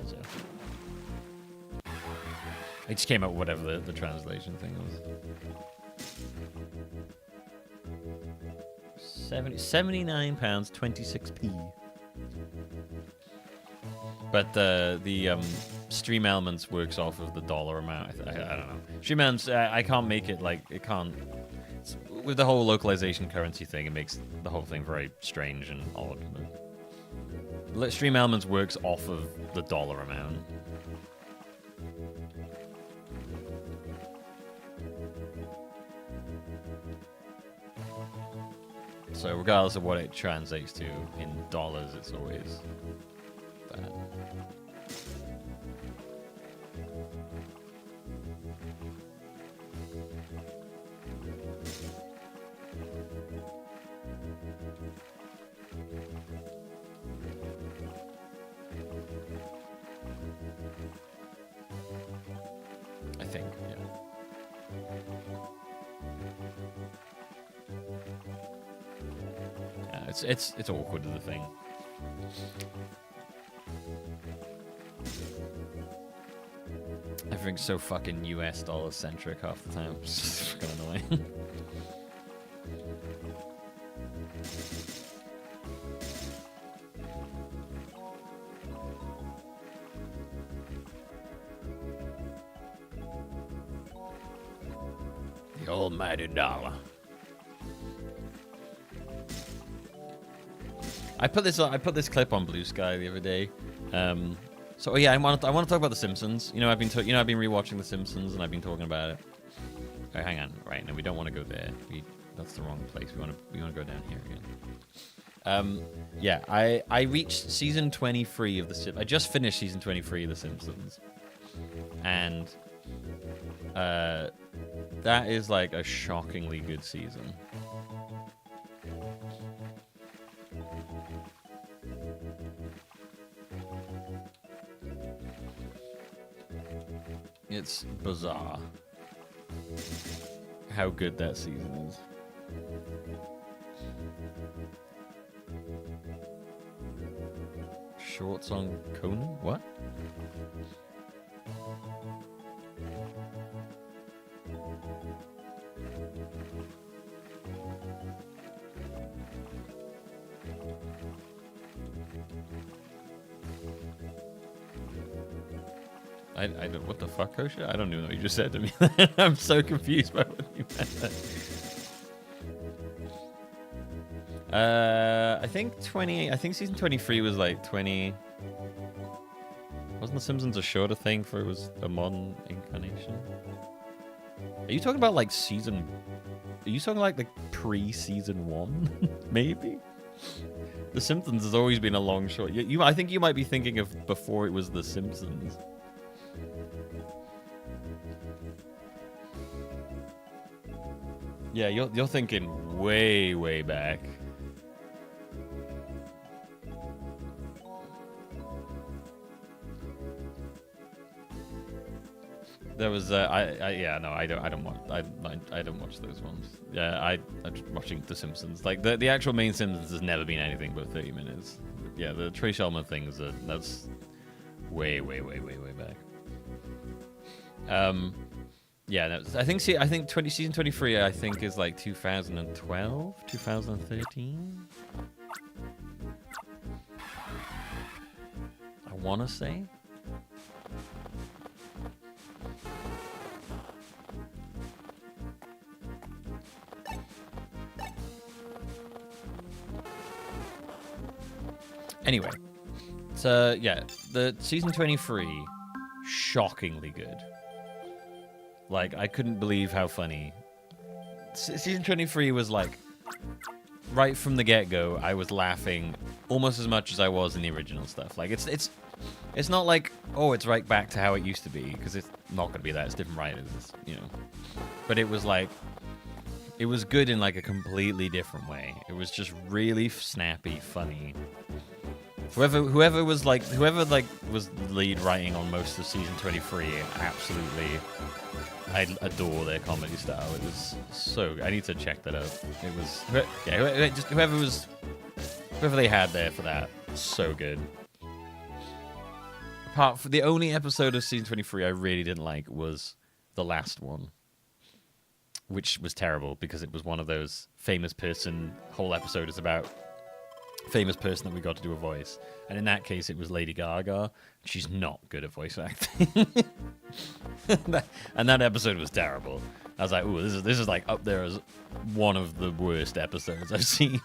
I just came up with whatever the translation thing was. 79 pounds 26p. But the stream elements works off of the dollar amount. I don't know. Stream elements, I can't make it like it can't. With the whole localization currency thing, it makes the whole thing very strange and odd. But stream elements works off of the dollar amount. So regardless of what it translates to in dollars, it's always bad. I think, yeah. It's awkward as a thing. Everything's so fucking US dollar centric half the time. It's just fucking annoying. The almighty dollar. I put this clip on Blue Sky the other day. So yeah, I want to talk about The Simpsons. You know, I've been rewatching The Simpsons and I've been talking about it. Oh, hang on, right? No, we don't want to go there. That's the wrong place. We want to go down here again. Yeah, I reached season 23 of I just finished season 23 of The Simpsons, and that is like a shockingly good season. It's bizarre how good that season is. Shorts on Conan? What? I don't. What the fuck, Kosha? I don't even know what you just said to me. I'm so confused by what you meant. I think season 23 was like 20. Wasn't The Simpsons a shorter thing for it was a modern incarnation? Are you talking about like season? Are you talking like the pre-season 1? Maybe. The Simpsons has always been a long short. I think you might be thinking of before it was The Simpsons. Yeah, you're thinking way, way back. There was I don't watch those ones. Yeah, I'm watching The Simpsons. Like the actual main Simpsons has never been anything but 30 minutes. Yeah, the Trey Shelman thing that's way, way, way, way, way back. Yeah, no, I think season 23 I think is like 2012, 2013. I want to say. Anyway, so yeah, the season 23 shockingly good. Like, I couldn't believe how funny. Season 23 was like right from the get-go, I was laughing almost as much as I was in the original stuff. Like, it's not like, oh, it's right back to how it used to be, because it's not going to be that. It's different writers, you know. But it was like, it was good in like a completely different way. It was just really snappy, funny. Whoever was was lead writing on most of season 23, absolutely, I adore their comedy style. It was so good. I need to check that out. It was, yeah, just whoever they had there for that, so good. Apart from the only episode of season 23 I really didn't like was the last one, which was terrible because it was one of those famous person. Whole episode is about famous person that we got to do a voice, and in that case it was Lady Gaga. She's not good at voice acting. And that episode was terrible. I was like, ooh, this is like up there as one of the worst episodes I've seen.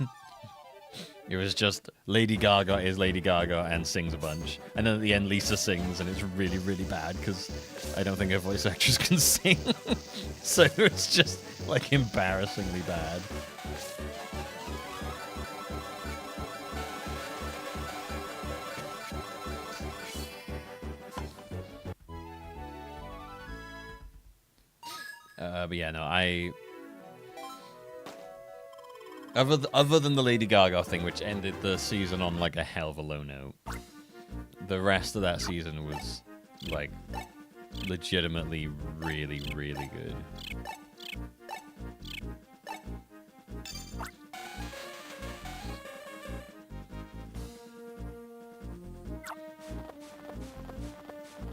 It was just Lady Gaga is Lady Gaga and sings a bunch, and then at the end Lisa sings, and it's really, really bad because I don't think her voice actress can sing. So it's just like embarrassingly bad. But yeah, no, other than the Lady Gaga thing, which ended the season on like a hell of a low note, the rest of that season was like legitimately really, really good.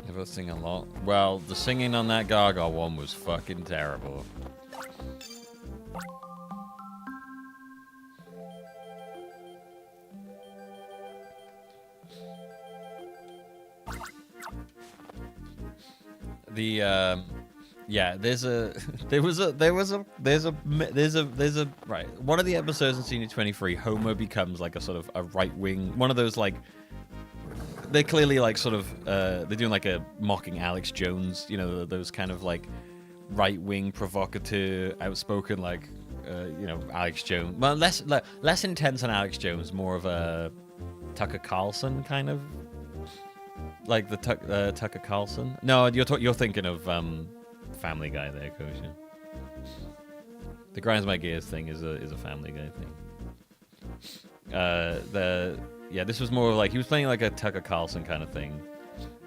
Never sing a lot. Well, the singing on that Gaga one was fucking terrible. Yeah, there's a right. One of the episodes in season 23, Homer becomes like a sort of a right wing, one of those like, they're clearly like sort of they're doing like a mocking Alex Jones, you know, those kind of like right wing provocateur, outspoken like you know, Alex Jones. Well, less intense than Alex Jones, more of a Tucker Carlson kind of. Like the Tucker Carlson? No, you're thinking of Family Guy there, Kosha. The Grinds My Gears thing is a Family Guy thing. This was more like he was playing like a Tucker Carlson kind of thing,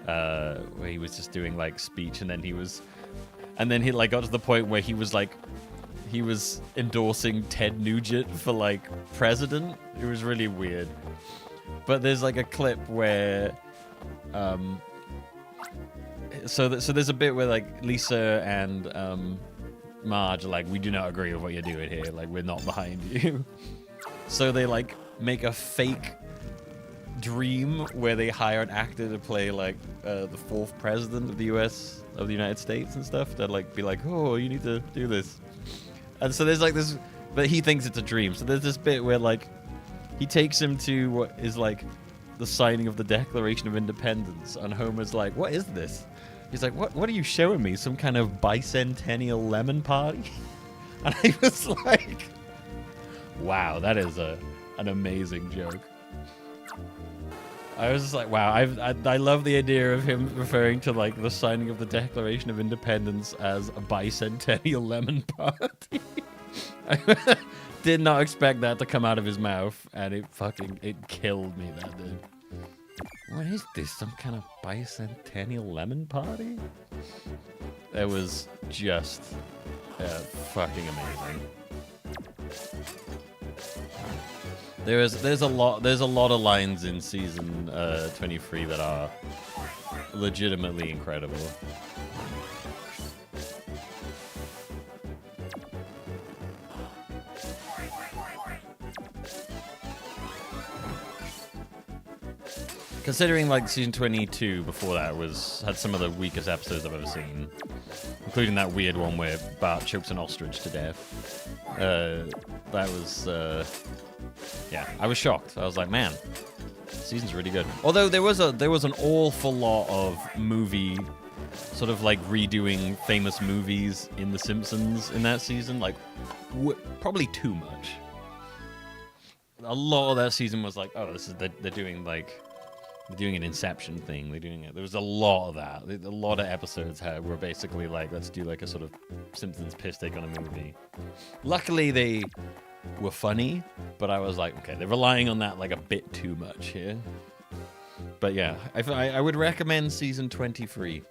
where he was just doing like speech, and then he like got to the point where he was endorsing Ted Nugent for like president. It was really weird. But there's like a clip where. So there's a bit where like Lisa and Marge are like, we do not agree with what you're doing here, like we're not behind you. So they like make a fake dream where they hire an actor to play like the fourth president of the United States and stuff. They'd like be like, oh, you need to do this. And so there's like this, but he thinks it's a dream. So there's this bit where like he takes him to what is like the signing of the Declaration of Independence, and Homer's like, what is this? He's like, what are you showing me? Some kind of bicentennial lemon party? And I was like, wow, that is an amazing joke. I was just like, wow, I love the idea of him referring to like the signing of the Declaration of Independence as a bicentennial lemon party. I did not expect that to come out of his mouth, and it killed me, that did. What is this? Some kind of bicentennial lemon party? That was just fucking amazing. There's a lot of lines in season 23 that are legitimately incredible. Considering like season 22 before that had some of the weakest episodes I've ever seen, including that weird one where Bart chokes an ostrich to death. That was yeah, I was shocked. I was like, man, season's really good. Although there was an awful lot of movie sort of like redoing famous movies in The Simpsons in that season, like probably too much. a lot of that season was like, oh, this is they're doing an Inception thing. They're doing it. There was a lot of that. A lot of episodes were basically like, let's do like a sort of Simpsons piss take on a movie. Luckily, they were funny, but I was like, okay, they're relying on that like a bit too much here. But yeah, I would recommend season 23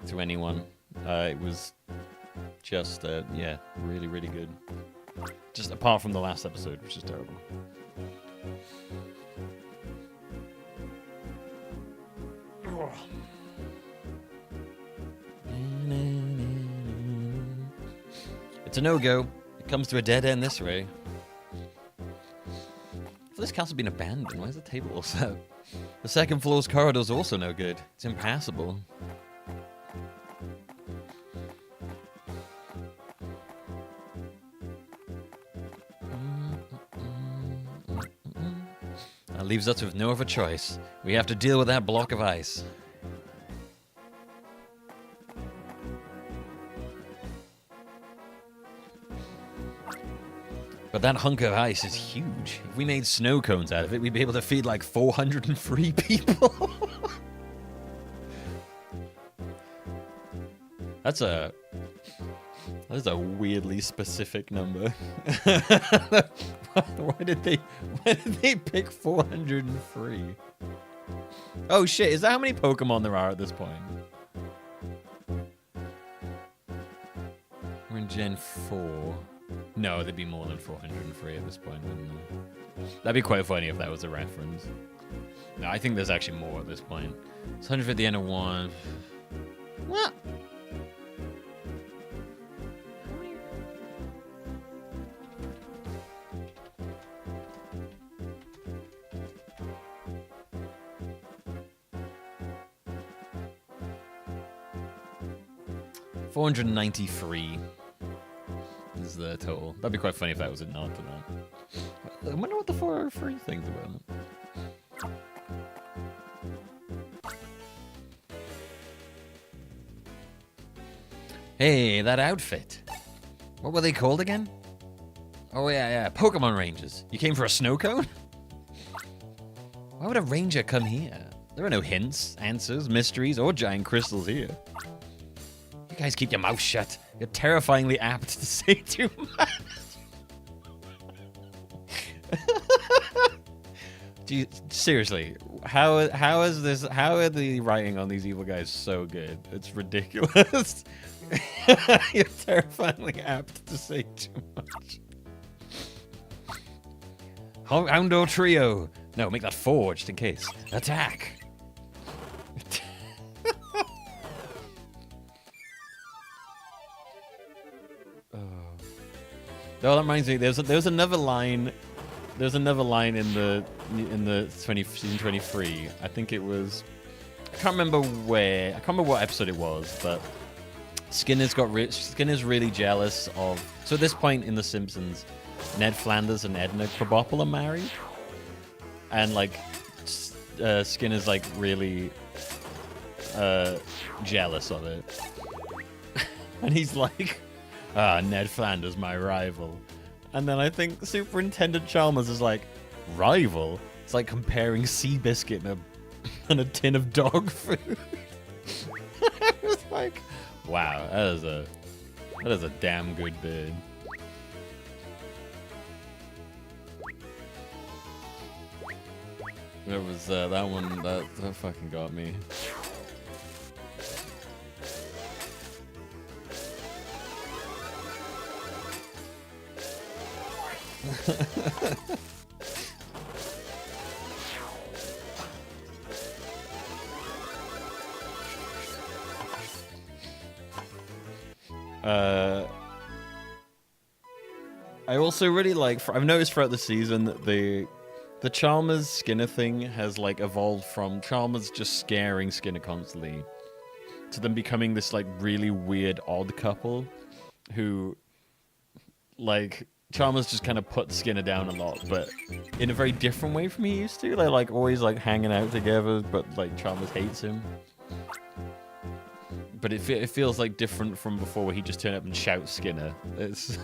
to anyone. It was just, yeah, really, really good. Just apart from the last episode, which is terrible. It's a no-go. It comes to a dead end this way. This castle's been abandoned. Why is the table all set? The second floor's corridor's also no good. It's impassable. That leaves us with no other choice. We have to deal with that block of ice. But that hunk of ice is huge. If we made snow cones out of it, we'd be able to feed like 403 people. That's a weirdly specific number. Why did they pick 403? Oh shit, is that how many Pokemon there are at this point? We're in Gen 4. No, there'd be more than 403 at this point, wouldn't there? That'd be quite funny if that was a reference. No, I think there's actually more at this point. It's 100 at the end of one. What? $493 is the total. That'd be quite funny if that was a nod to that. I wonder what the 403 thing's about. Hey, that outfit. What were they called again? Oh yeah, Pokemon Rangers. You came for a snow cone? Why would a ranger come here? There are no hints, answers, mysteries, or giant crystals here. You guys keep your mouth shut. You're terrifyingly apt to say too much. Seriously, how is this? How are the writing on these evil guys so good? It's ridiculous. You're terrifyingly apt to say too much. Houndor Trio. No, make that 4 just in case. Attack. Oh, that reminds me. There's another line. There's another line in the season 23. I think it was. I can't remember where. I can't remember what episode it was, but Skinner's really jealous of. So at this point in The Simpsons, Ned Flanders and Edna Krabappel are married, and like Skinner's like really jealous of it, and he's like. Ned Flanders, my rival. And then I think Superintendent Chalmers is like, rival? It's like comparing Seabiscuit and a tin of dog food. I was like, wow, that is a damn good bid. There was that one that fucking got me. I also really like. I've noticed throughout the season that the Chalmers Skinner thing has like evolved from Chalmers just scaring Skinner constantly to them becoming this like really weird odd couple who like. Chalmers just kind of put Skinner down a lot, but in a very different way from he used to. They're like always like hanging out together, but like Chalmers hates him. But it feels like different from before, where he just turned up and shouts Skinner. It's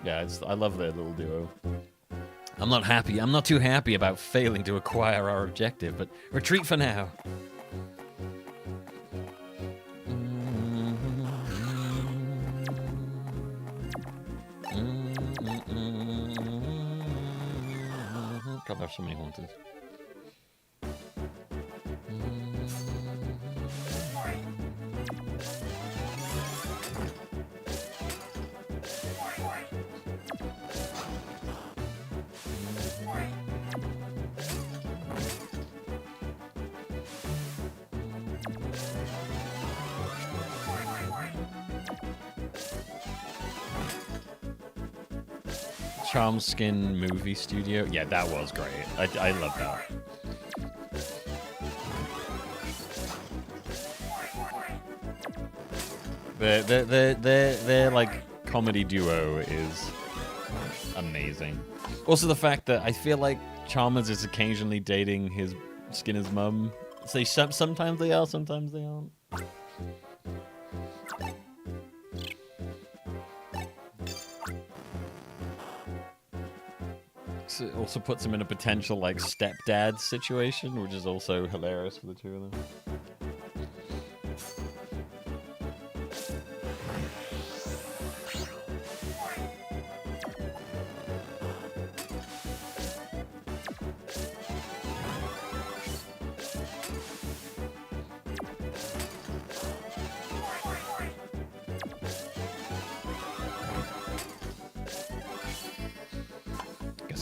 Yeah, I love their little duo. I'm not happy. I'm not too happy about failing to acquire our objective, but retreat for now. God, there's so many haunters. Charm Skin movie studio. Yeah, that was great. I love that. Their like comedy duo is amazing. Also the fact that I feel like Chalmers is occasionally dating his Skinner's mum. So sometimes they are, sometimes they aren't. It also puts him in a potential like stepdad situation, which is also hilarious for the two of them.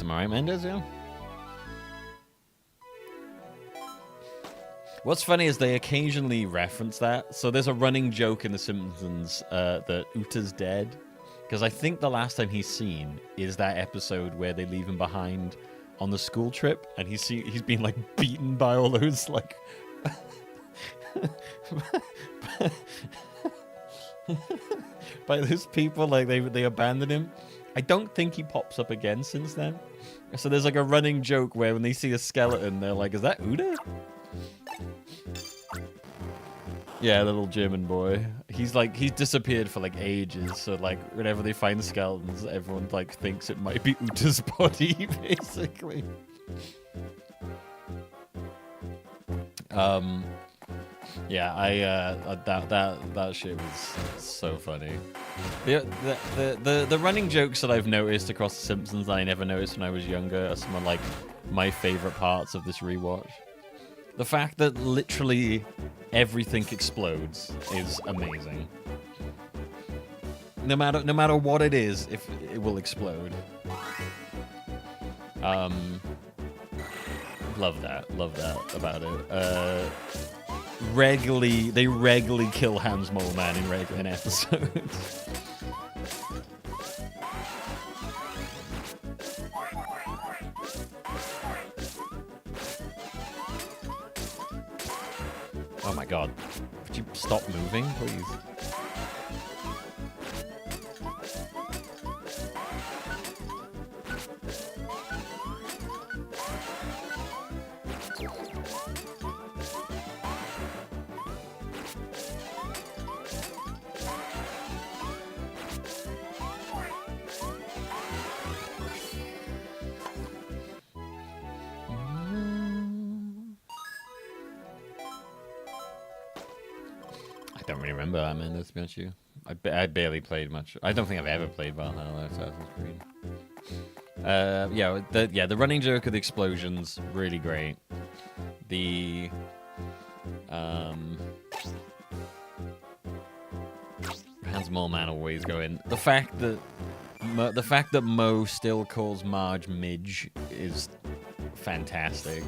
Alright, Mendes, yeah. What's funny is they occasionally reference that. So there's a running joke in The Simpsons that Uta's dead. Because I think the last time he's seen is that episode where they leave him behind on the school trip. And he's been like beaten by all those like... by those people, like they abandoned him. I don't think he pops up again since then. So there's like a running joke where when they see a skeleton, they're like, is that Uda? Yeah, the little German boy. He's disappeared for like ages. So like whenever they find skeletons, everyone like thinks it might be Uta's body, basically. Yeah, that shit was so funny. The running jokes that I've noticed across The Simpsons that I never noticed when I was younger are some of like my favorite parts of this rewatch. The fact that literally everything explodes is amazing. No matter what it is, if it will explode. Love that about it. They regularly kill Hans Mole Man in episodes. Oh my god. Would you stop moving, please? I don't really remember that, man, to be honest with you. I barely played much. I don't think I've ever played Valhalla Assassin's Creed. The running joke of the explosions, really great. The Hans Mole Man always going. The fact that Mo still calls Marge Midge is fantastic.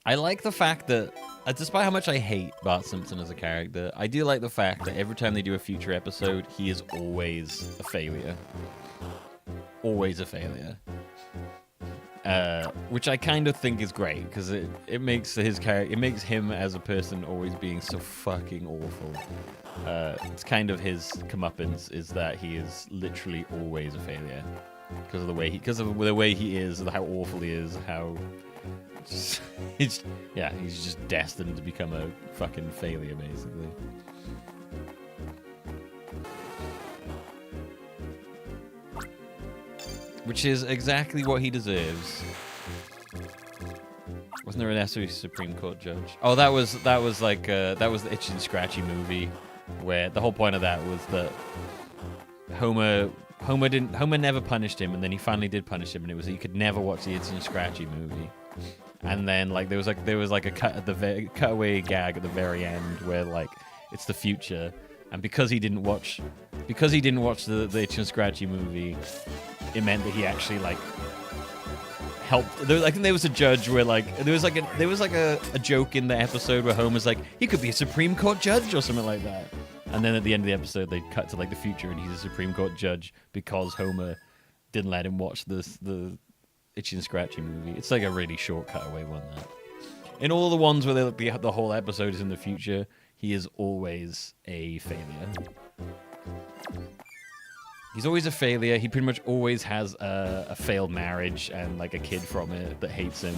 I like the fact that, despite how much I hate Bart Simpson as a character, I do like the fact that every time they do a future episode, he is always a failure. Always a failure. which I kind of think is great because it makes his character, it makes him as a person always being so fucking awful. It's kind of his comeuppance is that he is literally always a failure because of the way he is, how awful he is, how he's just destined to become a fucking failure basically. Which is exactly what he deserves. Wasn't there an SOE Supreme Court judge? Oh, that was the Itchy and Scratchy movie, where the whole point of that was that Homer never punished him, and then he finally did punish him, and it was he could never watch the Itchy and Scratchy movie. And then there was a cutaway gag at the very end where like it's the future, and because he didn't watch the Itchy and Scratchy movie, it meant that he actually like helped. I think there was a judge where like there was a joke in the episode where Homer's like he could be a Supreme Court judge or something like that, and then at the end of the episode they cut to like the future and he's a Supreme Court judge because Homer didn't let him watch the Itchy and Scratchy movie. It's like a really short cutaway one. That in all the ones where the whole episode is in the future, he is always a failure. He's always a failure. He pretty much always has a failed marriage and like a kid from it that hates him.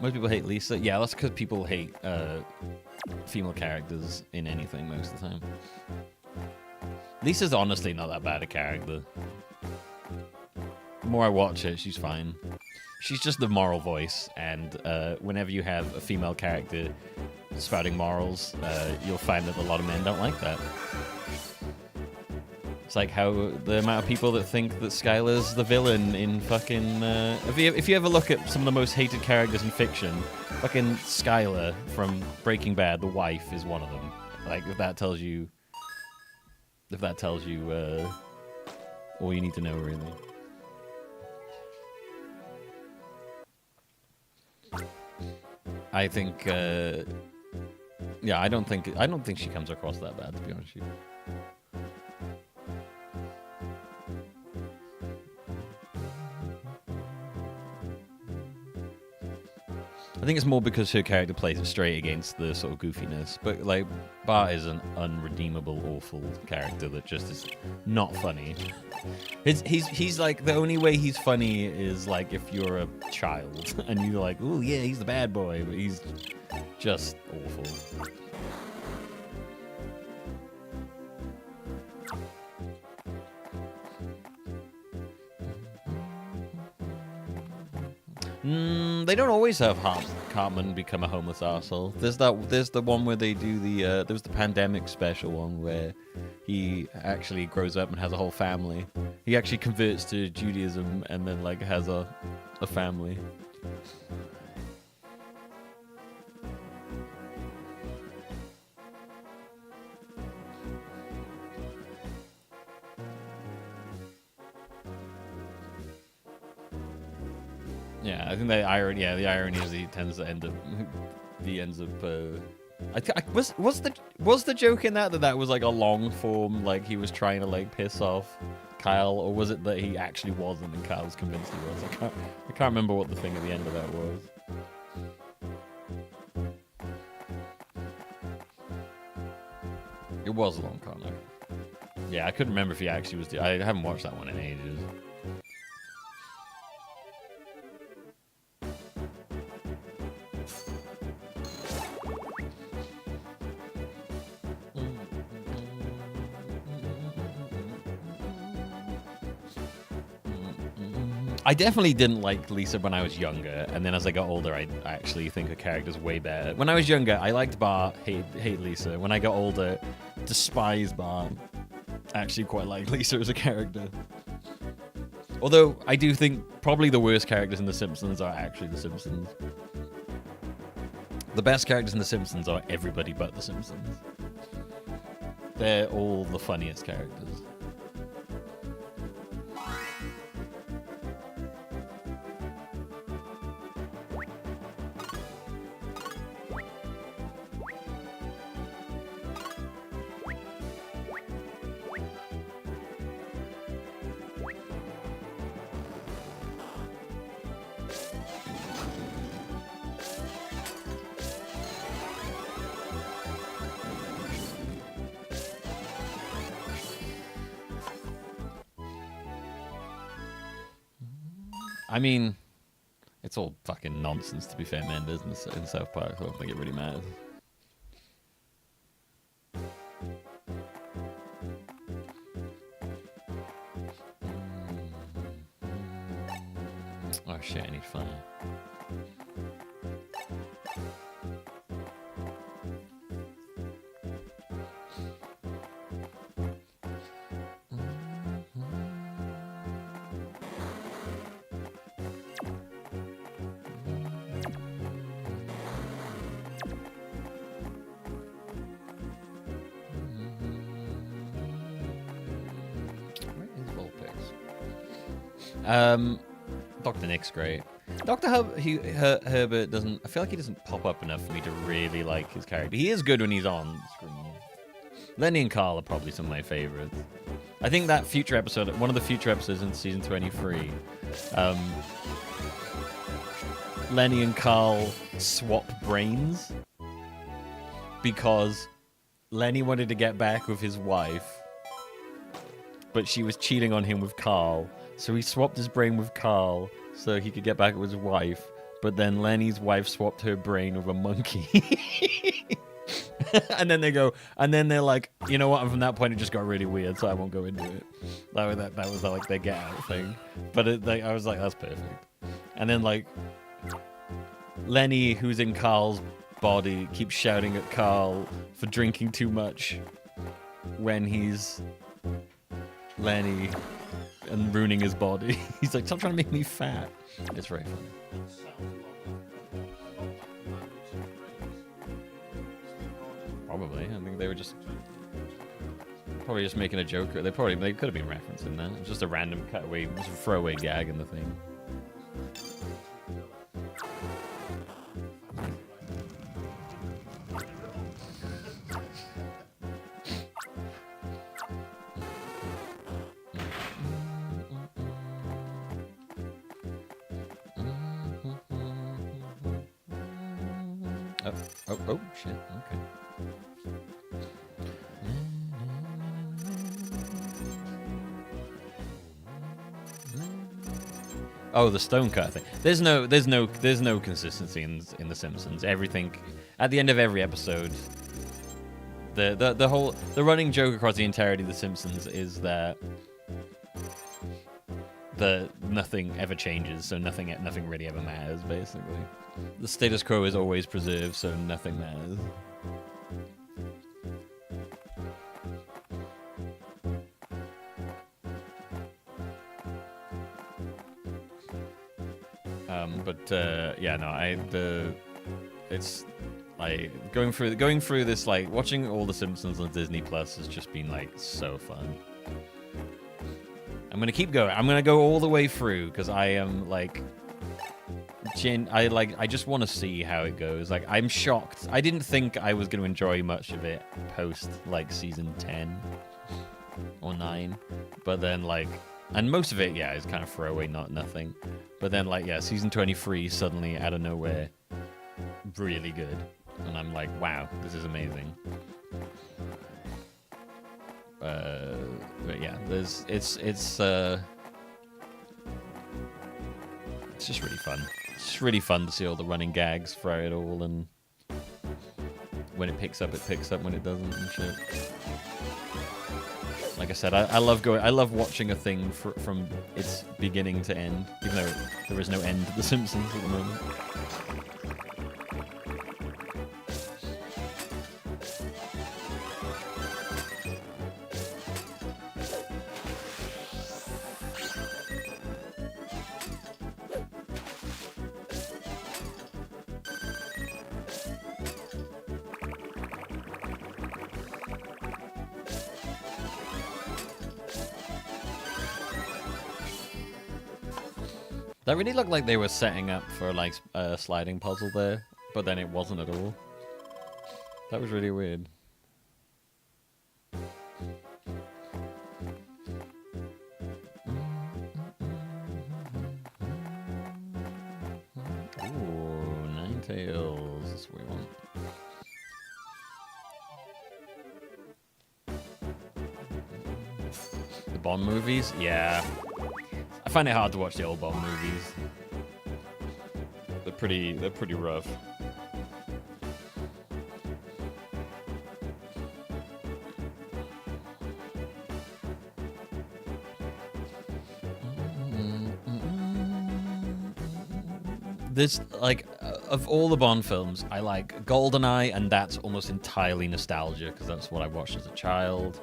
Most people hate Lisa. Yeah, that's because people hate female characters in anything most of the time. Lisa's honestly not that bad a character. The more I watch it, she's fine. She's just the moral voice, and whenever you have a female character spouting morals, you'll find that a lot of men don't like that. It's like how the amount of people that think that Skylar's the villain in fucking... if you ever look at some of the most hated characters in fiction, fucking Skylar from Breaking Bad, the wife, is one of them. Like, if that tells you all you need to know, really. I think, yeah, I don't think she comes across that bad, to be honest with you. I think it's more because her character plays it straight against the sort of goofiness. But, like, Bart is an unredeemable, awful character that just is not funny. He's like, the only way he's funny is, like, if you're a child. And you're like, ooh, yeah, he's the bad boy. But he's just awful. They don't always have Cartman become a homeless arsehole. There's the one where they do there was the pandemic special one where he actually grows up and has a whole family. He actually converts to Judaism and then like has a family. Yeah, I think the irony is he tends to end up. He ends up. Was the joke in that was like a long form, like he was trying to like piss off Kyle, or was it that he actually wasn't and Kyle was convinced he was? I can't remember what the thing at the end of that was. It was a long comic. Yeah, I couldn't remember if he actually was. I haven't watched that one in ages. I definitely didn't like Lisa when I was younger, and then as I got older, I actually think her character's way better. When I was younger, I liked Bart, hate Lisa. When I got older, despise Bart. Actually quite like Lisa as a character. Although, I do think probably the worst characters in The Simpsons are actually The Simpsons. The best characters in The Simpsons are everybody but The Simpsons. They're all the funniest characters. I mean, it's all fucking nonsense, to be fair, man. Business in South Park. I don't think it really matters. Oh shit, I need fire. Dr. Nick's great. Dr. Herbert doesn't... I feel like he doesn't pop up enough for me to really like his character. He is good when he's on screen. Lenny and Carl are probably some of my favorites. I think that future episode, one of the future episodes in season 23, Lenny and Carl swap brains because Lenny wanted to get back with his wife, but she was cheating on him with Carl. So he swapped his brain with Carl so he could get back with his wife. But then Lenny's wife swapped her brain with a monkey. And then they're like, you know what? And from that point, it just got really weird, so I won't go into it. That was like their get out thing. But I was like, that's perfect. And then like Lenny, who's in Carl's body, keeps shouting at Carl for drinking too much when he's Lenny. And ruining his body. He's like, stop trying to make me fat. It's very funny. Probably. I think they were probably just making a joke. They could have been referencing that. It was just a random cutaway, just a throwaway gag in the thing. Oh, shit, okay. Oh, the stone cut thing. There's no consistency in The Simpsons. Everything at the end of every episode, the running joke across the entirety of The Simpsons is that nothing ever changes, so nothing really ever matters, basically. The status quo is always preserved, so nothing matters. Yeah, no, it's like going through this, like watching all The Simpsons on Disney Plus has just been like so fun. I'm gonna keep going. I'm gonna go all the way through because I am like, I just want to see how it goes. Like, I'm shocked. I didn't think I was gonna enjoy much of it post like season 10 or 9, but then like, and most of it, yeah, is kind of throwaway, nothing. But then like, yeah, season 23 suddenly out of nowhere, really good, and I'm like, wow, this is amazing. But yeah, it's just really fun. It's just really fun to see all the running gags throughout it all, and when it picks up, when it doesn't, and shit. Like I said, I love watching a thing from its beginning to end, even though there is no end to The Simpsons at the moment. That really looked like they were setting up for like a sliding puzzle there, but then it wasn't at all. That was really weird. Ooh, Ninetales. That's what we want. The Bond movies? Yeah. find it hard to watch the old Bond movies. They're pretty rough. This, like, of all the Bond films, I like GoldenEye, and that's almost entirely nostalgia because that's what I watched as a child.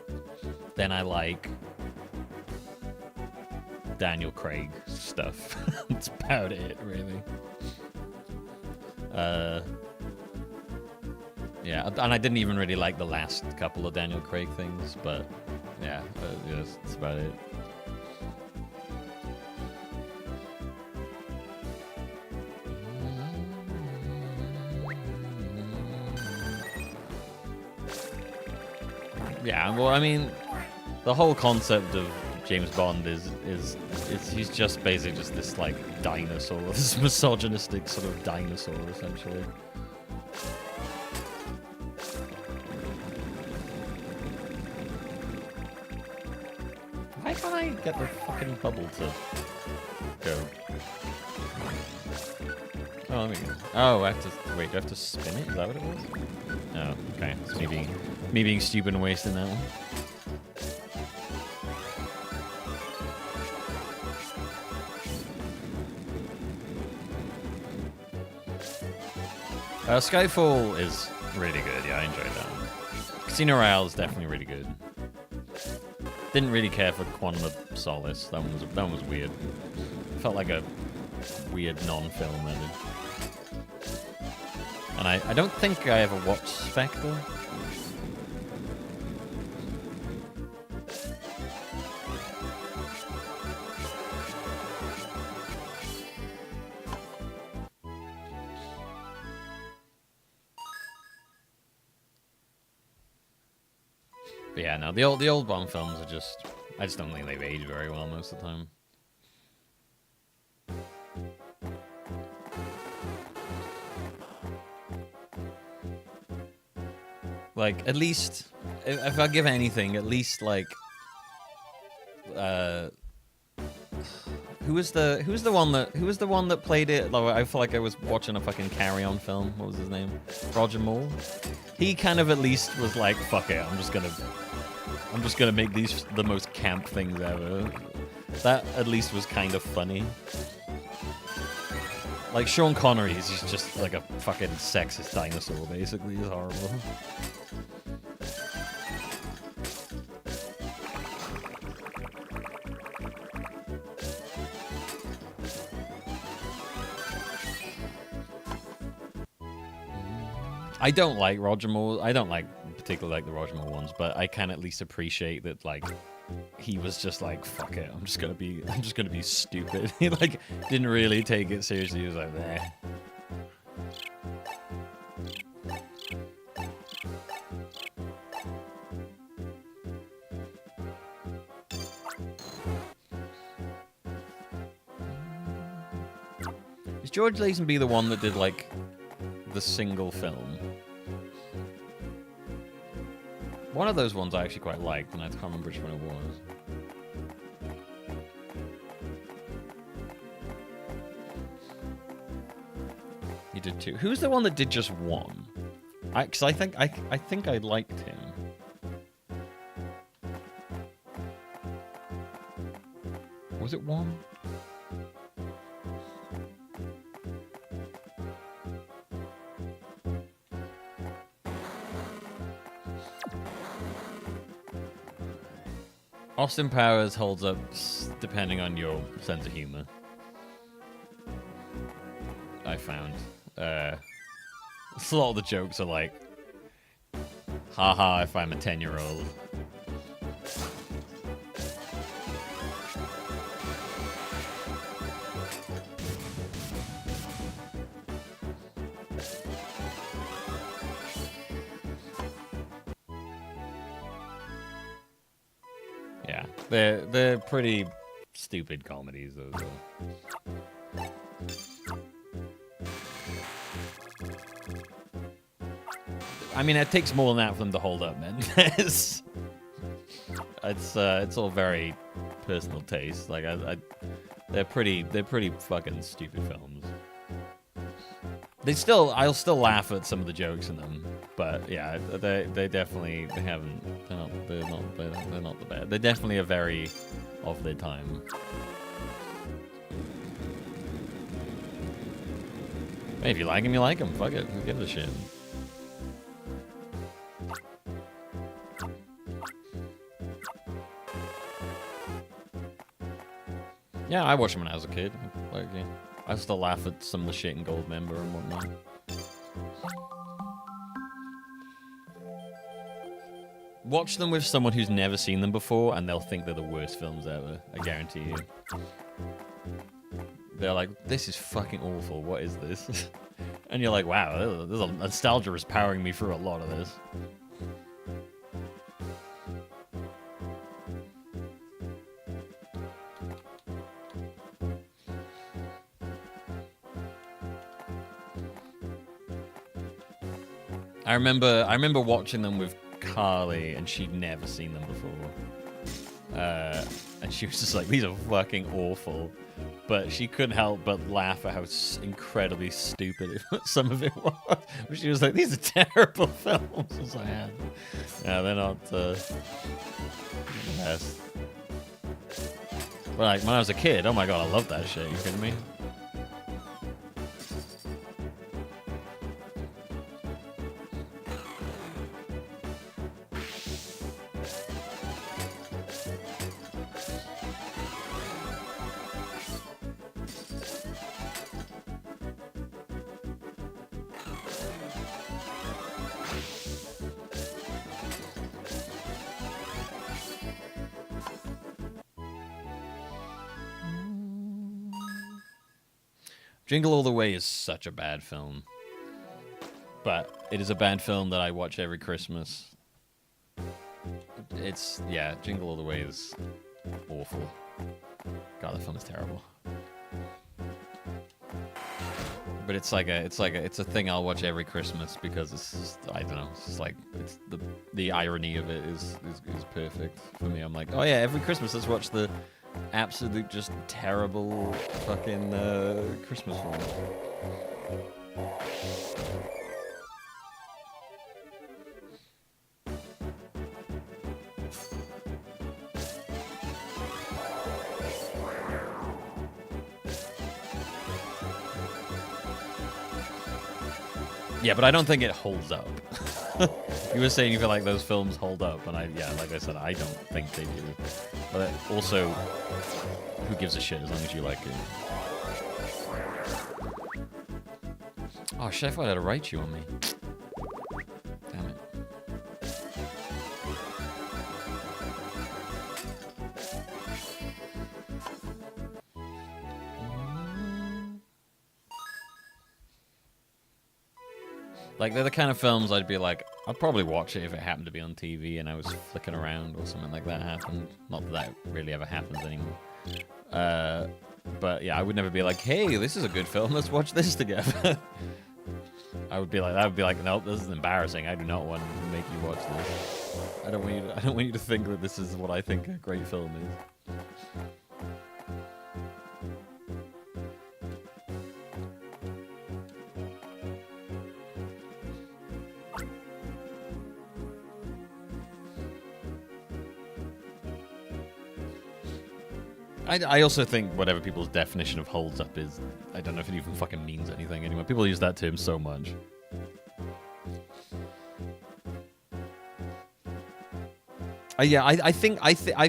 Then I like Daniel Craig stuff. That's about it, really. Yeah, and I didn't even really like the last couple of Daniel Craig things, but yeah, that's about it. Yeah, well, I mean, the whole concept of James Bond is he's just basically just this like dinosaur, this misogynistic sort of dinosaur, essentially. Why can't I get the fucking bubble to go? Oh, let me go. Oh, I have to wait. Do I have to spin it? Is that what it was? Oh, okay. It's me being stupid and wasting that one. Skyfall is really good. Yeah, I enjoyed that one. Casino Royale is definitely really good. Didn't really care for Quantum of Solace. That one was weird. Felt like a weird non-film ending. And I don't think I ever watched Spectre. But yeah, no, the old Bond films are just, I just don't think they've aged very well most of the time. Like, at least, if I give anything, at least like, who was the one that played it? Like, I feel like I was watching a fucking Carry On film. What was his name? Roger Moore. He kind of at least was like, fuck it, I'm just gonna make these the most camp things ever. That at least was kind of funny. Like Sean Connery, he's just like a fucking sexist dinosaur, basically. He's horrible. I don't like Roger Moore. I don't particularly like the Roger Moore ones, but I can at least appreciate that, like, he was just like, fuck it, I'm just gonna be stupid. He like didn't really take it seriously. He was like, nah. Is George Lazenby the one that did like the single film? One of those ones I actually quite liked, and I can't remember which one it was. He did two. Who's the one that did just one? Because I think I liked him. Was it one? Austin Powers holds up depending on your sense of humor. I found. A lot of the jokes are like, haha, if I'm a 10-year-old. Yeah, they're pretty stupid comedies, though. So. I mean, it takes more than that for them to hold up, man. It's all very personal taste. Like, They're pretty fucking stupid films. I'll still laugh at some of the jokes in them, but yeah, they definitely they're not the best. They definitely are very of their time. Hey, if you like them, you like them. Fuck it, who gives a shit? Yeah, I watched them when I was a kid. Like, yeah. I still laugh at some of the shit in Goldmember and whatnot. Watch them with someone who's never seen them before, and they'll think they're the worst films ever. I guarantee you. They're like, this is fucking awful. What is this? And you're like, wow, nostalgia is powering me through a lot of this. I remember watching them with Carly, and she'd never seen them before. And she was just like, these are fucking awful. But she couldn't help but laugh at how incredibly stupid some of it was. She was like, these are terrible films. I was like, yeah, they're not the best. But like, when I was a kid, oh my god, I loved that shit. You kidding me? Jingle All the Way is such a bad film. But it is a bad film that I watch every Christmas. Yeah, Jingle All the Way is awful. God, the film is terrible. But it's a thing I'll watch every Christmas because it's just, I don't know, it's just like, it's the irony of it is perfect for me. I'm like, oh yeah, every Christmas let's watch the absolute just terrible fucking Christmas film. Yeah, but I don't think it holds up. You were saying you feel like those films hold up, and like I said, I don't think they do. But also, who gives a shit as long as you like it? Oh, Chef, I had to write you on me. Damn it. Like, they're the kind of films I'd be like, I'd probably watch it if it happened to be on TV and I was flicking around or something like that happened. Not that that really ever happens anymore. But yeah, I would never be like, hey, this is a good film, let's watch this together. I would be like, nope, this is embarrassing. I do not want to make you watch this. I don't want you to think that this is what I think a great film is. I also think whatever people's definition of holds up is, I don't know if it even fucking means anything anymore. People use that term so much. Yeah, I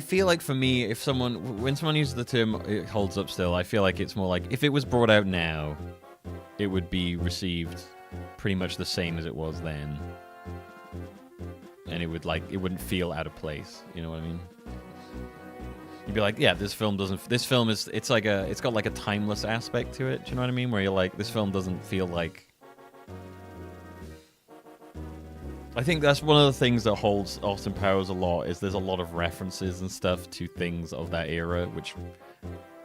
feel like for me, when someone uses the term it holds up still, I feel like it's more like if it was brought out now, it would be received pretty much the same as it was then, and it wouldn't feel out of place. You know what I mean? You'd be like, yeah, this film is, it's got like a timeless aspect to it. Do you know what I mean? Where you're like, this film doesn't feel like. I think that's one of the things that holds Austin Powers a lot, is there's a lot of references and stuff to things of that era, which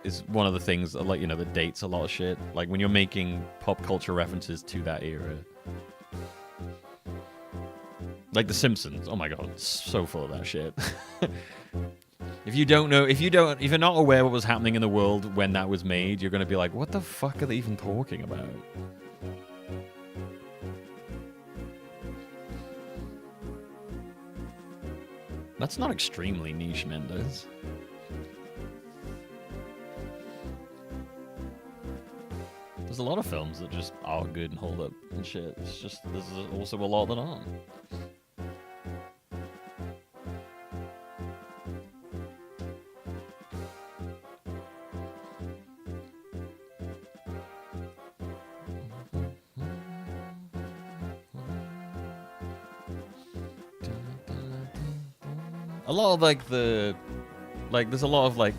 is one of the things, like, you know, that dates a lot of shit. Like, when you're making pop culture references to that era. Like The Simpsons. Oh my god, so full of that shit. If you're not aware what was happening in the world when that was made, you're gonna be like, what the fuck are they even talking about? That's not extremely niche, Mendes. There's a lot of films that just are good and hold up and shit. It's just, there's also a lot that aren't. A lot of there's a lot of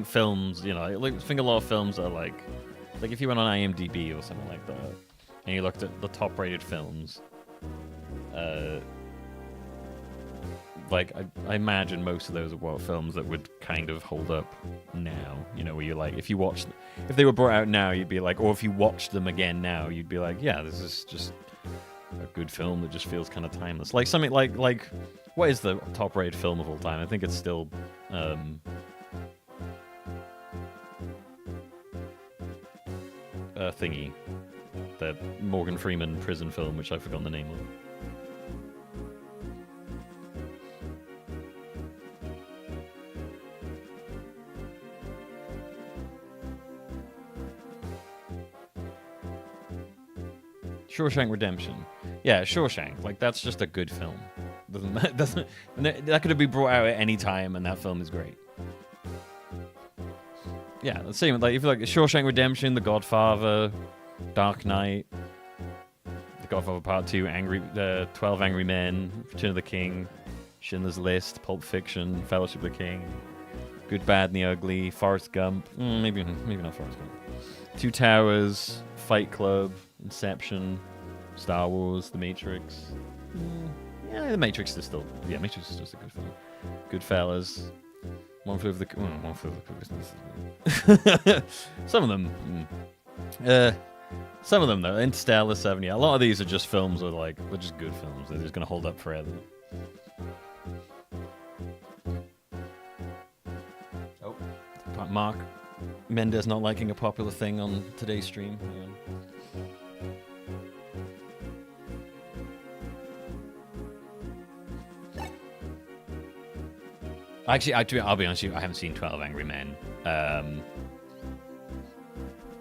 films, you know, I think a lot of films are like if you went on IMDb or something like that, and you looked at the top-rated films, I imagine most of those are films that would kind of hold up now, you know, where you're like, if they were brought out now, you'd be like, or if you watched them again now, you'd be like, yeah, this is just a good film that just feels kind of timeless. Like something like what is the top-rated film of all time? I think it's still Thingy, the Morgan Freeman prison film, which I've forgotten the name of. Shawshank Redemption. Yeah, Shawshank. Like, that's just a good film. That could have been brought out at any time, and that film is great. Yeah, the same. Like, if you like Shawshank Redemption, The Godfather, Dark Knight, The Godfather Part 2, 12 Angry Men, Return of the King, Schindler's List, Pulp Fiction, Fellowship of the King, Good, Bad, and the Ugly, Forrest Gump. Maybe not Forrest Gump. Two Towers, Fight Club, Inception, Star Wars, The Matrix. Yeah, The Matrix is still... Yeah, Matrix is just a good film. Goodfellas. One Flew Over the... One Flew Over the Cuckoo's. Some of them... Some of them, though. Interstellar, 7. Yeah, a lot of these are just films that are they're just good films. They're just going to hold up forever. Oh. Mark Mendes not liking a popular thing on today's stream. Hang on. Actually, I'll be honest with you, I haven't seen 12 Angry Men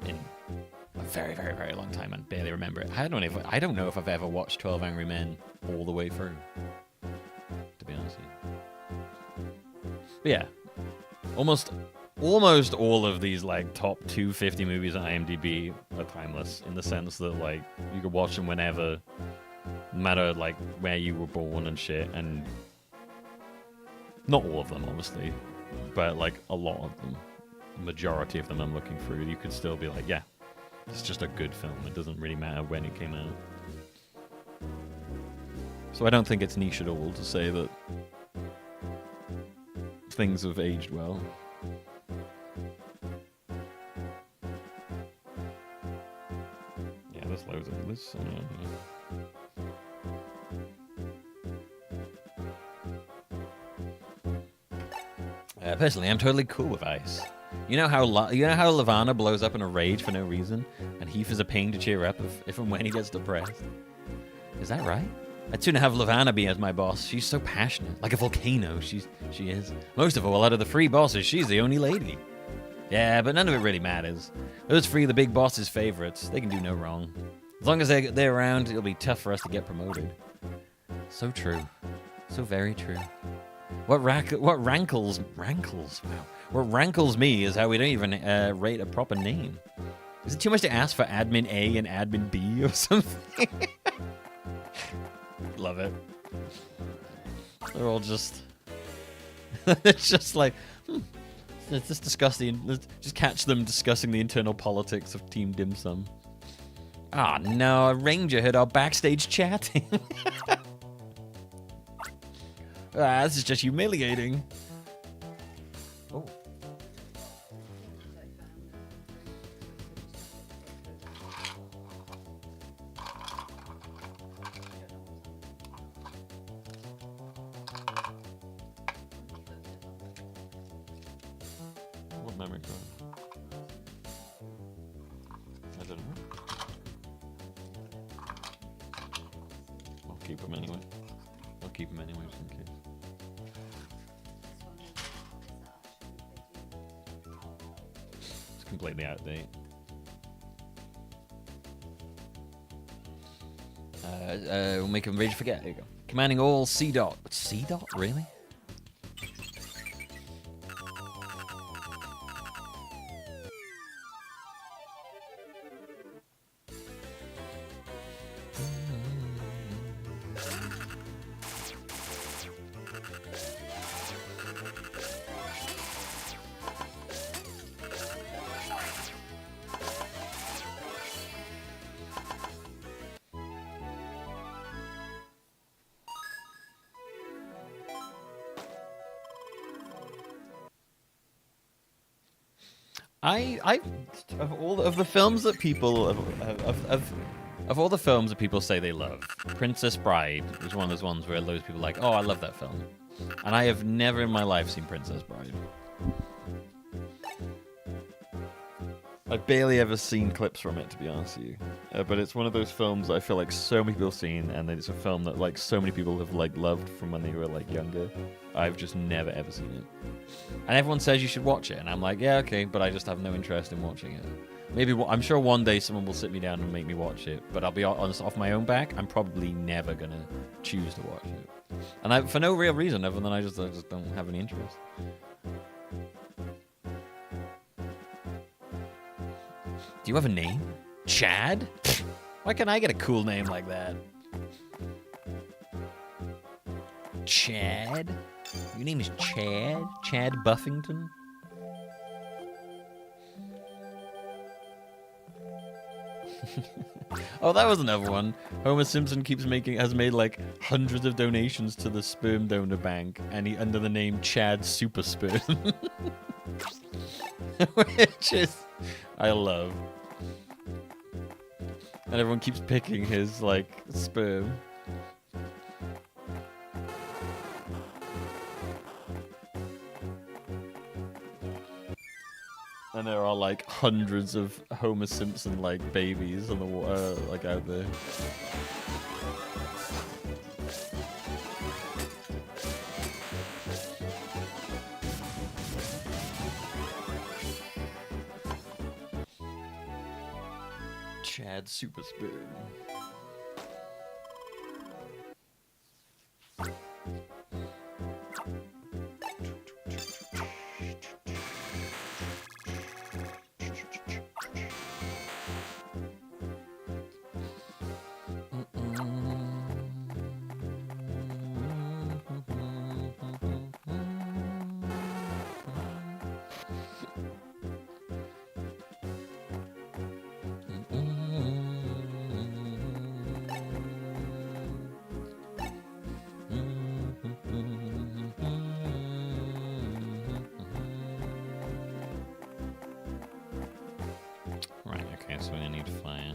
in a very, very, very long time and barely remember it. I don't know if I've ever watched 12 Angry Men all the way through, to be honest with you. But yeah, almost all of these top 250 movies on IMDb are timeless in the sense that you could watch them whenever, no matter where you were born and shit, and not all of them, obviously, but a lot of them, the majority of them I'm looking through, you could still be yeah, it's just a good film. It doesn't really matter when it came out. So I don't think it's niche at all to say that things have aged well. Yeah, there's loads of this. Personally, I'm totally cool with ice. You know how Lavana blows up in a rage for no reason, and Heath is a pain to cheer up if and when he gets depressed? Is that right? I'd sooner have Lavana be as my boss. She's so passionate, like a volcano. She is. Most of all, out of the 3 bosses, she's the only lady. Yeah, but none of it really matters. Those 3 are the big boss's favorites. They can do no wrong. As long as they're around, it'll be tough for us to get promoted. So true. So very true. What rankles? Wow. What rankles me is how we don't even rate a proper name. Is it too much to ask for admin A and admin B or something? Love it. They're all just... it's just it's just disgusting. Let's just catch them discussing the internal politics of Team Dim Sum. Ah, no, a ranger heard our backstage chatting. This is just humiliating. Oh. my god. I don't know. I'll keep them anyway. I'll keep them anyway, just in case. It's completely out of date. We'll make them rage forget. There you go. Commanding all C dot. C dot? Really? I of all of the films that people of all the films that people say they love, Princess Bride is one of those ones where loads of people are like, oh, I love that film, and I have never in my life seen Princess Bride. I've barely ever seen clips from it, to be honest with you. But it's one of those films that I feel like so many people have seen, and it's a film that like so many people have like loved from when they were like younger. I've just never ever seen it, and everyone says you should watch it, and I'm like, yeah, okay, but I just have no interest in watching it. Maybe I'm sure one day someone will sit me down and make me watch it, but I'll be honest, off my own back, I'm probably never gonna choose to watch it, and for no real reason other than I just don't have any interest. Do you have a name? Chad? Why can't I get a cool name like that? Chad? Your name is Chad? Chad Buffington? Oh, that was another one. Homer Simpson has made like hundreds of donations to the sperm donor bank, and he under the name Chad Super Sperm. Which is I love. And everyone keeps picking his, like, sperm. And there are, like, hundreds of Homer Simpson, like, babies on the like, out there. Chad Super Spoon. So I need fire.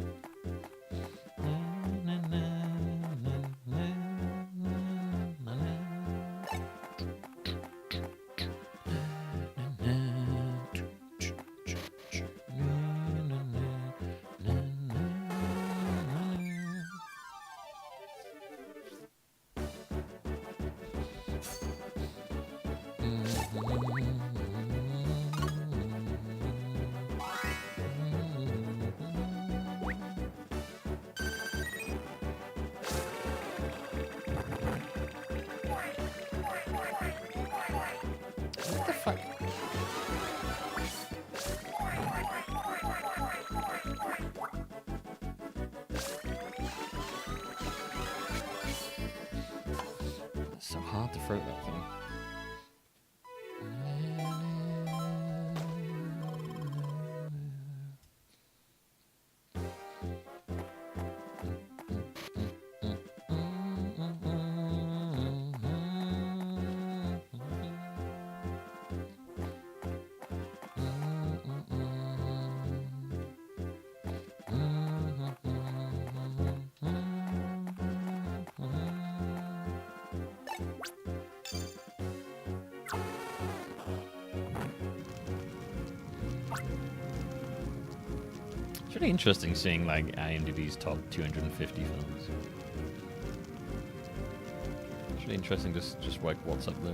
So hard to throw that thing. Pretty interesting seeing like IMDb's top 250 films. It's really interesting just like what's up there.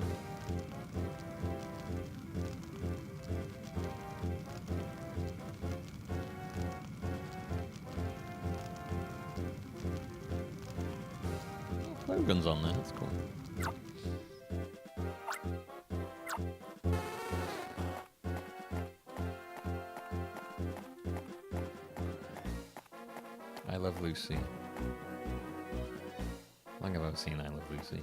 Logan's on there, that's cool. I Love Lucy. How long have I seen I Love Lucy?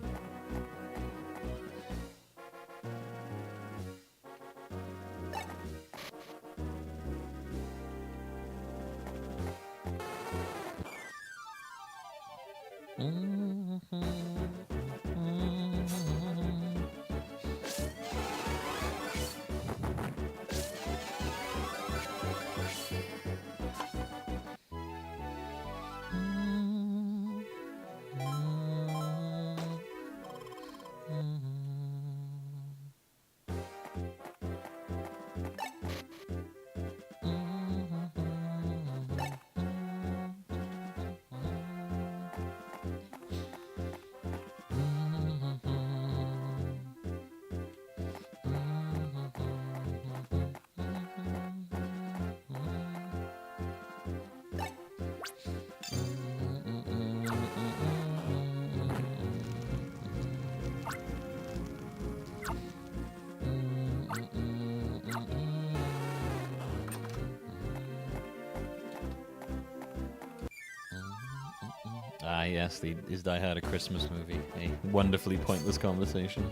Ah, yes, is Die Hard a Christmas movie? A wonderfully pointless conversation.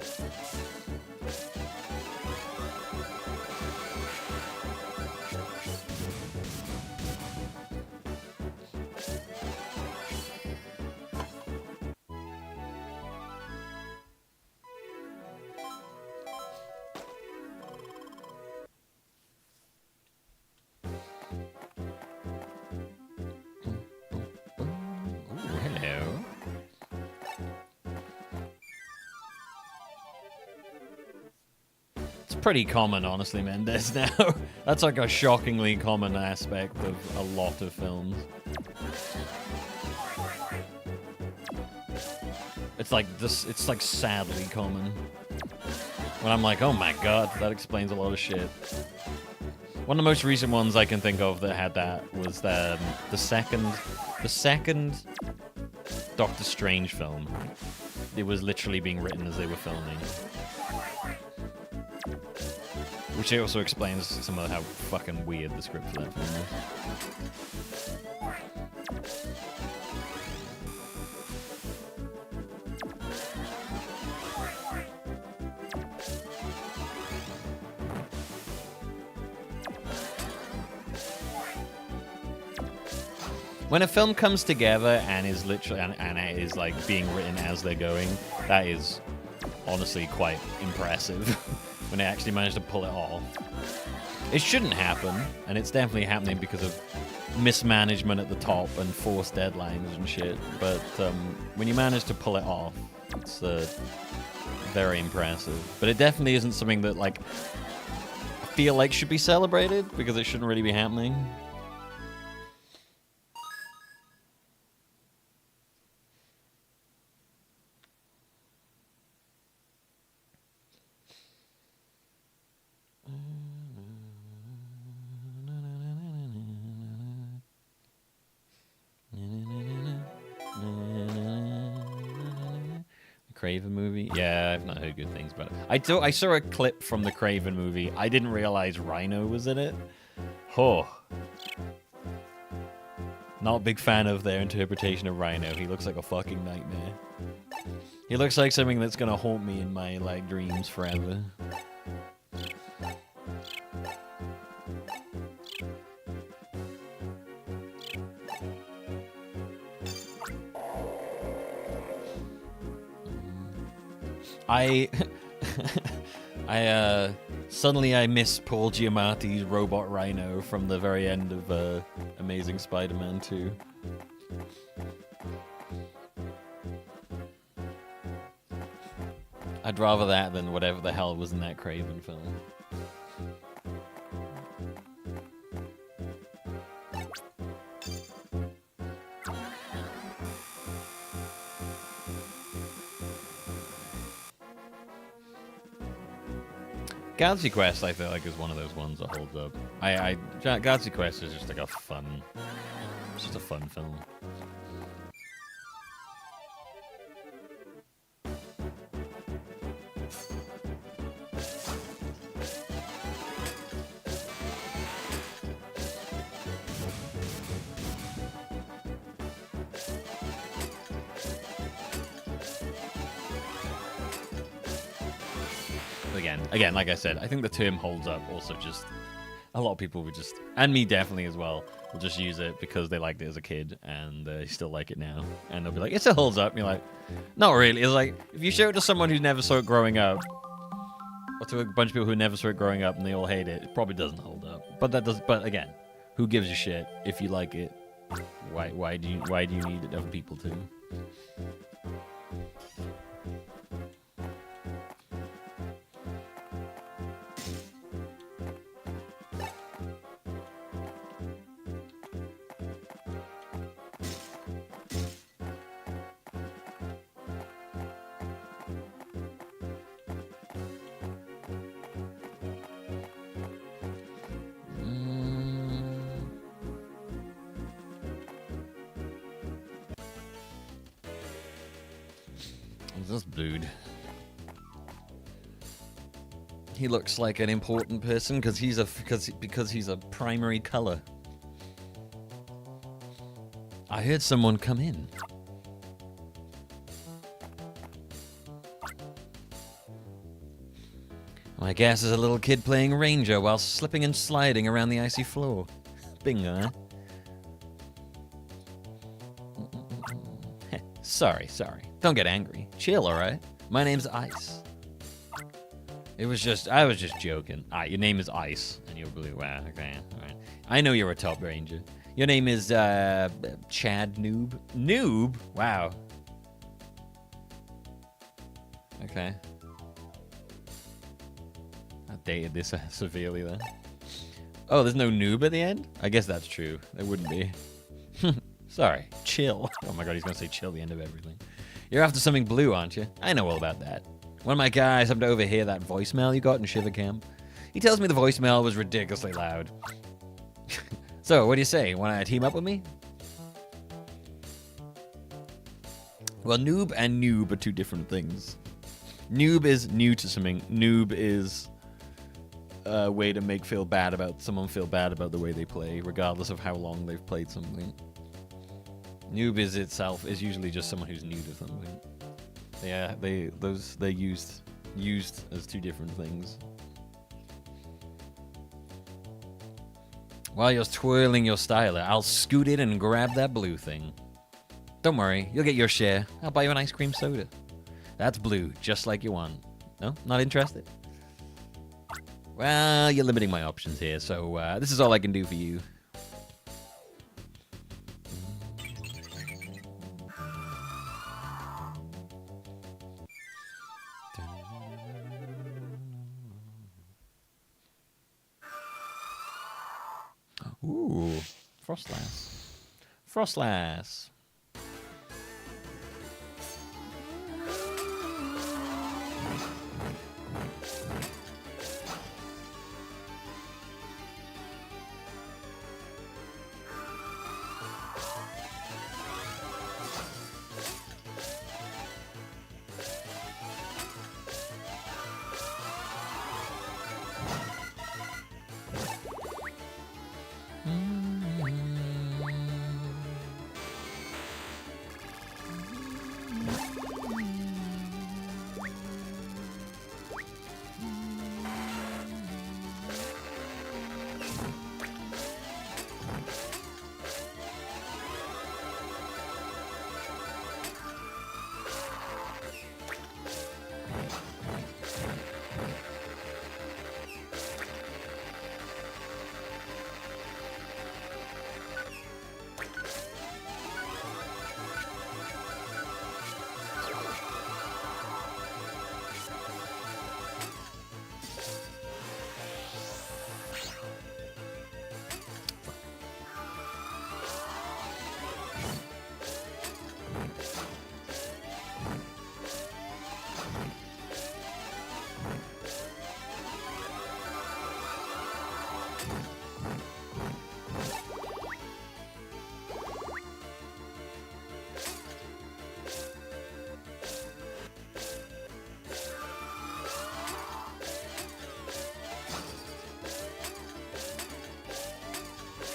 Pretty common, honestly, Mendes, now. That's like a shockingly common aspect of a lot of films. It's like this, it's like sadly common. When I'm like, oh my god, that explains a lot of shit. One of the most recent ones I can think of that had that was the second Doctor Strange film. It was literally being written as they were filming. Which also explains some of how fucking weird the script for that film is. When a film comes together and is literally and it is like being written as they're going, that is honestly quite impressive. When they actually managed to pull it off. It shouldn't happen, and it's definitely happening because of mismanagement at the top and forced deadlines and shit. But when you manage to pull it off, it's very impressive. But it definitely isn't something that like I feel like should be celebrated because it shouldn't really be happening. Craven movie? Yeah, I've not heard good things about it. I saw a clip from the Craven movie. I didn't realize Rhino was in it. Oh. Not a big fan of their interpretation of Rhino. He looks like a fucking nightmare. He looks like something that's gonna haunt me in my like dreams forever. Suddenly I miss Paul Giamatti's Robot Rhino from the very end of Amazing Spider-Man 2. I'd rather that than whatever the hell was in that Craven film. Galaxy Quest, I feel like, is one of those ones that holds up. Galaxy Quest is just like a fun, it's just a fun film. Again, like I said, I think the term holds up. Also, just a lot of people would just, and me definitely as well, will just use it because they liked it as a kid and they still like it now. And they'll be like, it still holds up. And you're like, not really. It's like, if you show it to someone who never saw it growing up, or to a bunch of people who never saw it growing up and they all hate it, it probably doesn't hold up. But but again, who gives a shit if you like it? Why do you need other people to? This dude. He looks like an important person because he's a primary color. I heard someone come in. My guess is a little kid playing ranger while slipping and sliding around the icy floor. Bingo, huh? Sorry. Don't get angry. Chill, alright? My name's Ice. I was just joking. Your name is Ice, and you're blue. Wow, okay, alright. I know you're a top ranger. Your name is, Chad Noob? Noob? Wow. Okay. I dated this severely then. Oh, there's no noob at the end? I guess that's true. There wouldn't be. Sorry. Chill. Oh my god, he's gonna say chill at the end of everything. You're after something blue, aren't you? I know all about that. One of my guys happened to overhear that voicemail you got in Shiver Camp. He tells me the voicemail was ridiculously loud. So, what do you say? Want to team up with me? Well, noob and noob are two different things. Noob is new to something. Noob is a way to make someone feel bad about the way they play, regardless of how long they've played something. Noob is usually just someone who's new to something. Yeah, they're used as two different things. While you're twirling your styler, I'll scoot in and grab that blue thing. Don't worry, you'll get your share. I'll buy you an ice cream soda. That's blue, just like you want. No? Not interested? Well, you're limiting my options here, so this is all I can do for you. Ooh, Frostlass.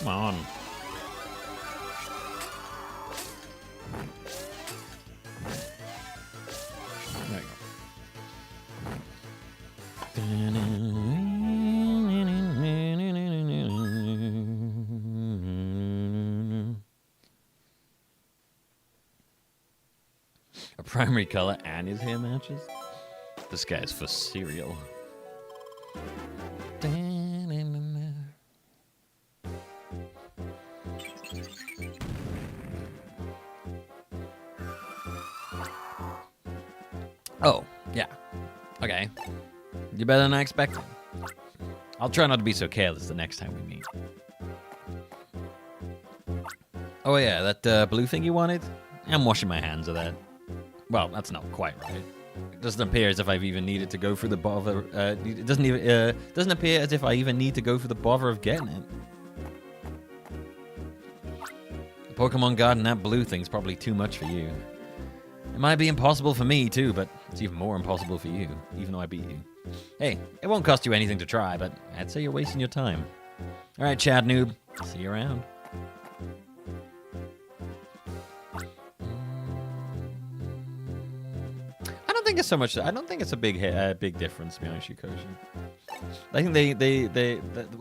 Come on. There we go. A primary color and his hair matches? This guy's for cereal. Oh, yeah. Okay. You better than I expected. I'll try not to be so careless the next time we meet. Oh yeah, that blue thing you wanted? I'm washing my hands of that. Well, that's not quite right. It doesn't appear as if I've even needed to go through the bother. It doesn't appear as if I even need to go through the bother of getting it. The Pokemon Garden, that blue thing's probably too much for you. It might be impossible for me too, but it's even more impossible for you, even though I beat you. Hey, it won't cost you anything to try, but I'd say you're wasting your time. All right, Chad Noob, see you around. I don't think it's so much. I don't think it's a big difference, to be honest, with you, Koshi. I think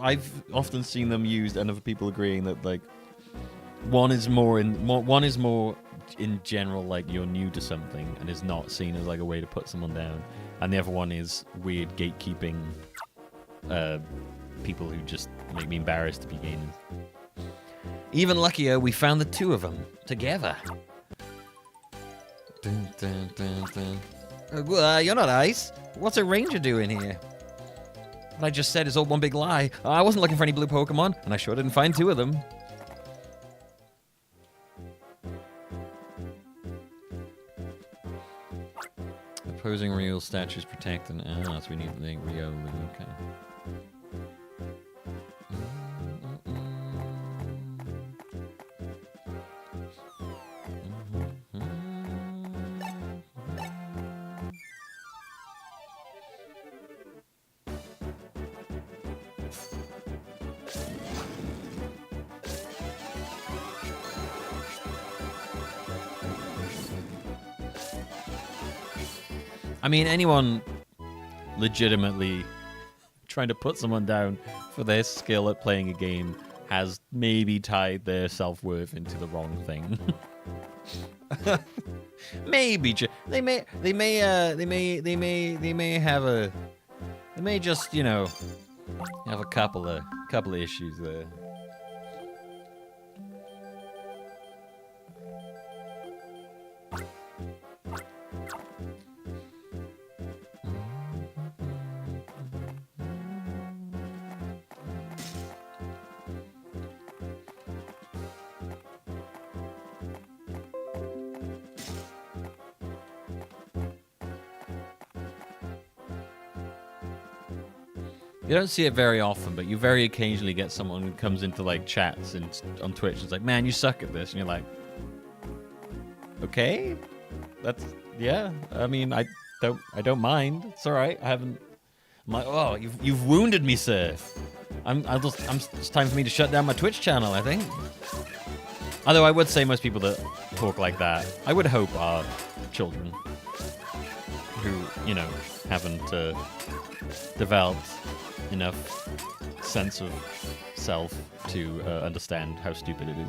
I've often seen them used, and other people agreeing that like one is more in general, like you're new to something and is not seen as like a way to put someone down, and the other one is weird gatekeeping people who just make me embarrassed to be gamers. Even luckier, we found the two of them together. Dun, dun, dun, dun. You're not Ice. What's a ranger doing here? What I just said is all one big lie. I wasn't looking for any blue Pokemon, and I sure didn't find two of them. Opposing real statues protected. Ah, so we need the Rio. Okay. I mean, anyone legitimately trying to put someone down for their skill at playing a game has maybe tied their self-worth into the wrong thing. Maybe they may just, you know, have a couple of issues there. You don't see it very often, but you very occasionally get someone who comes into like chats and on Twitch and it's like, man, you suck at this, and you're like, okay, that's, yeah. I mean, I don't mind. It's all right. I'm like, oh, you've wounded me, sir. It's time for me to shut down my Twitch channel, I think. Although I would say most people that talk like that, I would hope are children who, you know, haven't developed enough sense of self to understand how stupid it is.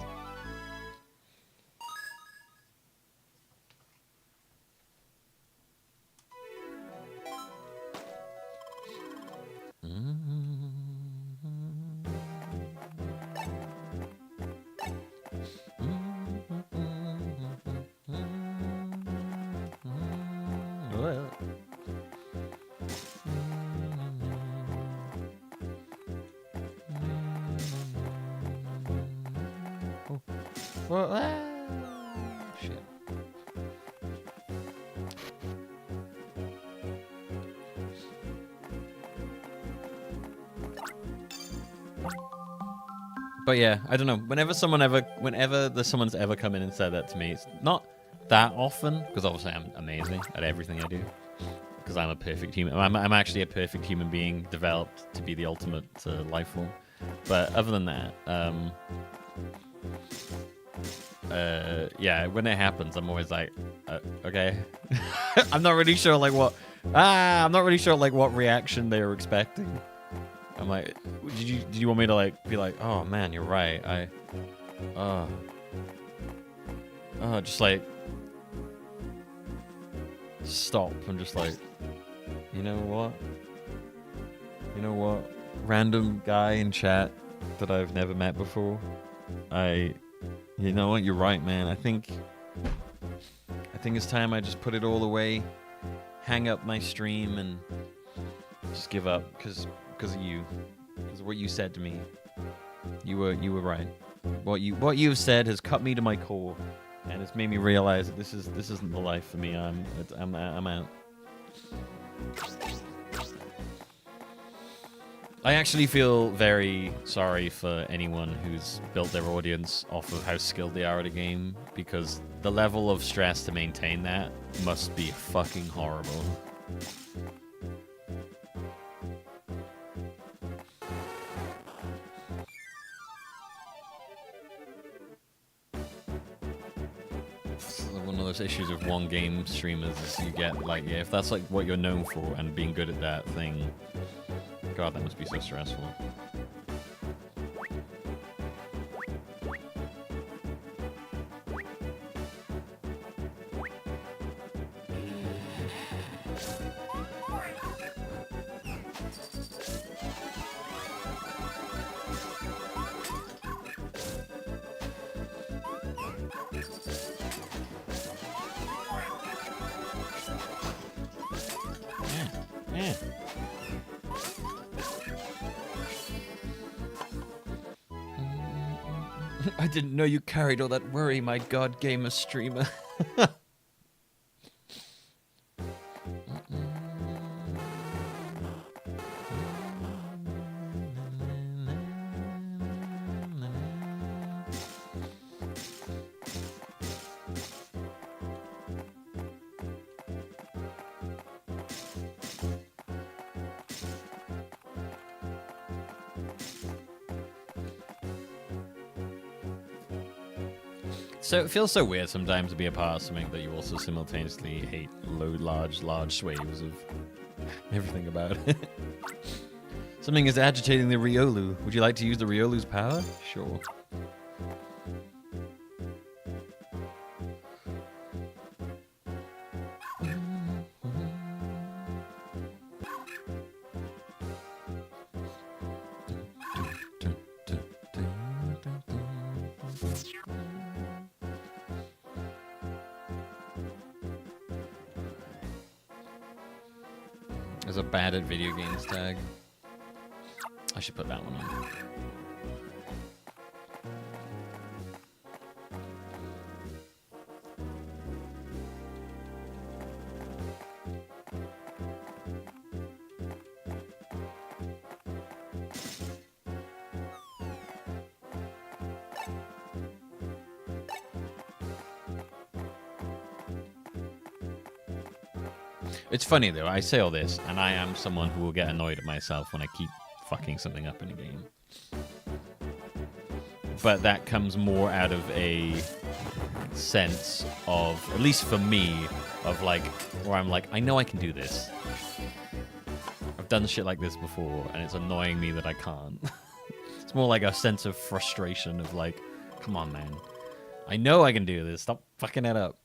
Shit. But yeah, I don't know. Whenever someone's ever come in and said that to me, it's not that often, because obviously I'm amazing at everything I do. Because I'm a perfect human. I'm actually a perfect human being developed to be the ultimate life form. But other than that, yeah, when it happens, I'm always like, okay. I'm not really sure like what. I'm not really sure like what reaction they were expecting. I'm like, did you want me to like be like, oh man, you're right. Just like stop and just like, you know what? Random guy in chat that I've never met before. You know what? You're right, man. I think it's time I just put it all away, hang up my stream, and just give up because of you, because of what you said to me. You were right. What you've said has cut me to my core, and it's made me realize that this isn't the life for me. I'm out. I actually feel very sorry for anyone who's built their audience off of how skilled they are at a game, because the level of stress to maintain that must be fucking horrible. One of those issues with one game streamers is you get like, yeah, if that's like what you're known for and being good at that thing, God, that must be so stressful. Yeah. I didn't know you carried all that worry, my god, gamer streamer. So it feels so weird sometimes to be a part of something that you also simultaneously hate large swathes of everything about it. Something is agitating the Riolu. Would you like to use the Riolu's power? Sure. There's a bad at video games tag. I should put that one on. It's funny though, I say all this, and I am someone who will get annoyed at myself when I keep fucking something up in a game. But that comes more out of a sense of, at least for me, of like, where I'm like, I know I can do this. I've done shit like this before, and it's annoying me that I can't. It's more like a sense of frustration of like, come on, man. I know I can do this, stop fucking it up.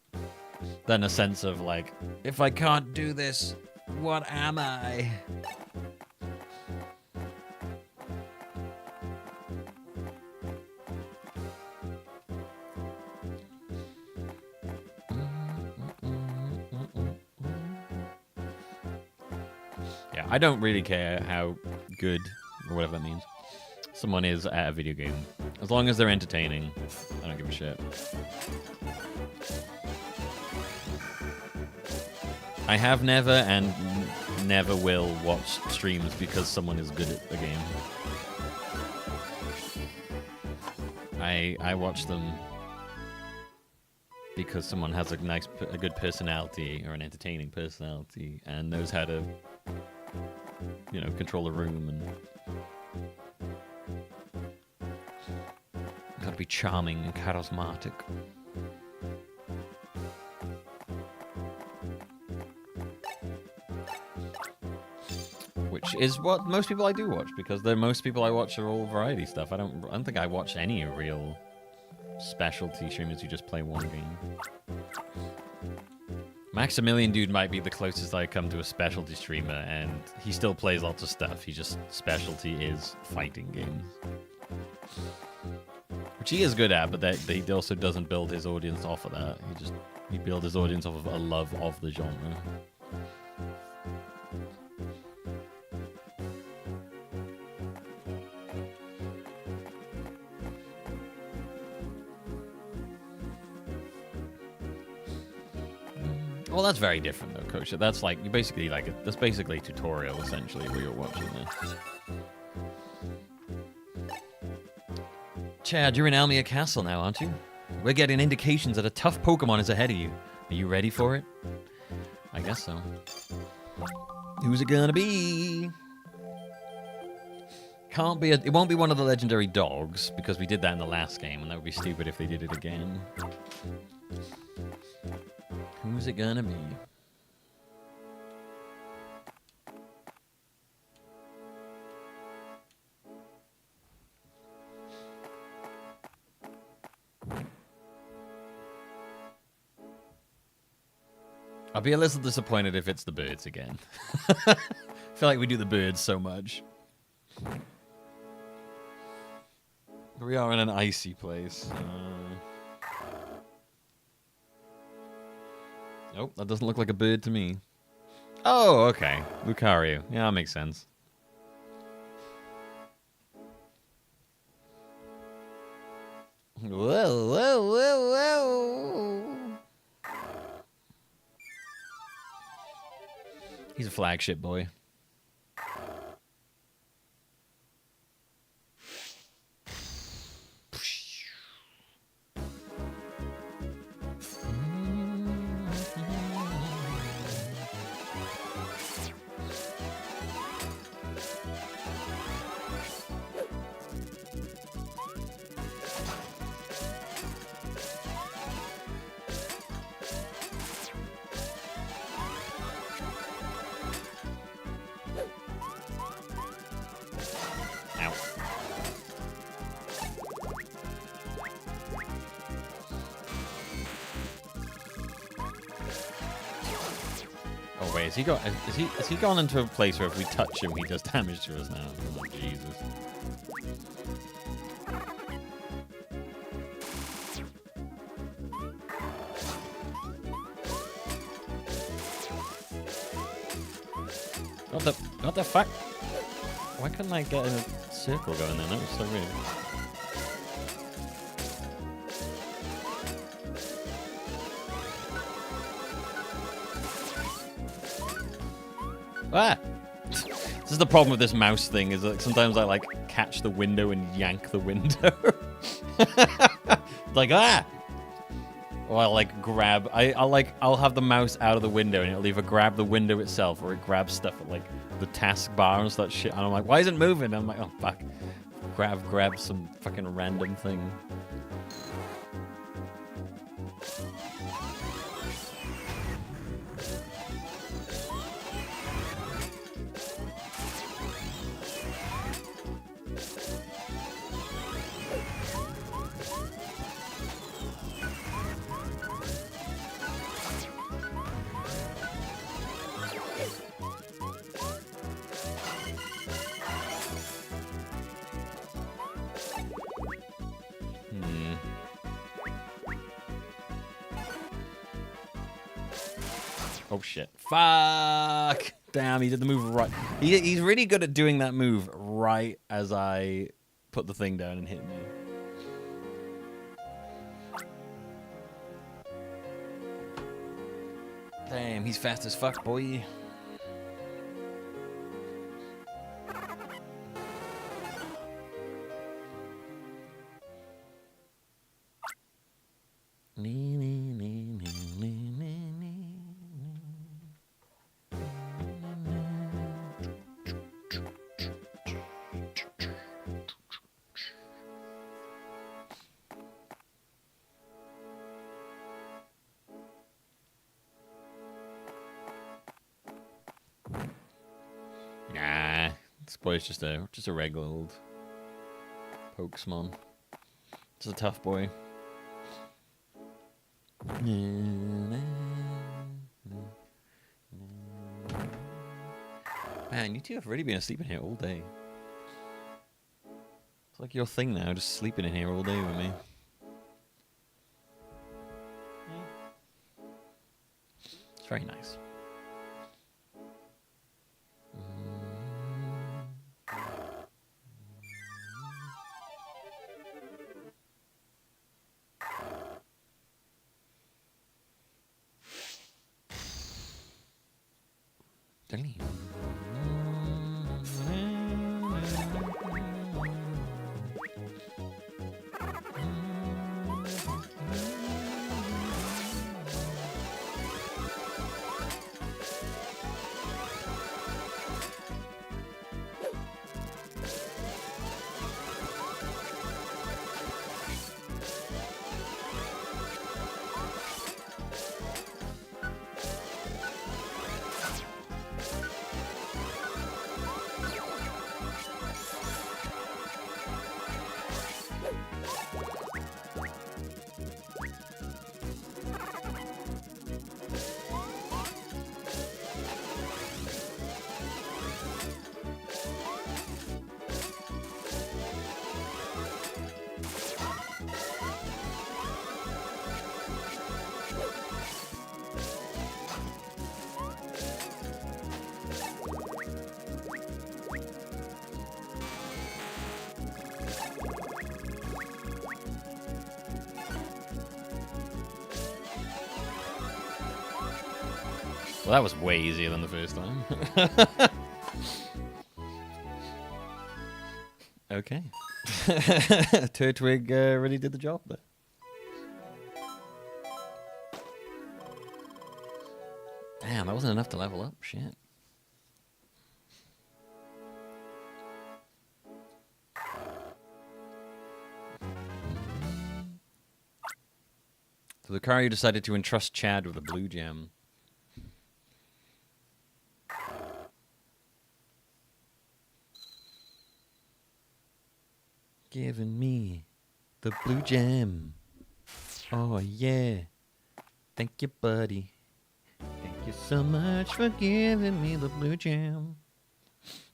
Than a sense of like, if I can't do this, what am I? Yeah, I don't really care how good, or whatever that means, someone is at a video game. As long as they're entertaining, I don't give a shit. I have never and never will watch streams because someone is good at the game. I watch them because someone has a good personality or an entertaining personality and knows how to, you know, control a room and be charming and charismatic. Which is what most people I do watch, because most people I watch are all variety stuff. I don't think I watch any real specialty streamers who just play one game. Maximilian Dude might be the closest I come to a specialty streamer, and he still plays lots of stuff. He just specialty is fighting games, which he is good at, but that he also doesn't build his audience off of that. He builds his audience off of a love of the genre. Well, that's very different though, Coach. That's like that's basically a tutorial essentially where you're watching this. Chad, you're in Almia Castle now, aren't you? We're getting indications that a tough Pokemon is ahead of you. Are you ready for it? I guess so. Who's it gonna be? It won't be one of the legendary dogs, because we did that in the last game, and that would be stupid if they did it again. Who's it gonna be? I'll be a little disappointed if it's the birds again. I feel like we do the birds so much. We are in an icy place. Nope, that doesn't look like a bird to me. Oh, okay. Lucario. Yeah, that makes sense. Whoa, whoa, whoa, whoa. He's a flagship boy. Has he gone into a place where if we touch him, he does damage to us now? Oh, Jesus. What the fuck? Why couldn't I get in a circle going there? That was so weird. Ah! This is the problem with this mouse thing, is that sometimes I like catch the window and yank the window. Like, ah! Or I'll like grab, I'll have the mouse out of the window and it'll either grab the window itself or it grabs stuff at like the taskbar and such shit. And I'm like, why isn't it moving? And I'm like, oh fuck. Grab some fucking random thing. Oh shit. Fuck! Damn, he did the move right. He's really good at doing that move right as I put the thing down and hit me. Damn, he's fast as fuck, boy. boy's just a regular old Pokemon. Just a tough boy. Man, you two have really been asleep in here all day. It's like your thing now, just sleeping in here all day with me. It's very nice. Well, that was way easier than the first time. Okay. Turtwig really did the job there. Damn, that wasn't enough to level up. Shit. So Lucario decided to entrust Chad with a blue gem. Giving me the blue gem. Oh, yeah. Thank you, buddy. Thank you so much for giving me the blue gem.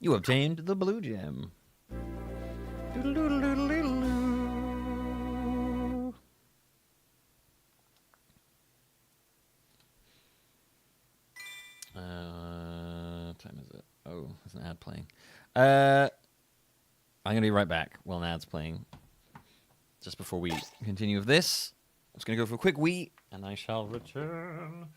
You obtained the blue gem. Doodle-doodle-doodle-doodle. What time is it? Oh, there's an ad playing. I'm going to be right back while an ad's playing. Just before we continue with this, I'm just going to go for a quick wee, and I shall return.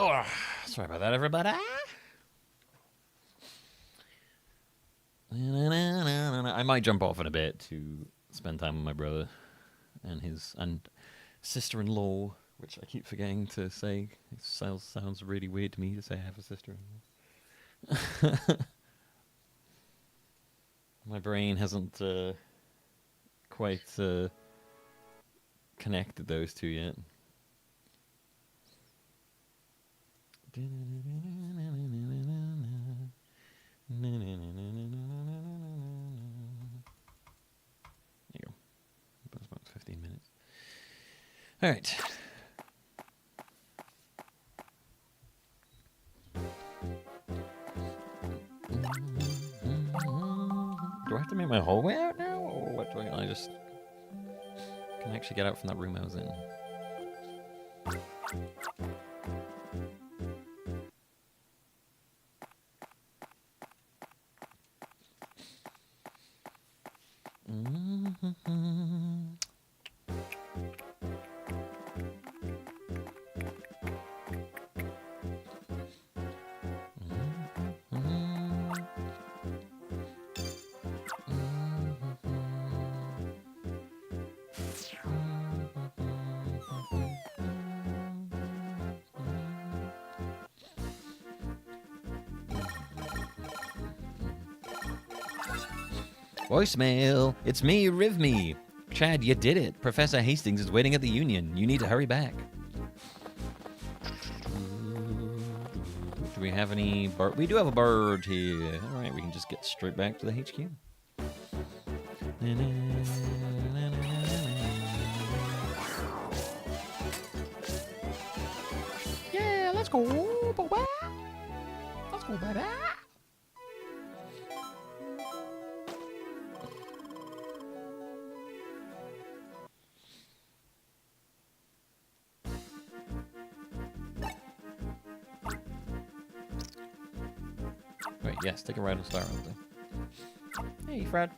Oh, sorry about that, everybody. I might jump off in a bit to spend time with my brother and his sister-in-law, which I keep forgetting to say. It sounds really weird to me to say I have a sister-in-law. My brain hasn't quite connected those two yet. There you go. That's about 15 minutes. All right. Do I have to make my whole way out now, or what? Do I just can I actually get out from that room I was in? Voicemail. It's me, Rivme. Chad, you did it. Professor Hastings is waiting at the Union. You need to hurry back. Do we have any bird? We do have a bird here. All right, we can just get straight back to the HQ. Yeah, let's go, boy. Let's go, baby. Wait, yes, take a ride on Star Road then. Hey, Fred.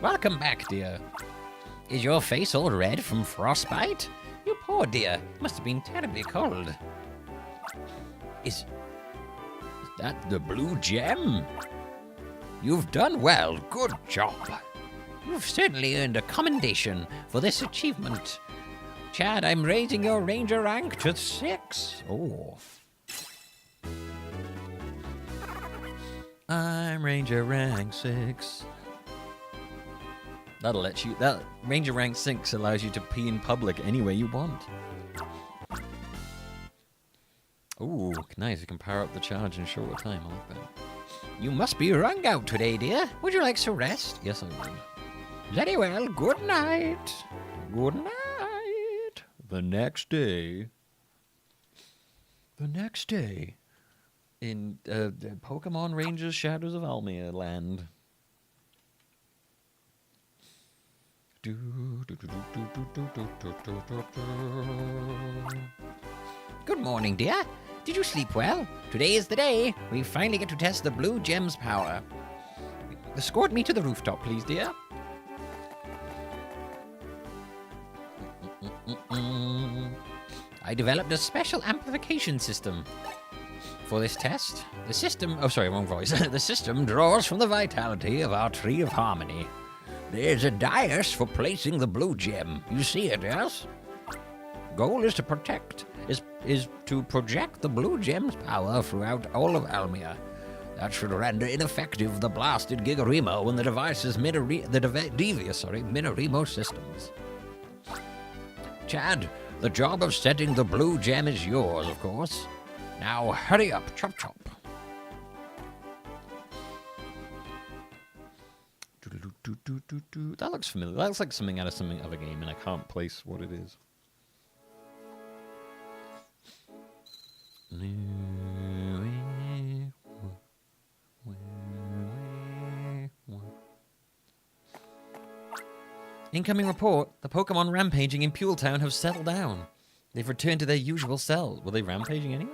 Welcome back, dear. Is your face all red from frostbite? You poor dear. Must have been terribly cold. Is that the blue gem? You've done well. Good job. You've certainly earned a commendation for this achievement. Chad, I'm raising your ranger rank to 6. Oh. I'm ranger rank 6. That'll let you. That Ranger rank 6 allows you to pee in public any way you want. Ooh, nice. You can power up the charge in a shorter time. I like that. You must be wrung out today, dear. Would you like some rest? Yes, I would. Very well. Good night. Good night. The next day. The next day. In Pokemon Rangers Shadows of Almia land. Good morning, dear. Did you sleep well? Today is the day. We finally get to test the blue gem's power. Escort me to the rooftop, please, dear. I developed a special amplification system for this test. The system... Oh, sorry, wrong voice. The system draws from the vitality of our Tree of Harmony. There's a dais for placing the blue gem. You see it, yes? Goal is to to project the blue gem's power throughout all of Almia. That should render ineffective the blasted Gigarimo and the device's devious Minarimo systems. Chad, the job of setting the blue gem is yours, of course. Now hurry up, chop chop. That looks familiar. That looks like something out of something of a game, and I can't place what it is. Incoming report. The Pokemon rampaging in Town have settled down. They've returned to their usual cells. Were they rampaging anyway?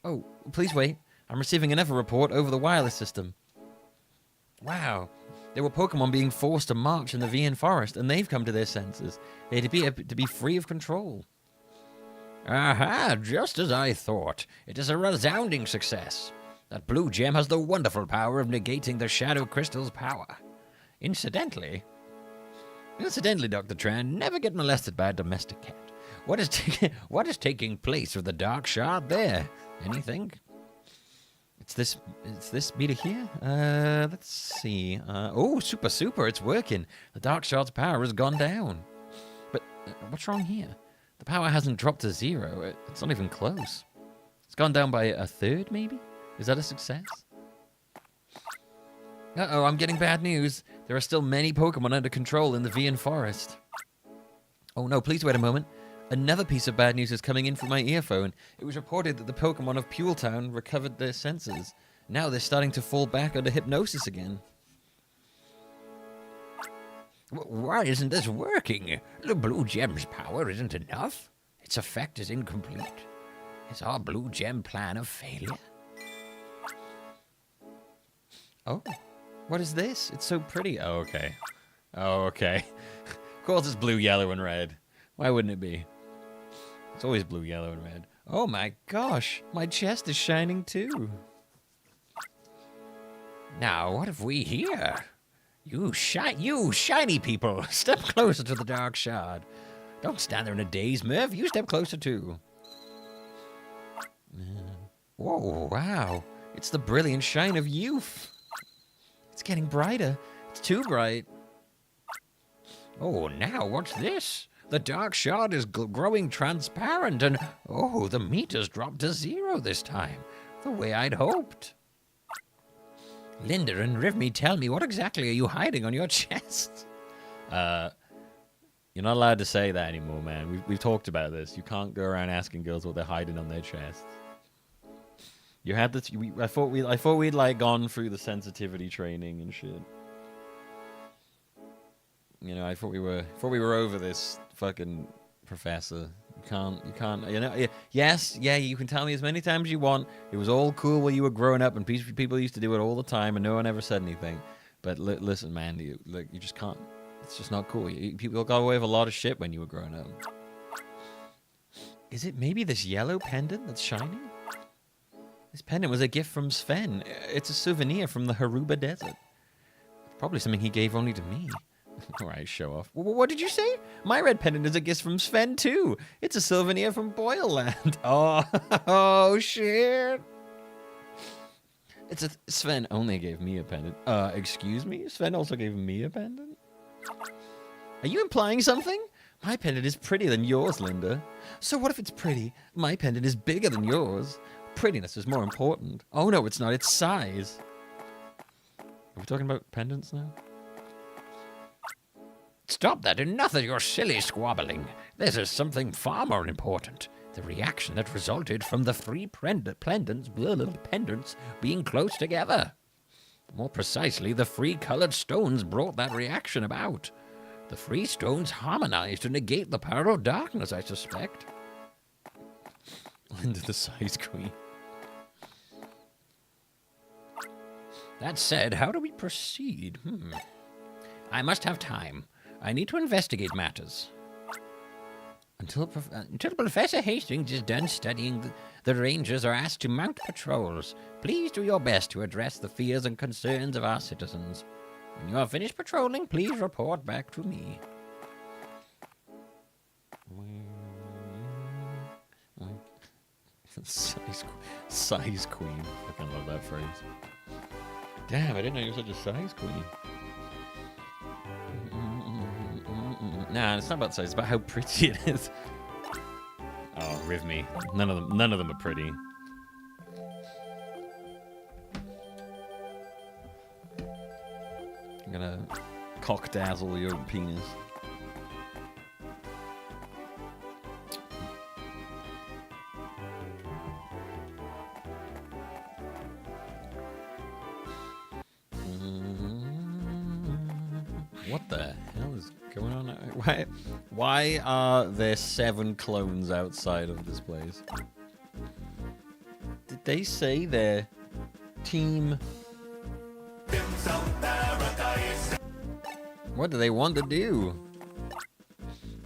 Oh, please wait. I'm receiving another report over the wireless system. Wow. There were Pokemon being forced to march in the VN Forest, and they've come to their senses. They're to be free of control. Aha, just as I thought. It is a resounding success. That blue gem has the wonderful power of negating the Shadow Crystal's power. Incidentally, Dr. Tran, never get molested by a domestic cat. What is taking place with the Dark Shard there? Anything? It's this meter here? Let's see. Oh, super, it's working. The Dark Shard's power has gone down. But what's wrong here? The power hasn't dropped to 0. It's not even close. It's gone down by a third, maybe? Is that a success? Uh-oh, I'm getting bad news. There are still many Pokemon under control in the VN Forest. Oh no, please wait a moment. Another piece of bad news is coming in from my earphone. It was reported that the Pokemon of Town recovered their senses. Now they're starting to fall back under hypnosis again. Why isn't this working? The Blue Gem's power isn't enough. Its effect is incomplete. Is our Blue Gem plan a failure? Oh, what is this? It's so pretty. Oh, okay. Oh, okay. Of course it's blue, yellow, and red. Why wouldn't it be? It's always blue, yellow, and red. Oh my gosh, my chest is shining too. Now, what have we here? You shiny people, step closer to the Dark Shard. Don't stand there in a daze, Merv. You step closer too. Whoa, wow. It's the brilliant shine of youth. It's getting brighter. It's too bright. Oh, now what's this? The Dark Shard is growing transparent, and oh, the meter's dropped to 0 this time. The way I'd hoped. Linda and Rivme, tell me, what exactly are you hiding on your chest? You're not allowed to say that anymore, man. We've talked about this. You can't go around asking girls what they're hiding on their chests. You had this. I thought we'd like gone through the sensitivity training and shit. You know, I thought we were over this fucking professor. You can't. You know. Yes, yeah. You can tell me as many times as you want. It was all cool when you were growing up, and people used to do it all the time, and no one ever said anything. But listen, man, you just can't. It's just not cool. People got away with a lot of shit when you were growing up. Is it maybe this yellow pendant that's shining? This pendant was a gift from Sven. It's a souvenir from the Haruba Desert. It's probably something he gave only to me. All right, show off. What did you say? My red pendant is a gift from Sven, too. It's a souvenir from Boyleland. Oh, shit. Sven only gave me a pendant. Excuse me? Sven also gave me a pendant? Are you implying something? My pendant is prettier than yours, Linda. So what if it's pretty? My pendant is bigger than yours. Prettiness is more important. Oh, no, it's not. It's size. Are we talking about pendants now? Stop that. Enough of your silly squabbling. This is something far more important. The reaction that resulted from the 3 pendants being close together. More precisely, the 3 colored stones brought that reaction about. The 3 stones harmonized to negate the power of darkness, I suspect. Linda the size queen. That said, how do we proceed? I must have time. I need to investigate matters. Until Professor Hastings is done studying, the Rangers are asked to mount patrols. Please do your best to address the fears and concerns of our citizens. When you are finished patrolling, please report back to me. Size queen. I fucking love that phrase. Damn, I didn't know you were such a size queen. Nah, it's not about size, it's about how pretty it is. Oh, Rivme. None of them are pretty. I'm gonna cock dazzle your penis. What the hell is going on Why are there 7 clones outside of this place? Did they say they're team? What do they want to do?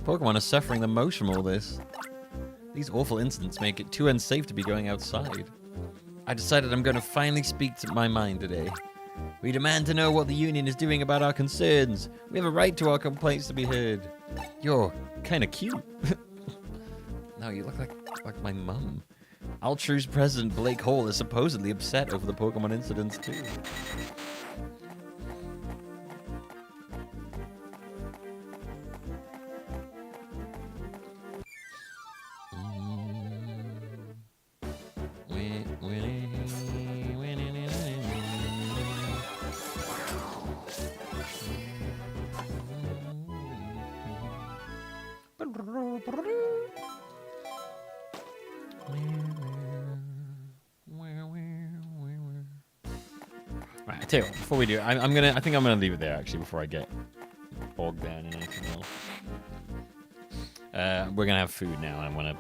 Pokemon are suffering the most from all this. These awful incidents make it too unsafe to be going outside. I decided I'm going to finally speak to my mind today. We demand to know what the Union is doing about our concerns. We have a right to our complaints to be heard. You're kind of cute. No, you look like my mum. Altru's president Blake Hall is supposedly upset over the Pokemon incidents too. Right, I tell you what, before we do, I think I'm gonna leave it there actually before I get bogged down in anything else. We're gonna have food now, and I want to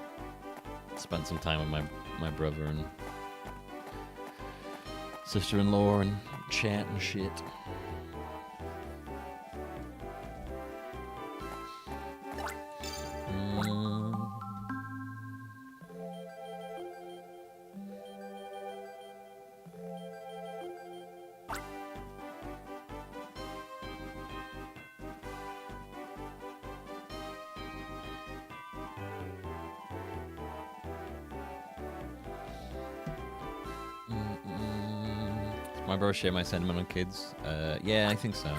spend some time with my brother and sister-in-law and chat and shit. My bro share my sentiment on kids. Yeah, I think so.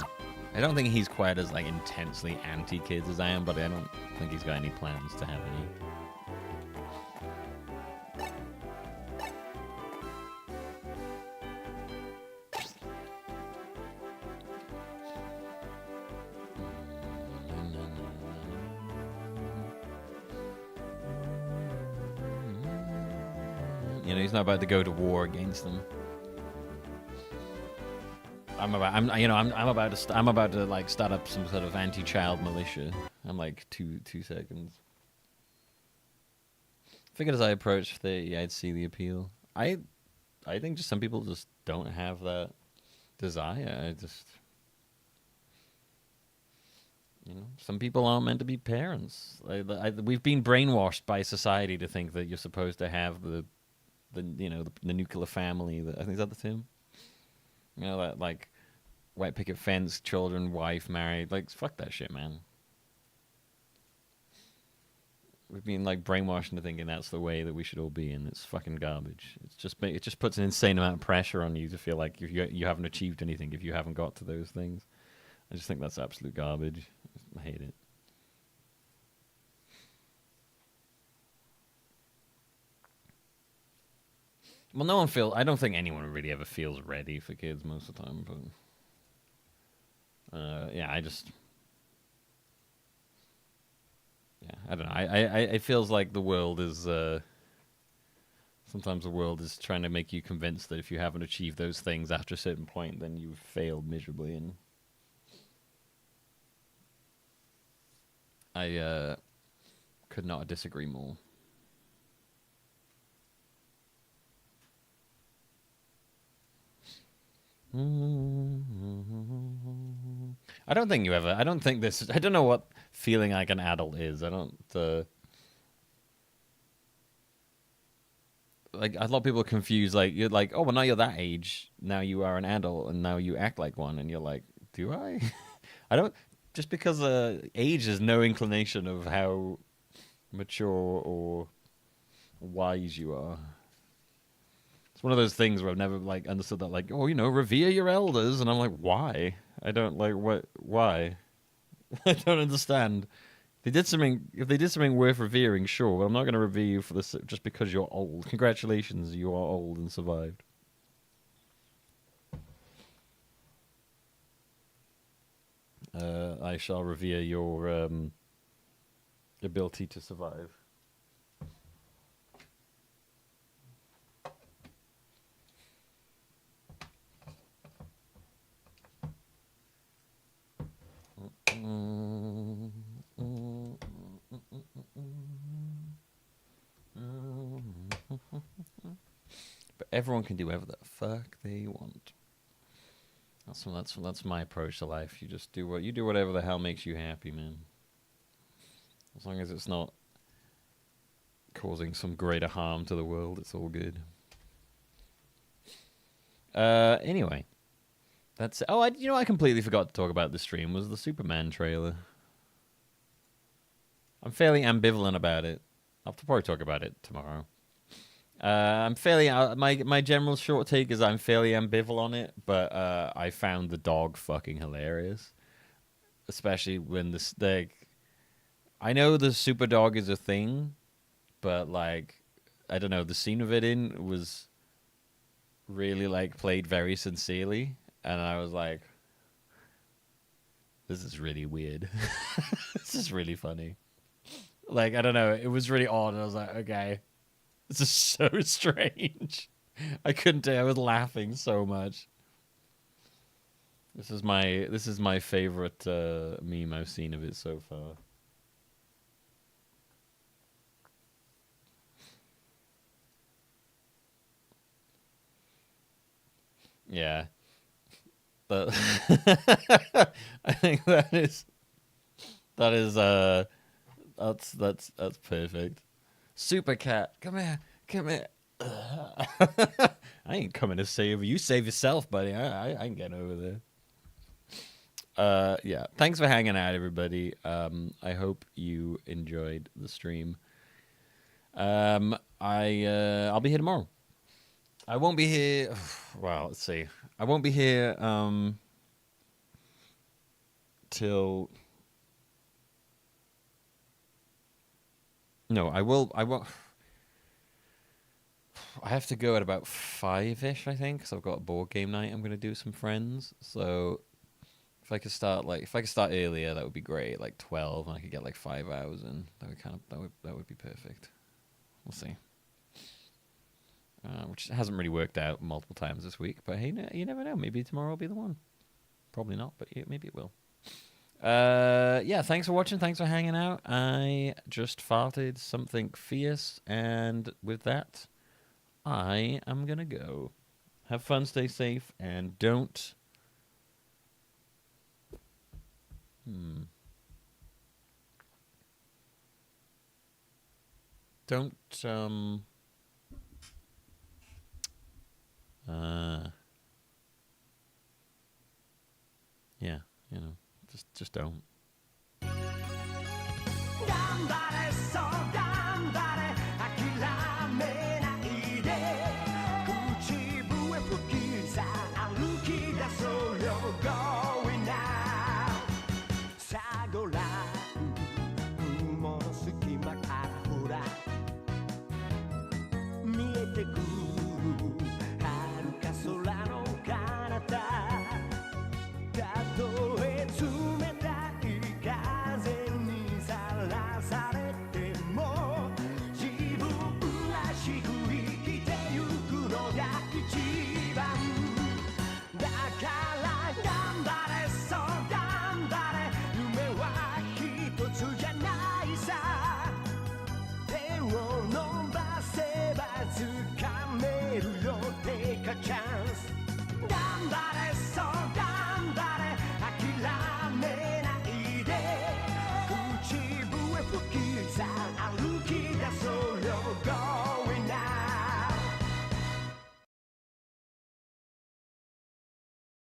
I don't think he's quite as like intensely anti-kids as I am, but I don't think he's got any plans to have any. You know, he's not about to go to war against them. I'm about to like start up some sort of anti-child militia. I'm like two seconds. Figured as I approach 30, I'd see the appeal. I think just some people just don't have that desire. Some people aren't meant to be parents. We've been brainwashed by society to think that you're supposed to have the nuclear family. I think is that the term. You know, that like white picket fence, children, wife, married. Like, fuck that shit, man. We've been like brainwashed into thinking that's the way that we should all be, and it's fucking garbage. It just puts an insane amount of pressure on you to feel like you haven't achieved anything if you haven't got to those things. I just think that's absolute garbage. I hate it. Well, I don't think anyone really ever feels ready for kids most of the time, but yeah, I don't know. It feels like the world is sometimes the world is trying to make you convinced that if you haven't achieved those things after a certain point, then you've failed miserably, and I could not disagree more. I don't know what feeling like an adult is. I don't like a lot of people are confused. Like, you're like, oh, well, now you're that age. Now you are an adult, and now you act like one. And you're like, do I? I don't. Just because age is no inclination of how mature or wise you are. It's one of those things where I've never like understood that, like, oh, revere your elders, and I'm like, why? I don't like what. Why? I don't understand. If they did something worth revering, sure, but I'm not going to revere you for this just because you're old. Congratulations, you are old and survived. I shall revere your ability to survive. everyone can do whatever the fuck they want. That's my approach to life. You just do whatever the hell makes you happy, man. As long as it's not causing some greater harm to the world, it's all good. Anyway, that's I completely forgot to talk about the stream. Was the Superman trailer? I'm fairly ambivalent about it. I'll probably talk about it tomorrow. I'm fairly my general short take is I'm fairly ambivalent on it, but I found the dog fucking hilarious, especially when I know the super dog is a thing, but like I don't know, the scene of it in was really like played very sincerely, and I was like, this is really weird. This is really funny. Like I don't know, it was really odd. I was like, okay. This is so strange. I couldn't do it. I was laughing so much. This is my favorite meme I've seen of it so far. Yeah. But I think that's perfect. Super cat, come here. I ain't coming to save you. Save yourself, buddy. I ain't getting over there. Yeah. Thanks for hanging out, everybody. I hope you enjoyed the stream. I'll be here tomorrow. I won't be here. Well, let's see. I won't be here till. No, I will. I have to go at about 5-ish, I think, because I've got a board game night I'm going to do with some friends. So if I could start earlier, that would be great, like 12, and I could get like 5 hours in. That would be perfect. We'll see. Which hasn't really worked out multiple times this week, but hey, you never know. Maybe tomorrow will be the one. Probably not, but maybe it will. Yeah, thanks for watching. Thanks for hanging out. I just farted something fierce, and with that, I am gonna go. Have fun, stay safe, and don't. Don't yeah, just don't.